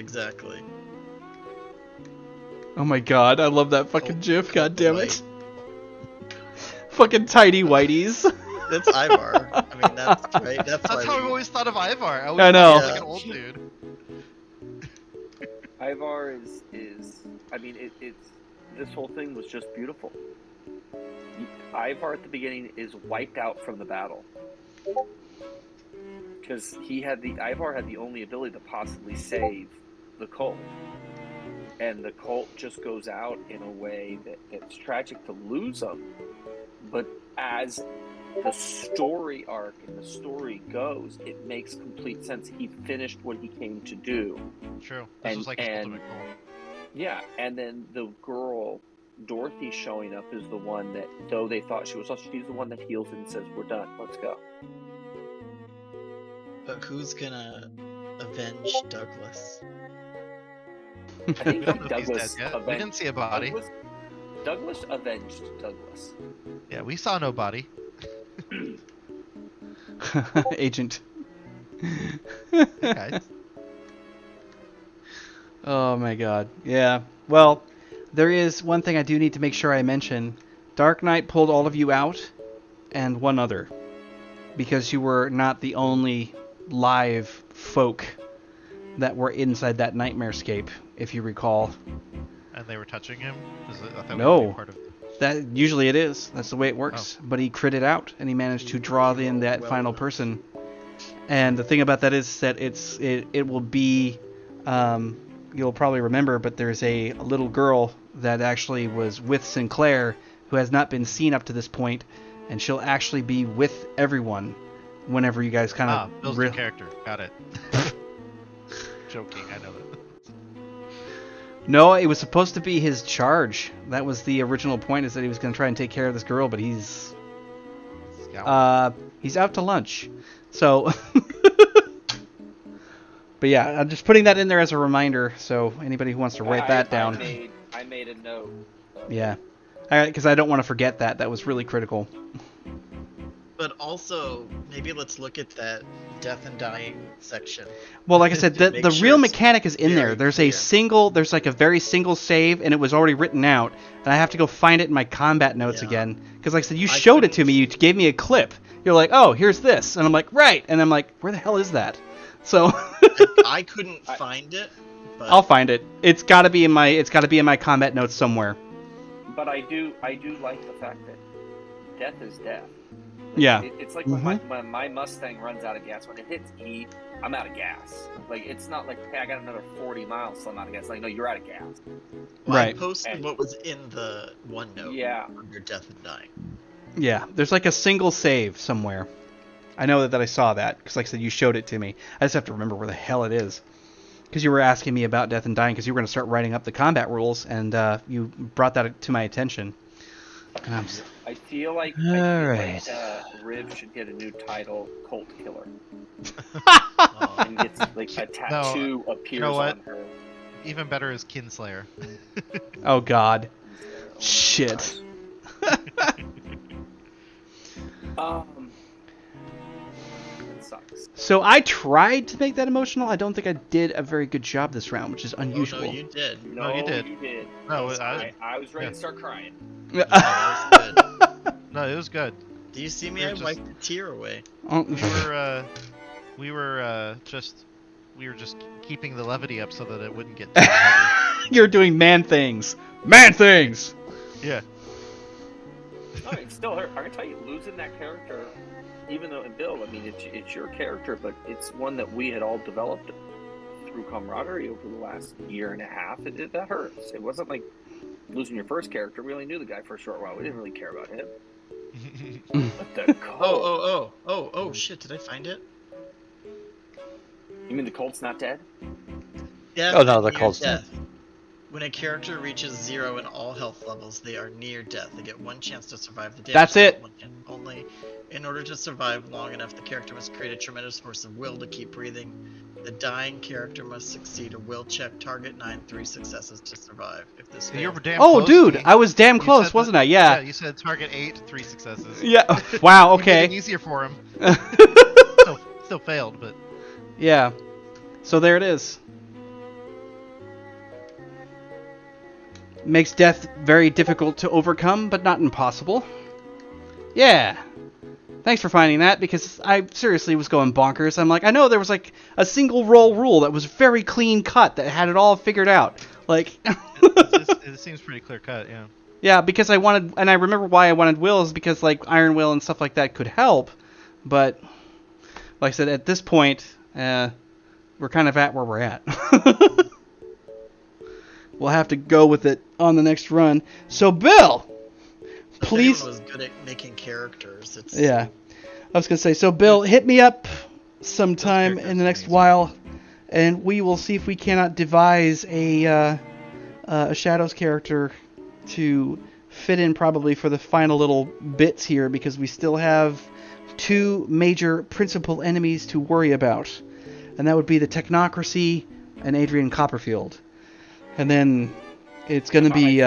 Oh my god, I love that fucking GIF, god damn it. Fucking tidy whiteys. That's Ivar. I mean, that's right. That's That's why how we- I've always thought of Ivar. I I know. Thought he was like an old dude. Ivar is I mean it's this whole thing was just beautiful. Ivar at the beginning is wiped out from the battle because Ivar had the only ability to possibly save the cult, and the cult just goes out in a way that it's tragic to lose them, but as the story arc and the story goes, it makes complete sense. He finished what he came to do. True. This was like his ultimate goal. Yeah, and then the girl, Dorothy, showing up is the one that, though they thought she was lost, she's the one that heals it and says, "We're done. Let's go." But who's gonna avenge Douglas? I think We don't know if he's Douglas dead yet. We didn't see a body. Douglas avenged Douglas. Yeah, we saw no body. Agent. Hey guys. Oh my god. Yeah. Well, there is one thing I do need to make sure I mention. Dark Knight pulled all of you out, and one other. Because you were not the only live folk that were inside that nightmarescape, if you recall. And they were touching him? I thought No. we were part of... That usually it is. That's the way it works. Oh. But he critted out, and he managed to draw in that final person. And the thing about that is that it will be, you'll probably remember, but there's a little girl that actually was with Sinclair who has not been seen up to this point, and she'll actually be with everyone whenever you guys kind of... Bill's new character. Got it. Joking, I know that. No, it was supposed to be his charge. That was the original point, is that he was going to try and take care of this girl, but he's out to lunch. So, but yeah, I'm just putting that in there as a reminder. So anybody who wants to write that down. I made a note. Yeah, because I don't want to forget that. That was really critical. But also, maybe let's look at that death and dying section. Well, like I said, the Make real sure it's mechanic is in there. very There's clear. there's like a very single save, and it was already written out, and I have to go find it in my combat notes Yeah. again. Because like I said, you I showed it to couldn't- me. You gave me a clip. You're like, oh, here's this, and I'm like, right, and I'm like, where the hell is that? So I couldn't find it. But I'll find it. It's got to be in my combat notes somewhere. But I do like the fact that death is death. Yeah. It's like when my Mustang runs out of gas. When it hits E, I'm out of gas. Like, it's not like, hey, I got another 40 miles, so I'm out of gas. Like, no, you're out of gas. well, I Right. posted And- what was in the OneNote Yeah. under death and dying. Yeah, there's like a single save somewhere. I know that I saw that, because like I said, you showed it to me. I just have to remember where the hell it is. Because you were asking me about Death and Dying, because you were going to start writing up the combat rules, and you brought that to my attention. And I'm I feel like, Alright. Riv should get a new title, Colt Killer. Oh, And gets, like, a tattoo appears what? on her. Even better is Kinslayer. Oh, God. Shit. That sucks. So I tried to make that emotional. I don't think I did a very good job this round, which is unusual. Oh, no, you did. No, you did. No, I was ready to start crying. Oh, that was good. No, it was good. Do you see me? You're I just- wiped a tear away. Oh, We were just keeping the levity up so that it wouldn't get too heavy. You're doing man things. Man things! Yeah. No, it still hurt. I can tell you, losing that character, even though, and Bill, I mean, it's your character, but it's one that we had all developed through camaraderie over the last year and a half. That hurts. It wasn't like losing your first character. We only knew the guy for a short while. We didn't really care about him. But the Colt. Oh, shit, did I find it? You mean the Colt's not dead? Death Oh, no, and the near Colt's death. When a character reaches 0 in all health levels, they are near death. They get one chance to survive the damage. That's it. One chance only. In order to survive long enough, the character must create a tremendous force of will to keep breathing. The dying character must succeed a will check. Target 9 3 successes to survive. If this You fails, were damn Oh, close. dude, You- I was damn you close, said wasn't that- I? Yeah. You said target 8, 3 successes. Yeah. Wow, We made it okay. easier for him. Still failed, but Yeah. So there it is. Makes death very difficult to overcome, but not impossible. Yeah. Thanks for finding that, because I seriously was going bonkers. I'm like, I know there was like a single roll rule that was very clean cut that had it all figured out. Like, it seems pretty clear cut. Yeah. yeah, because I wanted, and I remember why I wanted wills, because like Iron Will and stuff like that could help. But like I said, at this point, we're kind of at where we're at. We'll have to go with it on the next run. So, Bill, if please. anyone was good at making characters. It's Yeah, I was gonna say. So, Bill, hit me up sometime in the next while, and we will see if we cannot devise a Shadows character to fit in probably for the final little bits here, because we still have 2 major principal enemies to worry about, and that would be the Technocracy and Adrian Copperfield. And then it's going to be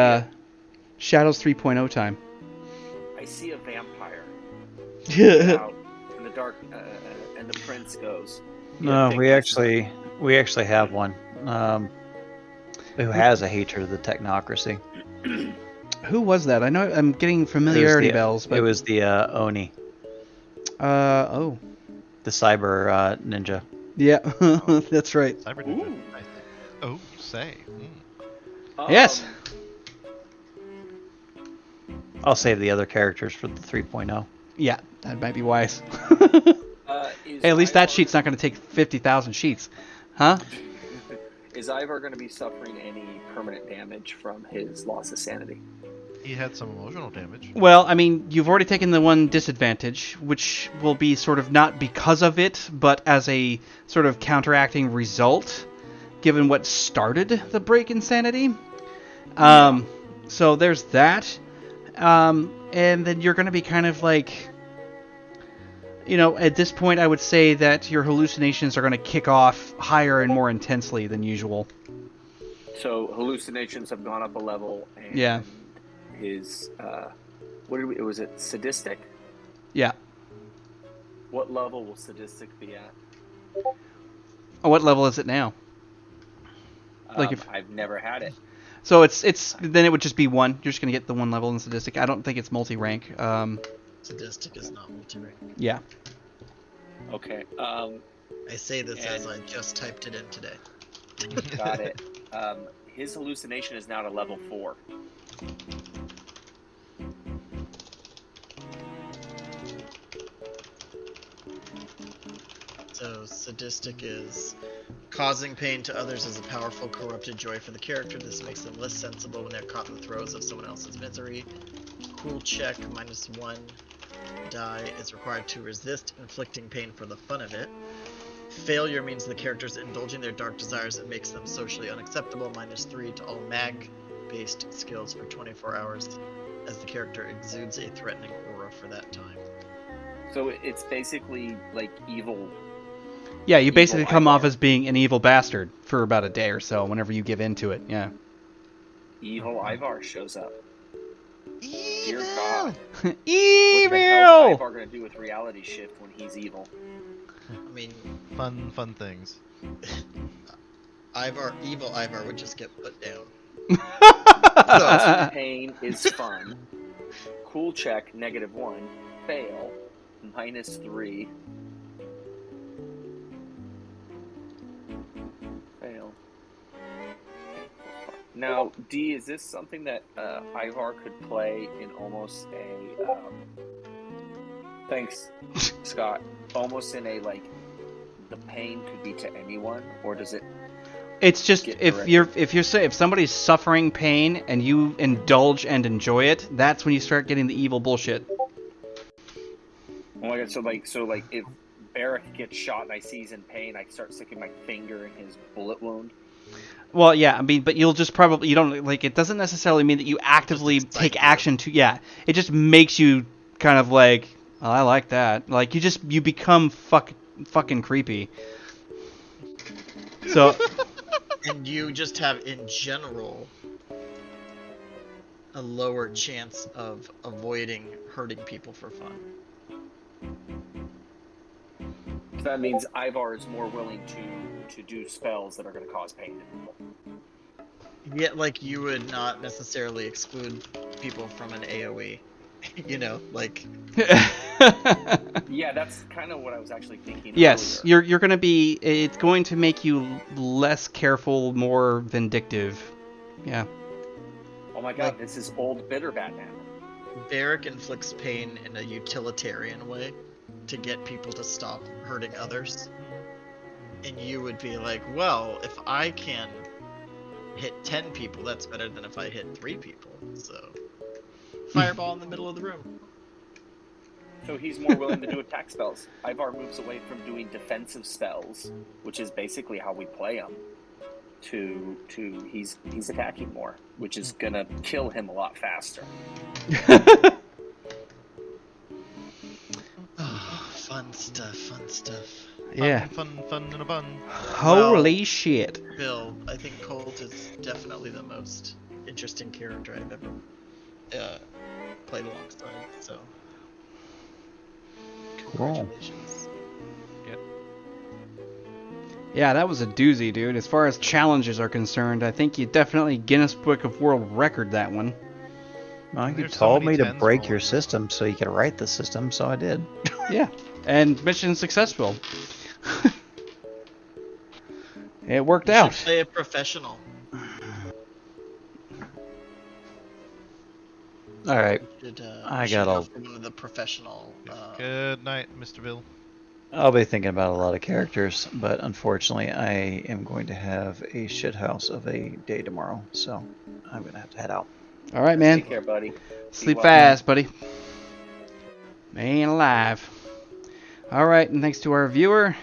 Shadows 3.0 time. I see a vampire Yeah. out in the dark, and the prince goes. No, "Yeah, we take my son." actually have one. Who has a hatred of the technocracy? Who was that? I know I'm getting familiarity bells, but It was the Oni, oh, the cyber ninja. yeah, that's right. Cyber Ooh. Ninja. I think. Oh, say. Yes. I'll save the other characters for the 3.0. Yeah, that might be wise. Is Hey, at least that Ivar- sheet's not going to take 50,000 sheets, huh? Is Ivar going to be suffering any permanent damage from his loss of sanity? He had some emotional damage. Well, I mean, you've already taken the one disadvantage, which will be sort of not because of it, but as a sort of counteracting result, given what started the break in sanity. So there's that. And then you're going to be kind of like, you know, at this point, I would say that your hallucinations are going to kick off higher and more intensely than usual. So hallucinations have gone up a level, and Yeah. his was it sadistic? Yeah. What level will sadistic be at? Oh, what level is it now? Like if I've never had it. so, it's then it would just be one. You're just going to get the one level in sadistic. I don't think it's multi-rank. Sadistic is not multi-rank. Yeah. Okay. I say this as And- I just typed it in today. Got it. His hallucination is now at a level 4. So sadistic is causing pain to others is a powerful corrupted joy for the character. This makes them less sensible when they're caught in the throes of someone else's misery. Cool check, -1 die is required to resist inflicting pain for the fun of it. Failure means the character's indulging their dark desires and makes them socially unacceptable. -3 to all mag-based skills for 24 hours as the character exudes a threatening aura for that time. So it's basically like evil. Yeah, you basically Evil come off Ivar. as being an evil bastard for about a day or so whenever you give into it. Yeah. Evil Ivar shows up. Dear Evil! God. What the hell is Evil! Ivar going to do with reality shift when he's evil? I mean, Fun things. evil Ivar would just get put down. Pain is fun. Cool check, -1. Fail, -3. Fail. Now, D, is this something that Ivar could play in almost a... thanks, Scott. Almost in a, like, the pain could be to anyone, or does it... It's just Get if somebody's suffering pain and you indulge and enjoy it, that's when you start getting the evil bullshit. Oh my god, so like if Barrick gets shot and I see he's in pain, I start sticking my finger in his bullet wound. Well, yeah, I mean, but you'll just probably you don't like it doesn't necessarily mean that you actively Just take excite you. action to it just makes you kind of like, oh, I like that. Like you become fucking creepy. So And you just have, in general, a lower chance of avoiding hurting people for fun. So that means Ivar is more willing to do spells that are going to cause pain to people. Yet, like, you would not necessarily exclude people from an AoE. You know, like... Yeah, that's kind of what I was actually thinking. yes, earlier. you're gonna be. It's going to make you less careful, more vindictive. Yeah. Oh my god, like- this is old bitter Batman. Barrick inflicts pain in a utilitarian way to get people to stop hurting others. And you would be like, well, if I can hit 10 people, that's better than if I hit 3 people. So, fireball in the middle of the room. So he's more willing to do attack spells. Ivar moves away from doing defensive spells, which is basically how we play him, to he's attacking more, which is gonna kill him a lot faster. Oh, fun stuff. Yeah. Fun in a bun. Holy shit. Bill, I think Colt is definitely the most interesting character I've ever played alongside, so... Cool. Congratulations. Yeah, that was a doozy, dude. As far as challenges are concerned, I think you definitely Guinness Book of World Record that one. Well, you There's so told many me to tens break rolling your in. system so you could write the system, so I did. Yeah, and mission successful. It worked You out. should play a professional. All right. You should, I you should got go all- for one of the professional. Good night, Mr. Bill. I'll be thinking about a lot of characters, but unfortunately, I am going to have a shithouse of a day tomorrow, so I'm gonna have to head out. All right, man. Take care, buddy. Sleep well. fast, buddy. Man alive. All right, and thanks to our viewer.